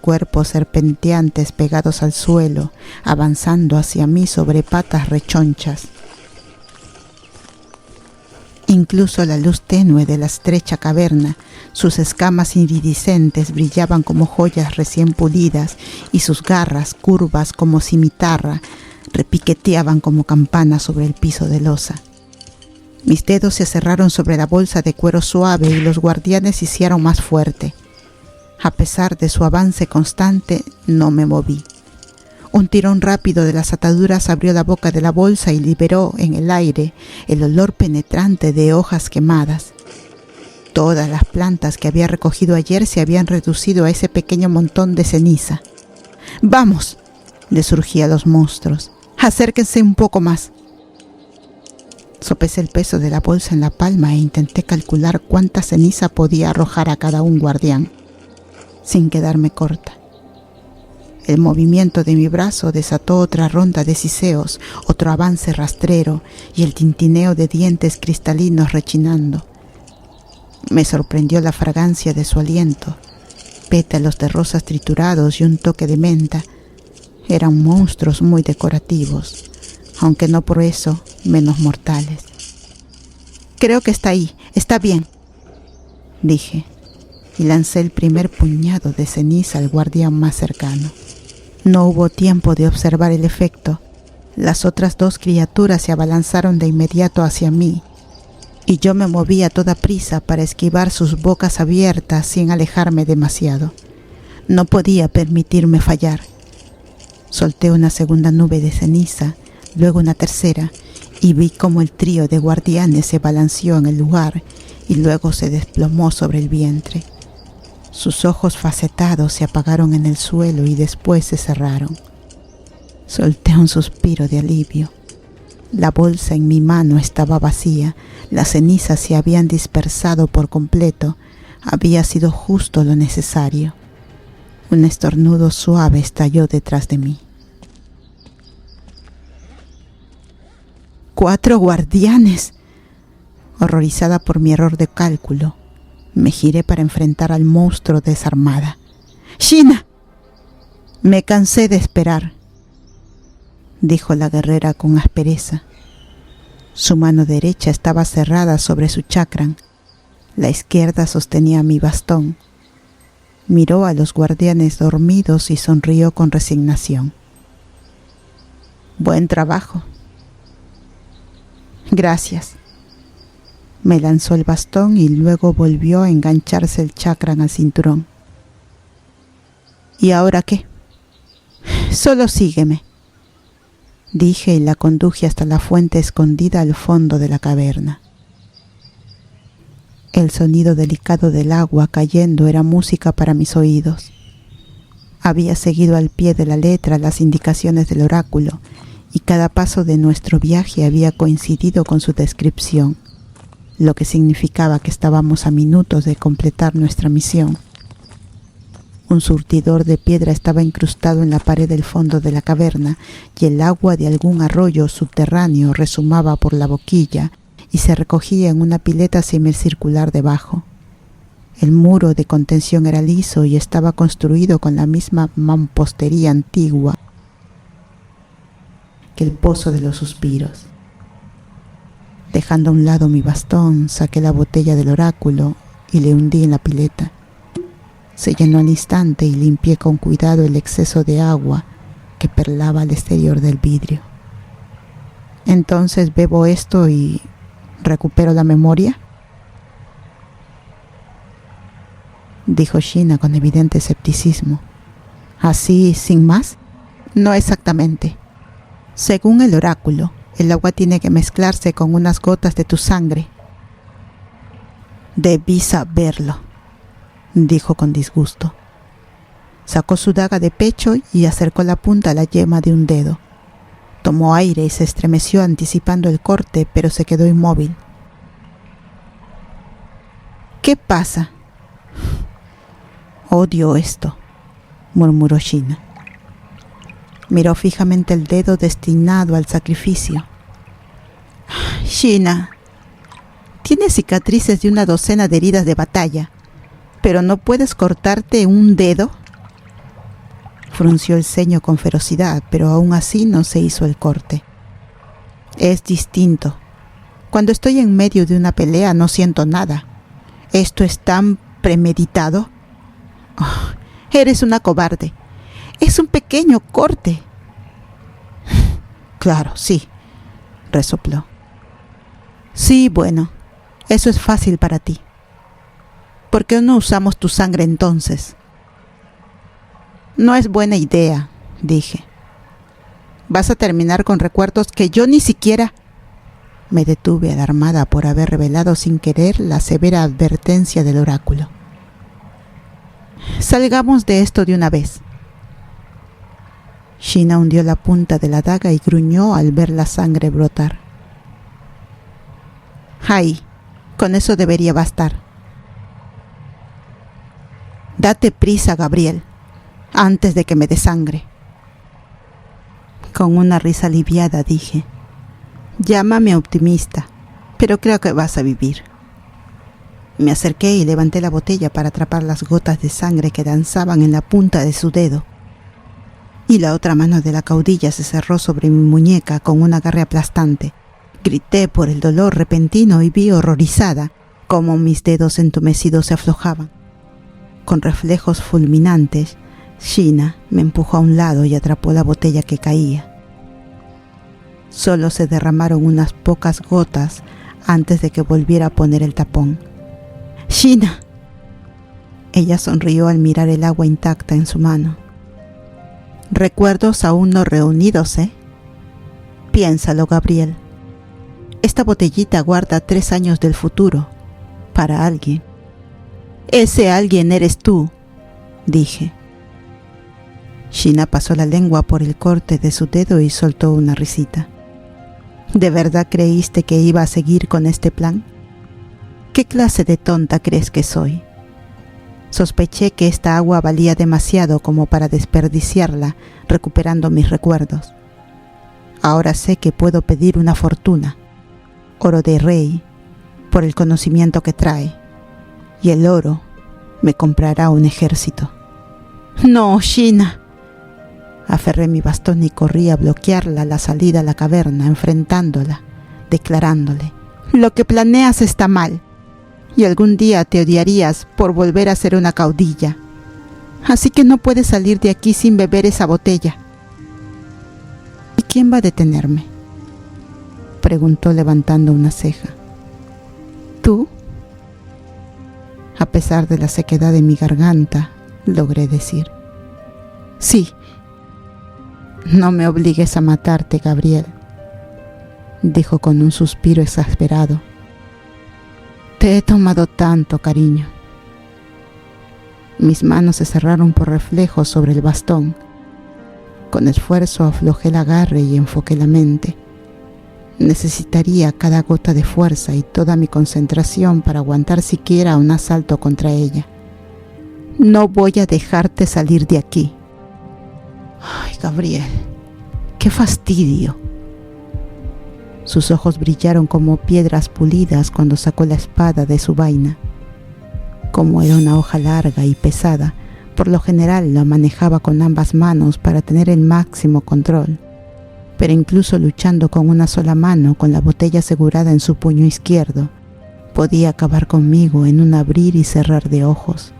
cuerpos serpenteantes pegados al suelo, avanzando hacia mí sobre patas rechonchas. Incluso la luz tenue de la estrecha caverna, sus escamas iridiscentes brillaban como joyas recién pulidas y sus garras, curvas como cimitarra, repiqueteaban como campanas sobre el piso de losa. Mis dedos se cerraron sobre la bolsa de cuero suave y los guardianes se hicieron más fuerte. A pesar de su avance constante, no me moví. Un tirón rápido de las ataduras abrió la boca de la bolsa y liberó en el aire el olor penetrante de hojas quemadas. Todas las plantas que había recogido ayer se habían reducido a ese pequeño montón de ceniza. ¡Vamos!, le surgí a los monstruos. ¡Acérquense un poco más! Sopesé el peso de la bolsa en la palma e intenté calcular cuánta ceniza podía arrojar a cada un guardián, sin quedarme corta. El movimiento de mi brazo desató otra ronda de siseos, otro avance rastrero y el tintineo de dientes cristalinos rechinando. Me sorprendió la fragancia de su aliento, pétalos de rosas triturados y un toque de menta. Eran monstruos muy decorativos, aunque no por eso menos mortales. Creo que está ahí, está bien, dije, y lancé el primer puñado de ceniza al guardián más cercano. No hubo tiempo de observar el efecto. Las otras dos criaturas se abalanzaron de inmediato hacia mí, y yo me moví a toda prisa para esquivar sus bocas abiertas sin alejarme demasiado. No podía permitirme fallar. Solté una segunda nube de ceniza, luego una tercera, y vi cómo el trío de guardianes se balanceó en el lugar y luego se desplomó sobre el vientre. Sus ojos facetados se apagaron en el suelo y después se cerraron. Solté un suspiro de alivio. La bolsa en mi mano estaba vacía, las cenizas se habían dispersado por completo, había sido justo lo necesario. Un estornudo suave estalló detrás de mí. ¡4 guardianes! Horrorizada por mi error de cálculo, me giré para enfrentar al monstruo desarmada. ¡Sheena! Me cansé de esperar, dijo la guerrera con aspereza. Su mano derecha estaba cerrada sobre su chakran, la izquierda sostenía mi bastón. Miró a los guardianes dormidos y sonrió con resignación. Buen trabajo. Gracias. Me lanzó el bastón y luego volvió a engancharse el chakran al cinturón. ¿Y ahora qué? Solo sígueme, dije y la conduje hasta la fuente escondida al fondo de la caverna. El sonido delicado del agua cayendo era música para mis oídos. Había seguido al pie de la letra las indicaciones del oráculo y cada paso de nuestro viaje había coincidido con su descripción, lo que significaba que estábamos a minutos de completar nuestra misión. Un surtidor de piedra estaba incrustado en la pared del fondo de la caverna y el agua de algún arroyo subterráneo resumaba por la boquilla y se recogía en una pileta semicircular debajo. El muro de contención era liso y estaba construido con la misma mampostería antigua que el pozo de los suspiros. Dejando a un lado mi bastón, saqué la botella del oráculo y le hundí en la pileta. Se llenó al instante y limpié con cuidado el exceso de agua que perlaba al exterior del vidrio. Entonces bebo esto y ¿recupero la memoria?, dijo Sheena con evidente escepticismo. ¿Así, sin más? No exactamente. Según el oráculo, el agua tiene que mezclarse con unas gotas de tu sangre. Debí saberlo, dijo con disgusto. Sacó su daga de pecho y acercó la punta a la yema de un dedo. Tomó aire y se estremeció anticipando el corte, pero se quedó inmóvil. ¿Qué pasa? Odio esto, murmuró Sheena. Miró fijamente el dedo destinado al sacrificio. Sheena, tienes cicatrices de una docena de heridas de batalla, pero ¿no puedes cortarte un dedo? Frunció el ceño con ferocidad, pero aún así no se hizo el corte. Es distinto. Cuando estoy en medio de una pelea no siento nada. ¿Esto es tan premeditado? Oh, eres una cobarde. Es un pequeño corte. Claro, sí, resopló. Sí, bueno, eso es fácil para ti. ¿Por qué no usamos tu sangre entonces? No es buena idea, dije. Vas a terminar con recuerdos que yo ni siquiera... Me detuve alarmada por haber revelado sin querer la severa advertencia del oráculo. Salgamos de esto de una vez. Sheena hundió la punta de la daga y gruñó al ver la sangre brotar. Ahí, con eso debería bastar. Date prisa, Gabriel, antes de que me desangre. Con una risa aliviada dije, llámame optimista, pero creo que vas a vivir. Me acerqué y levanté la botella para atrapar las gotas de sangre que danzaban en la punta de su dedo. Y la otra mano de la caudilla se cerró sobre mi muñeca con un agarre aplastante. Grité por el dolor repentino y vi horrorizada cómo mis dedos entumecidos se aflojaban. Con reflejos fulminantes, Sheena me empujó a un lado y atrapó la botella que caía. Solo se derramaron unas pocas gotas antes de que volviera a poner el tapón. ¡Sheena! Ella sonrió al mirar el agua intacta en su mano. Recuerdos aún no reunidos, ¿eh? Piénsalo, Gabriel. Esta botellita guarda 3 años del futuro, para alguien. Ese alguien eres tú, dije. Sheena pasó la lengua por el corte de su dedo y soltó una risita. ¿De verdad creíste que iba a seguir con este plan? ¿Qué clase de tonta crees que soy? Sospeché que esta agua valía demasiado como para desperdiciarla recuperando mis recuerdos. Ahora sé que puedo pedir una fortuna, oro de rey, por el conocimiento que trae, y el oro me comprará un ejército. ¡No, Sheena! Aferré mi bastón y corrí a bloquearla a la salida a la caverna, enfrentándola, declarándole: lo que planeas está mal, y algún día te odiarías por volver a ser una caudilla. Así que no puedes salir de aquí sin beber esa botella. ¿Y quién va a detenerme?, preguntó levantando una ceja. ¿Tú? A pesar de la sequedad de mi garganta, logré decir: sí. No me obligues a matarte, Gabriel, dijo con un suspiro exasperado. Te he tomado tanto cariño. Mis manos se cerraron por reflejo sobre el bastón. Con esfuerzo aflojé el agarre y enfoqué la mente. Necesitaría cada gota de fuerza y toda mi concentración para aguantar siquiera un asalto contra ella. No voy a dejarte salir de aquí. Ay, Gabriel, qué fastidio. Sus ojos brillaron como piedras pulidas cuando sacó la espada de su vaina. Como era una hoja larga y pesada, por lo general la manejaba con ambas manos para tener el máximo control. Pero incluso luchando con una sola mano, con la botella asegurada en su puño izquierdo, podía acabar conmigo en un abrir y cerrar de ojos.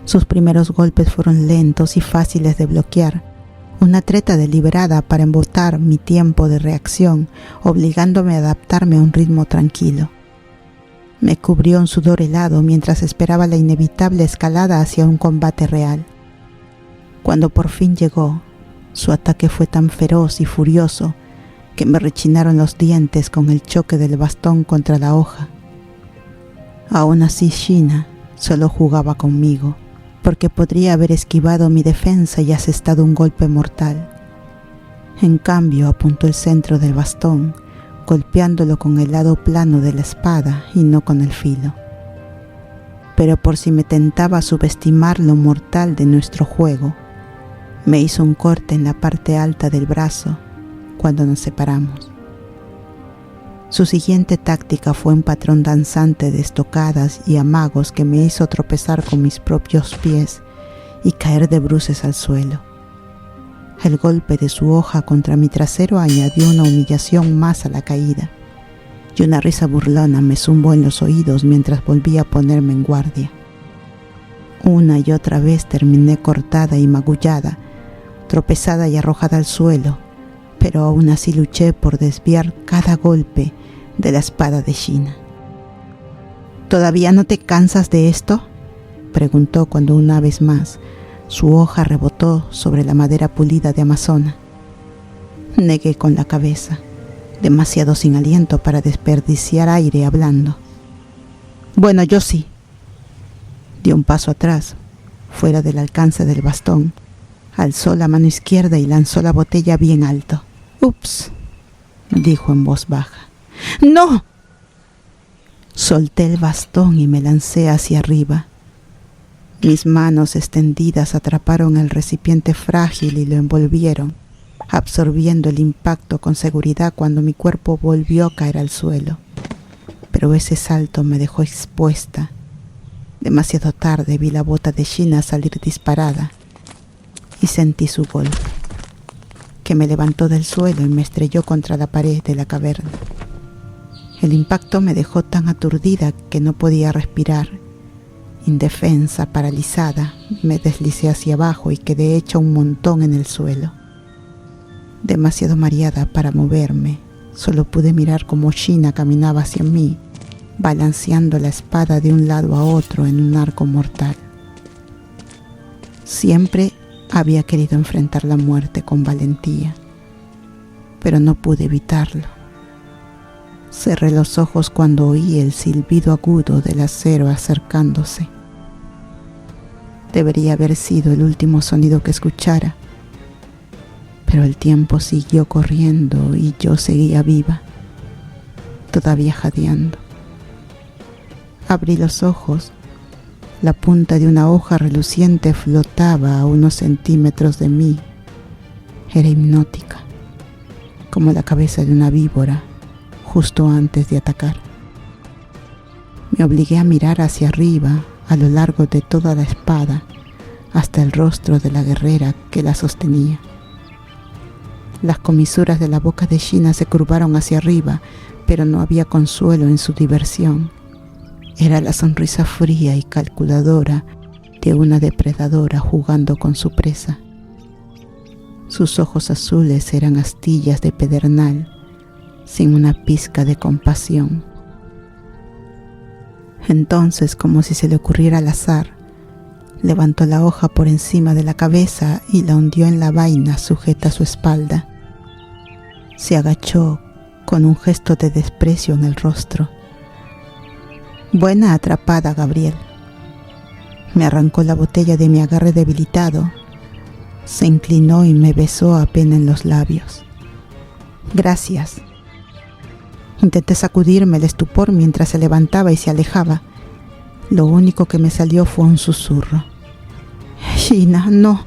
Sus primeros golpes fueron lentos y fáciles de bloquear, una treta deliberada para embotar mi tiempo de reacción, obligándome a adaptarme a un ritmo tranquilo. Me cubrió un sudor helado mientras esperaba la inevitable escalada hacia un combate real. Cuando por fin llegó, su ataque fue tan feroz y furioso que me rechinaron los dientes con el choque del bastón contra la hoja. Aún así, Sheena solo jugaba conmigo, porque podría haber esquivado mi defensa y asestado un golpe mortal. En cambio, apuntó el centro del bastón, golpeándolo con el lado plano de la espada y no con el filo. Pero por si me tentaba subestimar lo mortal de nuestro juego, me hizo un corte en la parte alta del brazo cuando nos separamos. Su siguiente táctica fue un patrón danzante de estocadas y amagos que me hizo tropezar con mis propios pies y caer de bruces al suelo. El golpe de su hoja contra mi trasero añadió una humillación más a la caída, y una risa burlona me zumbó en los oídos mientras volvía a ponerme en guardia. Una y otra vez terminé cortada y magullada, tropezada y arrojada al suelo, pero aún así luché por desviar cada golpe de la espada de Sheena. ¿Todavía no te cansas de esto?, preguntó cuando una vez más su hoja rebotó sobre la madera pulida de Amazona. Negué con la cabeza, demasiado sin aliento para desperdiciar aire hablando. Bueno, yo sí. Dio un paso atrás, fuera del alcance del bastón, alzó la mano izquierda y lanzó la botella bien alto. «Ups», dijo en voz baja. «¡No!». Solté el bastón y me lancé hacia arriba. Mis manos extendidas atraparon el recipiente frágil y lo envolvieron, absorbiendo el impacto con seguridad cuando mi cuerpo volvió a caer al suelo. Pero ese salto me dejó expuesta. Demasiado tarde vi la bota de Sheena salir disparada y sentí su golpe, que me levantó del suelo y me estrelló contra la pared de la caverna. El impacto me dejó tan aturdida que no podía respirar. Indefensa, paralizada, me deslicé hacia abajo y quedé hecha un montón en el suelo. Demasiado mareada para moverme, solo pude mirar cómo Sheena caminaba hacia mí, balanceando la espada de un lado a otro en un arco mortal. Siempre Había querido enfrentar la muerte con valentía, pero no pude evitarlo. Cerré los ojos cuando oí el silbido agudo del acero acercándose. Debería haber sido el último sonido que escuchara, pero el tiempo siguió corriendo y yo seguía viva, todavía jadeando. Abrí los ojos. La punta de una hoja reluciente flotaba a unos centímetros de mí. Era hipnótica, como la cabeza de una víbora justo antes de atacar. Me obligué a mirar hacia arriba a lo largo de toda la espada hasta el rostro de la guerrera que la sostenía. Las comisuras de la boca de Sheena se curvaron hacia arriba, pero no había consuelo en su diversión. Era la sonrisa fría y calculadora de una depredadora jugando con su presa. Sus ojos azules eran astillas de pedernal, sin una pizca de compasión. Entonces, como si se le ocurriera al azar, levantó la hoja por encima de la cabeza y la hundió en la vaina sujeta a su espalda. Se agachó con un gesto de desprecio en el rostro. Buena atrapada, Gabriel. Me arrancó la botella de mi agarre debilitado. Se inclinó y me besó apenas en los labios. Gracias. Intenté sacudirme el estupor mientras se levantaba y se alejaba. Lo único que me salió fue un susurro. Sheena, no.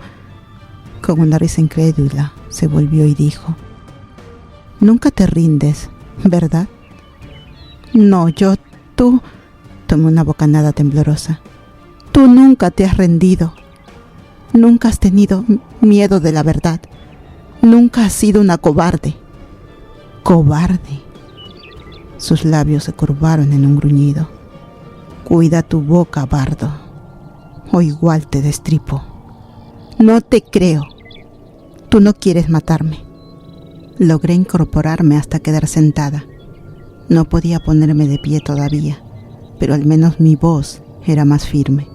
Con una risa incrédula se volvió y dijo: Nunca te rindes, ¿verdad? No, tú... Tomé una bocanada temblorosa. Tú nunca te has rendido. Nunca has tenido miedo de la verdad. Nunca has sido una cobarde. Cobarde. Sus labios se curvaron en un gruñido. Cuida tu boca, bardo, o igual te destripo. No te creo. Tú no quieres matarme. Logré incorporarme hasta quedar sentada. No podía ponerme de pie todavía, pero al menos mi voz era más firme.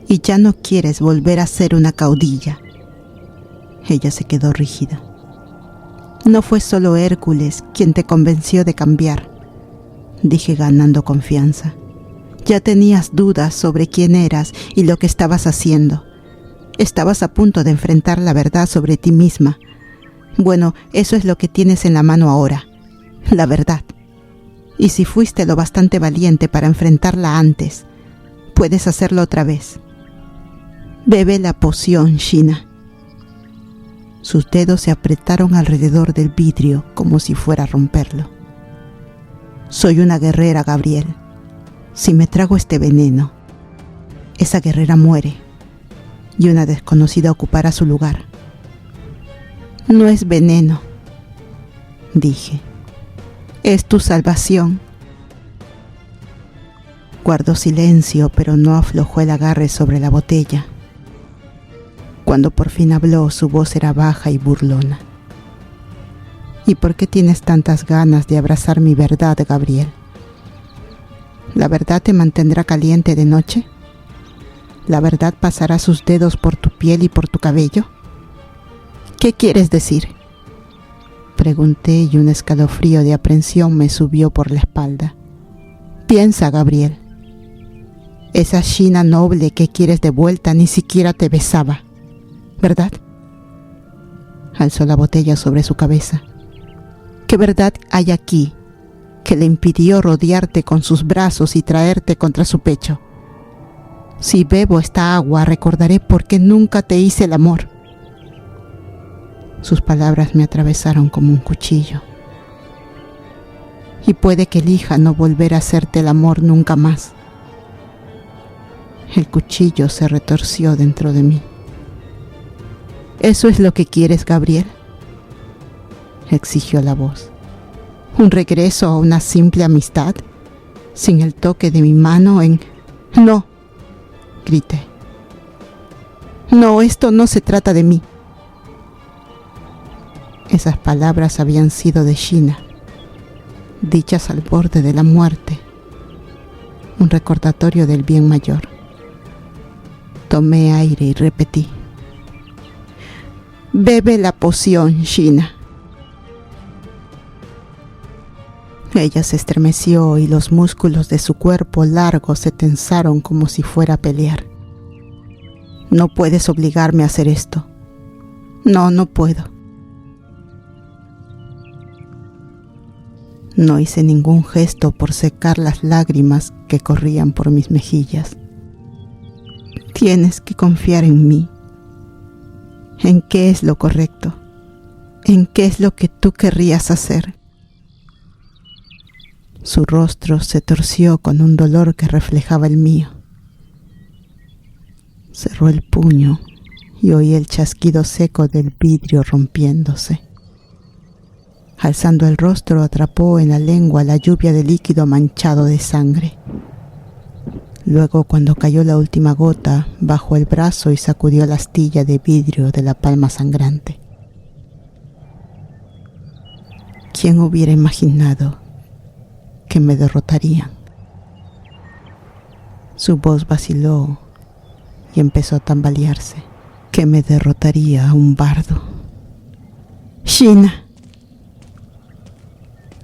Y ya no quieres volver a ser una caudilla. Ella se quedó rígida. No fue solo Hércules quien te convenció de cambiar, dije ganando confianza. Ya tenías dudas sobre quién eras y lo que estabas haciendo. Estabas a punto de enfrentar la verdad sobre ti misma. Bueno, eso es lo que tienes en la mano ahora, la verdad. Y si fuiste lo bastante valiente para enfrentarla antes, puedes hacerlo otra vez. Bebe la poción, Sheena. Sus dedos se apretaron alrededor del vidrio como si fuera a romperlo. Soy una guerrera, Gabriel. Si me trago este veneno, esa guerrera muere y una desconocida ocupará su lugar. No es veneno, dije. Es tu salvación. Guardó silencio, pero no aflojó el agarre sobre la botella. Cuando por fin habló, su voz era baja y burlona. ¿Y por qué tienes tantas ganas de abrazar mi verdad, Gabriel? ¿La verdad te mantendrá caliente de noche? ¿La verdad pasará sus dedos por tu piel y por tu cabello? ¿Qué quieres decir?, pregunté y un escalofrío de aprensión me subió por la espalda. Piensa, Gabriel. Esa Sheena noble que quieres de vuelta ni siquiera te besaba, ¿verdad? Alzó la botella sobre su cabeza. ¿Qué verdad hay aquí que le impidió rodearte con sus brazos y traerte contra su pecho? Si bebo esta agua, recordaré por qué nunca te hice el amor. Sus palabras me atravesaron como un cuchillo. Y puede que elija no volver a hacerte el amor nunca más. El cuchillo se retorció dentro de mí. ¿Eso es lo que quieres, Gabriel?, exigió la voz. ¿Un regreso a una simple amistad, sin el toque de mi mano en...? No, grité. No, esto no se trata de mí. Esas palabras habían sido de Sheena, dichas al borde de la muerte, un recordatorio del bien mayor. Tomé aire y repetí: «Bebe la poción, Sheena». Ella se estremeció y los músculos de su cuerpo largo se tensaron como si fuera a pelear. «No puedes obligarme a hacer esto. No, no puedo». No hice ningún gesto por secar las lágrimas que corrían por mis mejillas. «Tienes que confiar en mí. ¿En qué es lo correcto? ¿En qué es lo que tú querrías hacer?». Su rostro se torció con un dolor que reflejaba el mío. Cerró el puño y oí el chasquido seco del vidrio rompiéndose. Alzando el rostro, atrapó en la lengua la lluvia de líquido manchado de sangre. Luego, cuando cayó la última gota, bajó el brazo y sacudió la astilla de vidrio de la palma sangrante. ¿Quién hubiera imaginado que me derrotarían? Su voz vaciló y empezó a tambalearse. Que me derrotaría a un bardo. «Sheena».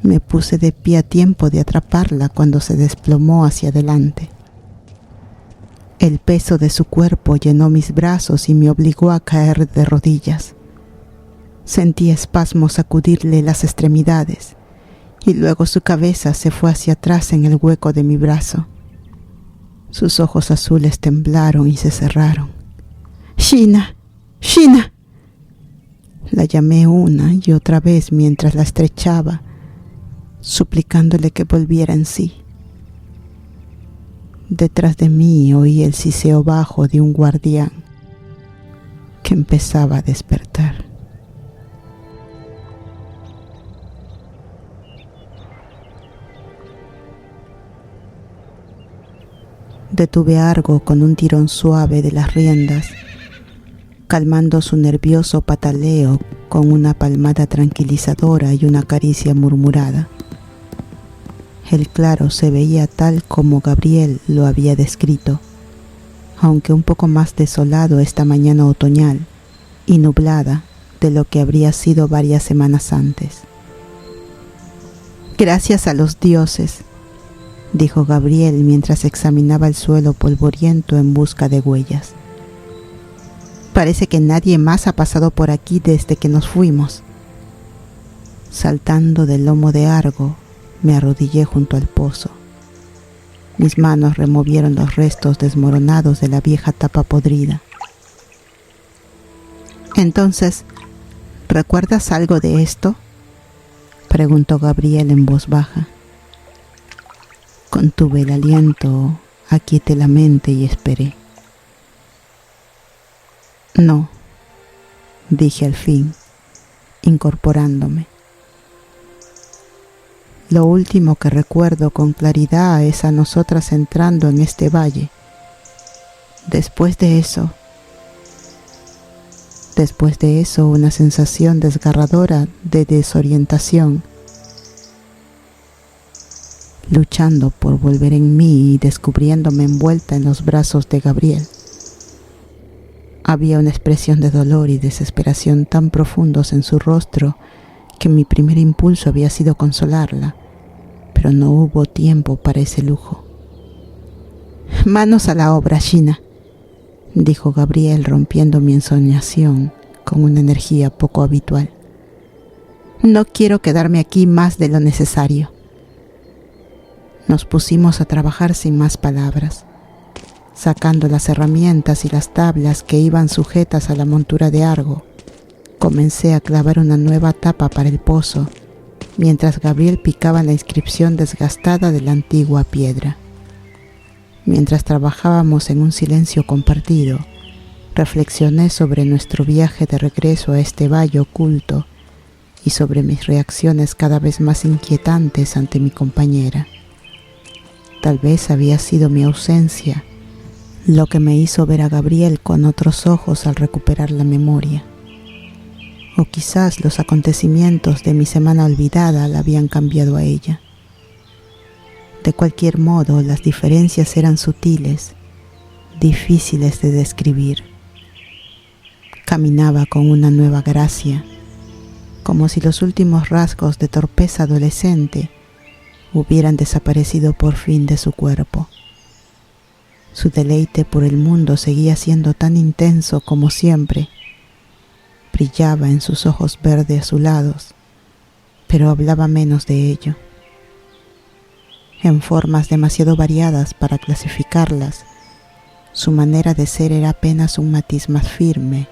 Me puse de pie a tiempo de atraparla cuando se desplomó hacia adelante. El peso de su cuerpo llenó mis brazos y me obligó a caer de rodillas. Sentí espasmos sacudirle las extremidades y luego su cabeza se fue hacia atrás en el hueco de mi brazo. Sus ojos azules temblaron y se cerraron. «Sheena, Sheena». La llamé una y otra vez mientras la estrechaba, suplicándole que volviera en sí. Detrás de mí oí el siseo bajo de un guardián que empezaba a despertar. Detuve a Argo con un tirón suave de las riendas, calmando su nervioso pataleo con una palmada tranquilizadora y una caricia murmurada. El claro se veía tal como Gabriel lo había descrito, aunque un poco más desolado esta mañana otoñal y nublada de lo que habría sido varias semanas antes. «Gracias a los dioses», dijo Gabriel mientras examinaba el suelo polvoriento en busca de huellas. «Parece que nadie más ha pasado por aquí desde que nos fuimos». Saltando del lomo de Argo, me arrodillé junto al pozo. Mis manos removieron los restos desmoronados de la vieja tapa podrida. «Entonces, ¿recuerdas algo de esto?», preguntó Gabriel en voz baja. Contuve el aliento, aquieté la mente y esperé. «No», dije al fin, incorporándome. Lo último que recuerdo con claridad es a nosotras entrando en este valle. Después de eso, una sensación desgarradora de desorientación, luchando por volver en mí y descubriéndome envuelta en los brazos de Gabriel. Había una expresión de dolor y desesperación tan profundos en su rostro que mi primer impulso había sido consolarla, pero no hubo tiempo para ese lujo. «Manos a la obra, Sheena», dijo Gabriel rompiendo mi ensoñación con una energía poco habitual. «No quiero quedarme aquí más de lo necesario». Nos pusimos a trabajar sin más palabras, sacando las herramientas y las tablas que iban sujetas a la montura de Argo. Comencé a clavar una nueva tapa para el pozo, mientras Gabriel picaba la inscripción desgastada de la antigua piedra. Mientras trabajábamos en un silencio compartido, reflexioné sobre nuestro viaje de regreso a este valle oculto y sobre mis reacciones cada vez más inquietantes ante mi compañera. Tal vez había sido mi ausencia lo que me hizo ver a Gabriel con otros ojos al recuperar la memoria. O quizás los acontecimientos de mi semana olvidada la habían cambiado a ella. De cualquier modo, las diferencias eran sutiles, difíciles de describir. Caminaba con una nueva gracia, como si los últimos rasgos de torpeza adolescente hubieran desaparecido por fin de su cuerpo. Su deleite por el mundo seguía siendo tan intenso como siempre. Brillaba en sus ojos verde azulados, pero hablaba menos de ello. En formas demasiado variadas para clasificarlas, su manera de ser era apenas un matiz más firme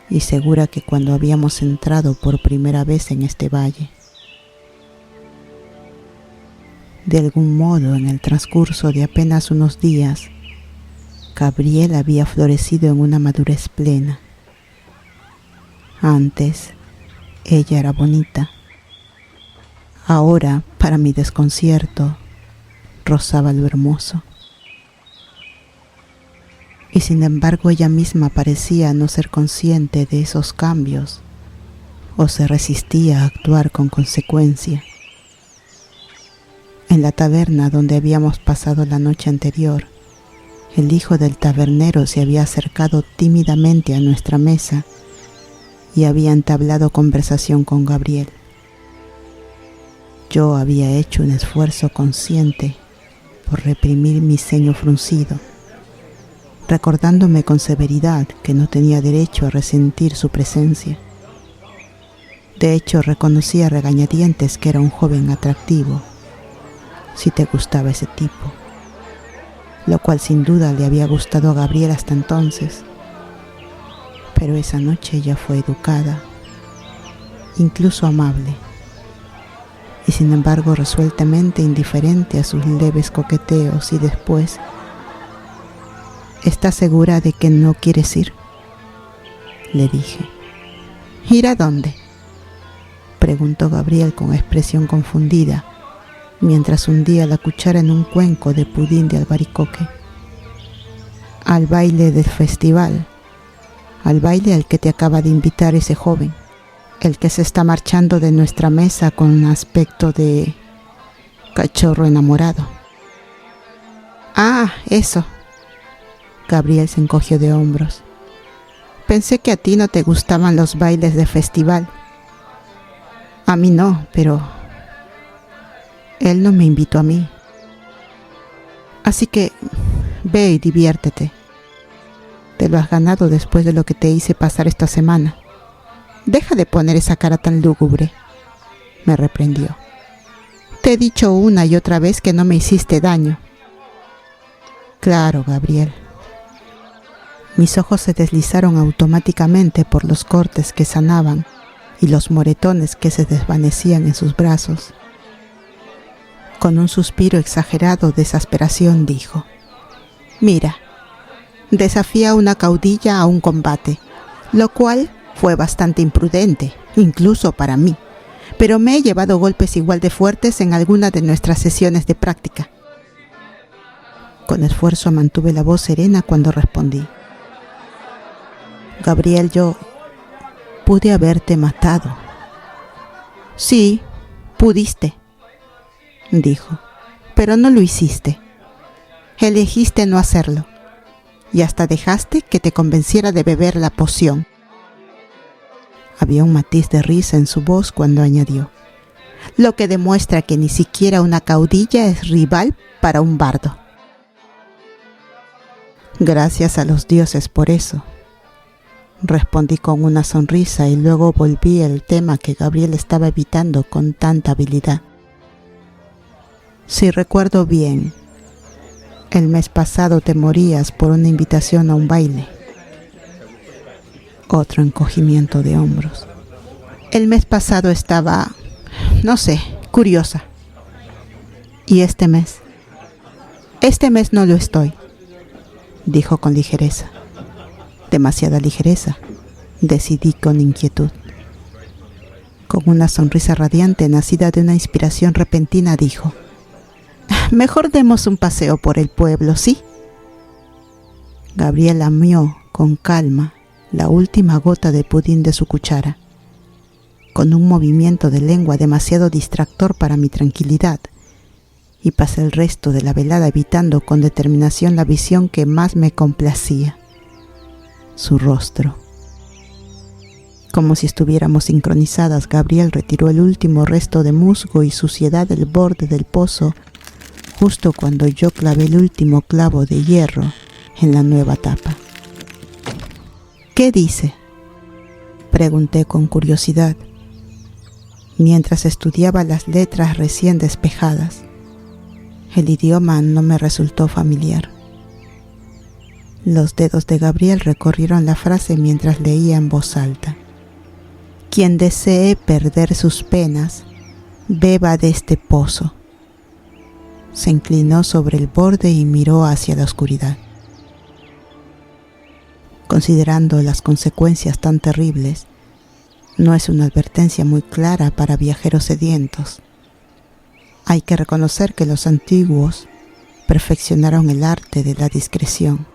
y segura que cuando habíamos entrado por primera vez en este valle. De algún modo, en el transcurso de apenas unos días, Gabriel había florecido en una madurez plena. Antes, ella era bonita. Ahora, para mi desconcierto, rozaba lo hermoso. Y sin embargo ella misma parecía no ser consciente de esos cambios o se resistía a actuar con consecuencia. En la taberna donde habíamos pasado la noche anterior, el hijo del tabernero se había acercado tímidamente a nuestra mesa y había entablado conversación con Gabriel. Yo había hecho un esfuerzo consciente por reprimir mi ceño fruncido, recordándome con severidad que no tenía derecho a resentir su presencia. De hecho, reconocí a regañadientes que era un joven atractivo, si te gustaba ese tipo, lo cual sin duda le había gustado a Gabriel hasta entonces. Pero esa noche ella fue educada, incluso amable, y sin embargo resueltamente indiferente a sus leves coqueteos. Y después, ¿estás segura de que no quieres ir?, le dije. ¿Ir a dónde?, preguntó Gabriel con expresión confundida, mientras hundía la cuchara en un cuenco de pudín de albaricoque. Al baile del festival, al baile al que te acaba de invitar ese joven, el que se está marchando de nuestra mesa con un aspecto de cachorro enamorado. Ah, eso. Gabriel se encogió de hombros. Pensé que a ti no te gustaban los bailes de festival. A mí no, pero él no me invitó a mí. Así que ve y diviértete. Te lo has ganado después de lo que te hice pasar esta semana. Deja de poner esa cara tan lúgubre, me reprendió. Te he dicho una y otra vez que no me hiciste daño. Claro, Gabriel. Mis ojos se deslizaron automáticamente por los cortes que sanaban y los moretones que se desvanecían en sus brazos. Con un suspiro exagerado de exasperación dijo: Mira, desafía a una caudilla a un combate, lo cual fue bastante imprudente, incluso para mí, pero me he llevado golpes igual de fuertes en alguna de nuestras sesiones de práctica. Con esfuerzo mantuve la voz serena cuando respondí: Gabriel, yo pude haberte matado. Sí, pudiste, dijo, pero no lo hiciste. Elegiste no hacerlo, y hasta dejaste que te convenciera de beber la poción. Había un matiz de risa en su voz cuando añadió: lo que demuestra que ni siquiera una caudilla es rival para un bardo. Gracias a los dioses por eso, respondí con una sonrisa y luego volví al tema que Gabriel estaba evitando con tanta habilidad. Si recuerdo bien, el mes pasado te morías por una invitación a un baile. Otro encogimiento de hombros. El mes pasado estaba, no sé, curiosa. ¿Y este mes? Este mes no lo estoy, dijo con ligereza. Demasiada ligereza, decidí con inquietud. Con una sonrisa radiante nacida de una inspiración repentina dijo: mejor demos un paseo por el pueblo, ¿sí? Gabriel lamió con calma la última gota de pudín de su cuchara, con un movimiento de lengua demasiado distractor para mi tranquilidad, y pasé el resto de la velada evitando con determinación la visión que más me complacía, su rostro. Como si estuviéramos sincronizadas, Gabriel retiró el último resto de musgo y suciedad del borde del pozo justo cuando yo clavé el último clavo de hierro en la nueva tapa. ¿Qué dice?, pregunté con curiosidad, mientras estudiaba las letras recién despejadas. El idioma no me resultó familiar. Los dedos de Gabriel recorrieron la frase mientras leía en voz alta. Quien desee perder sus penas, beba de este pozo. Se inclinó sobre el borde y miró hacia la oscuridad. Considerando las consecuencias tan terribles, no es una advertencia muy clara para viajeros sedientos. Hay que reconocer que los antiguos perfeccionaron el arte de la discreción.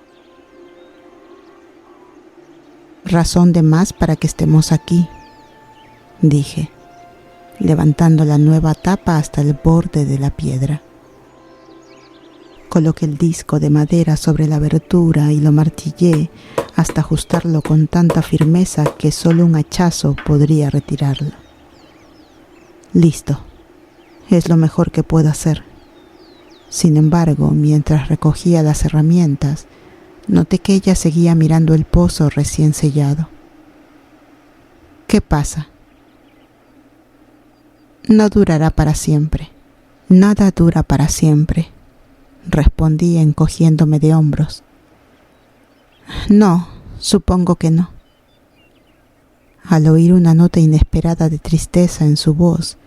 Razón de más para que estemos aquí, dije, levantando la nueva tapa hasta el borde de la piedra. Coloqué el disco de madera sobre la abertura y lo martillé hasta ajustarlo con tanta firmeza que solo un hachazo podría retirarlo. Listo, es lo mejor que puedo hacer. Sin embargo, mientras recogía las herramientas, noté que ella seguía mirando el pozo recién sellado. ¿Qué pasa? No durará para siempre. Nada dura para siempre, respondí encogiéndome de hombros. No, supongo que no. Al oír una nota inesperada de tristeza en su voz,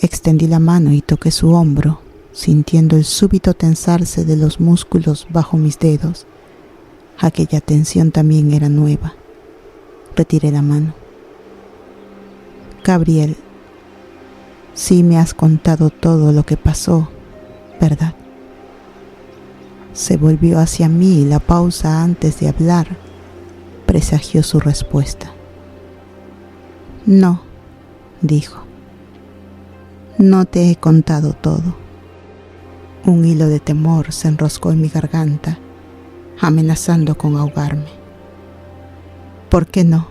extendí la mano y toqué su hombro, sintiendo el súbito tensarse de los músculos bajo mis dedos. Aquella tensión también era nueva. Retiré la mano. Gabriel, sí me has contado todo lo que pasó, ¿verdad? Se volvió hacia mí y la pausa antes de hablar presagió su respuesta. No, dijo. No te he contado todo. Un hilo de temor se enroscó en mi garganta, amenazando con ahogarme. ¿Por qué no?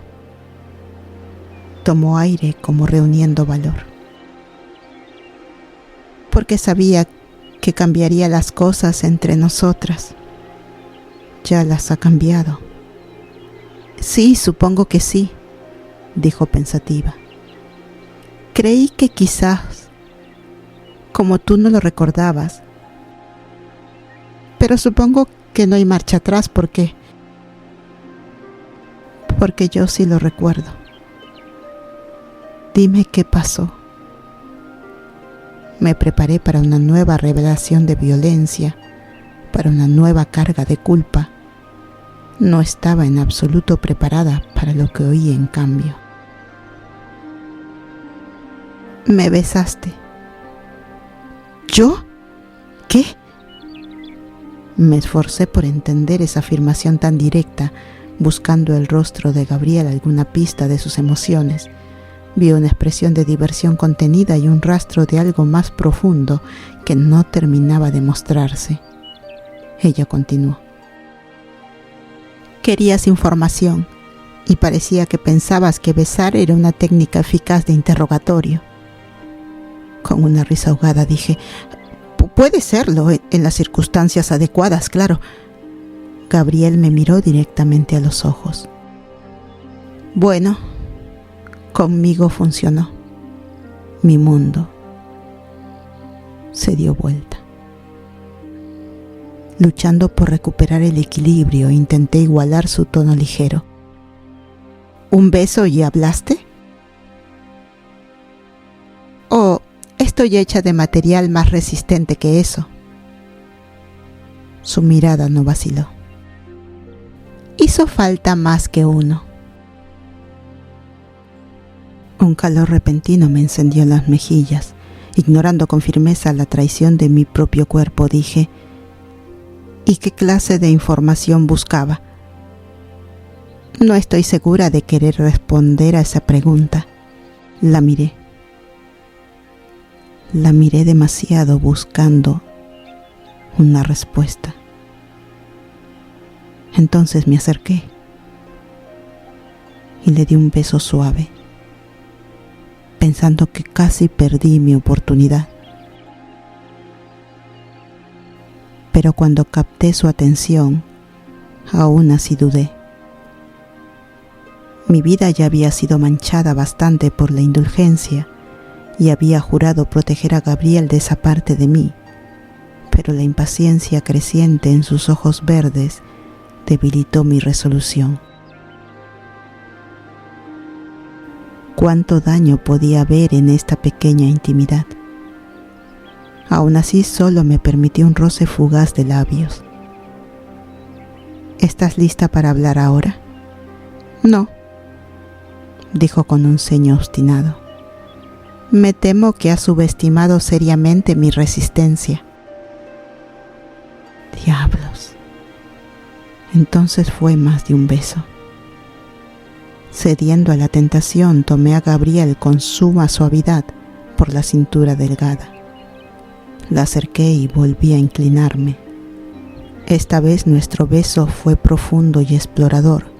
Tomó aire como reuniendo valor. Porque sabía que cambiaría las cosas entre nosotras. Ya las ha cambiado. Sí, supongo que sí, dijo pensativa. Creí que quizás, como tú no lo recordabas, pero supongo que no hay marcha atrás porque yo sí lo recuerdo. Dime qué pasó. Me preparé para una nueva revelación de violencia, para una nueva carga de culpa. No estaba en absoluto preparada para lo que oí en cambio. Me besaste. ¿Yo? ¿Qué? Me esforcé por entender esa afirmación tan directa, buscando el rostro de Gabriel alguna pista de sus emociones. Vi una expresión de diversión contenida y un rastro de algo más profundo que no terminaba de mostrarse. Ella continuó. Querías información y parecía que pensabas que besar era una técnica eficaz de interrogatorio. Con una risa ahogada dije, puede serlo en las circunstancias adecuadas, claro. Gabriel me miró directamente a los ojos. Bueno, conmigo funcionó. Mi mundo se dio vuelta. Luchando por recuperar el equilibrio, intenté igualar su tono ligero. ¿Un beso y hablaste? Oh, estoy hecha de material más resistente que eso. Su mirada no vaciló. Hizo falta más que uno. Un calor repentino me encendió en las mejillas. Ignorando con firmeza la traición de mi propio cuerpo, dije, ¿y qué clase de información buscaba? No estoy segura de querer responder a esa pregunta. La miré. La miré demasiado buscando una respuesta. Entonces me acerqué y le di un beso suave, pensando que casi perdí mi oportunidad. Pero cuando capté su atención, aún así dudé. Mi vida ya había sido manchada bastante por la indulgencia y había jurado proteger a Gabriel de esa parte de mí, pero la impaciencia creciente en sus ojos verdes debilitó mi resolución. ¿Cuánto daño podía haber en esta pequeña intimidad? Aún así solo me permití un roce fugaz de labios. ¿Estás lista para hablar ahora? No, dijo con un ceño obstinado. Me temo que has subestimado seriamente mi resistencia. Diablos. Entonces fue más de un beso. Cediendo a la tentación, tomé a Gabriel con suma suavidad por la cintura delgada. La acerqué y volví a inclinarme. Esta vez nuestro beso fue profundo y explorador,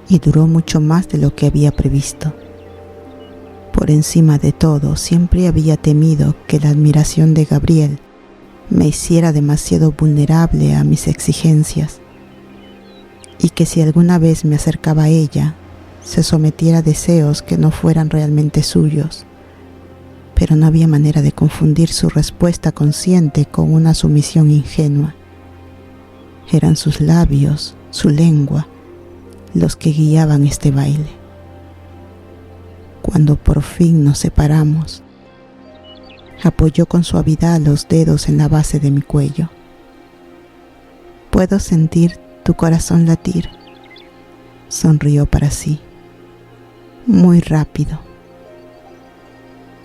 y duró mucho más de lo que había previsto. Por encima de todo, siempre había temido que la admiración de Gabriel me hiciera demasiado vulnerable a mis exigencias, y que si alguna vez me acercaba a ella, se sometiera a deseos que no fueran realmente suyos. Pero no había manera de confundir su respuesta consciente con una sumisión ingenua. Eran sus labios, su lengua, los que guiaban este baile. Cuando por fin nos separamos, apoyó con suavidad los dedos en la base de mi cuello. Puedo sentir tu corazón latir, sonrió para sí, muy rápido.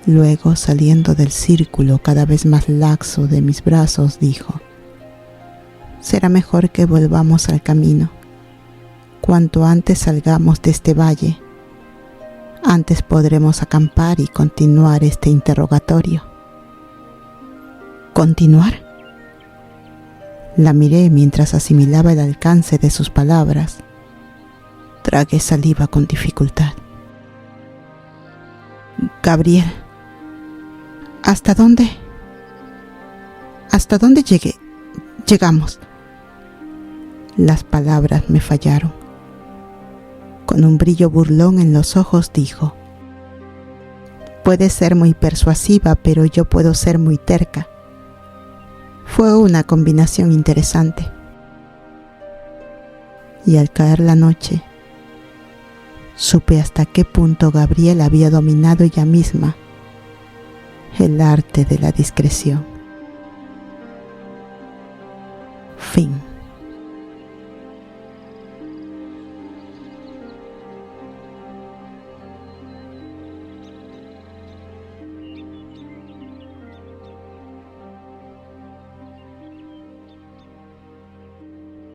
Luego, saliendo del círculo cada vez más laxo de mis brazos, dijo: será mejor que volvamos al camino. Cuanto antes salgamos de este valle, antes podremos acampar y continuar este interrogatorio. ¿Continuar? La miré mientras asimilaba el alcance de sus palabras. Tragué saliva con dificultad. Gabriel, ¿hasta dónde? ¿Hasta dónde llegamos? Las palabras me fallaron. Con un brillo burlón en los ojos dijo: puedes ser muy persuasiva, pero yo puedo ser muy terca. Fue una combinación interesante. Y al caer la noche, supe hasta qué punto Gabriel había dominado ella misma el arte de la discreción. Fin.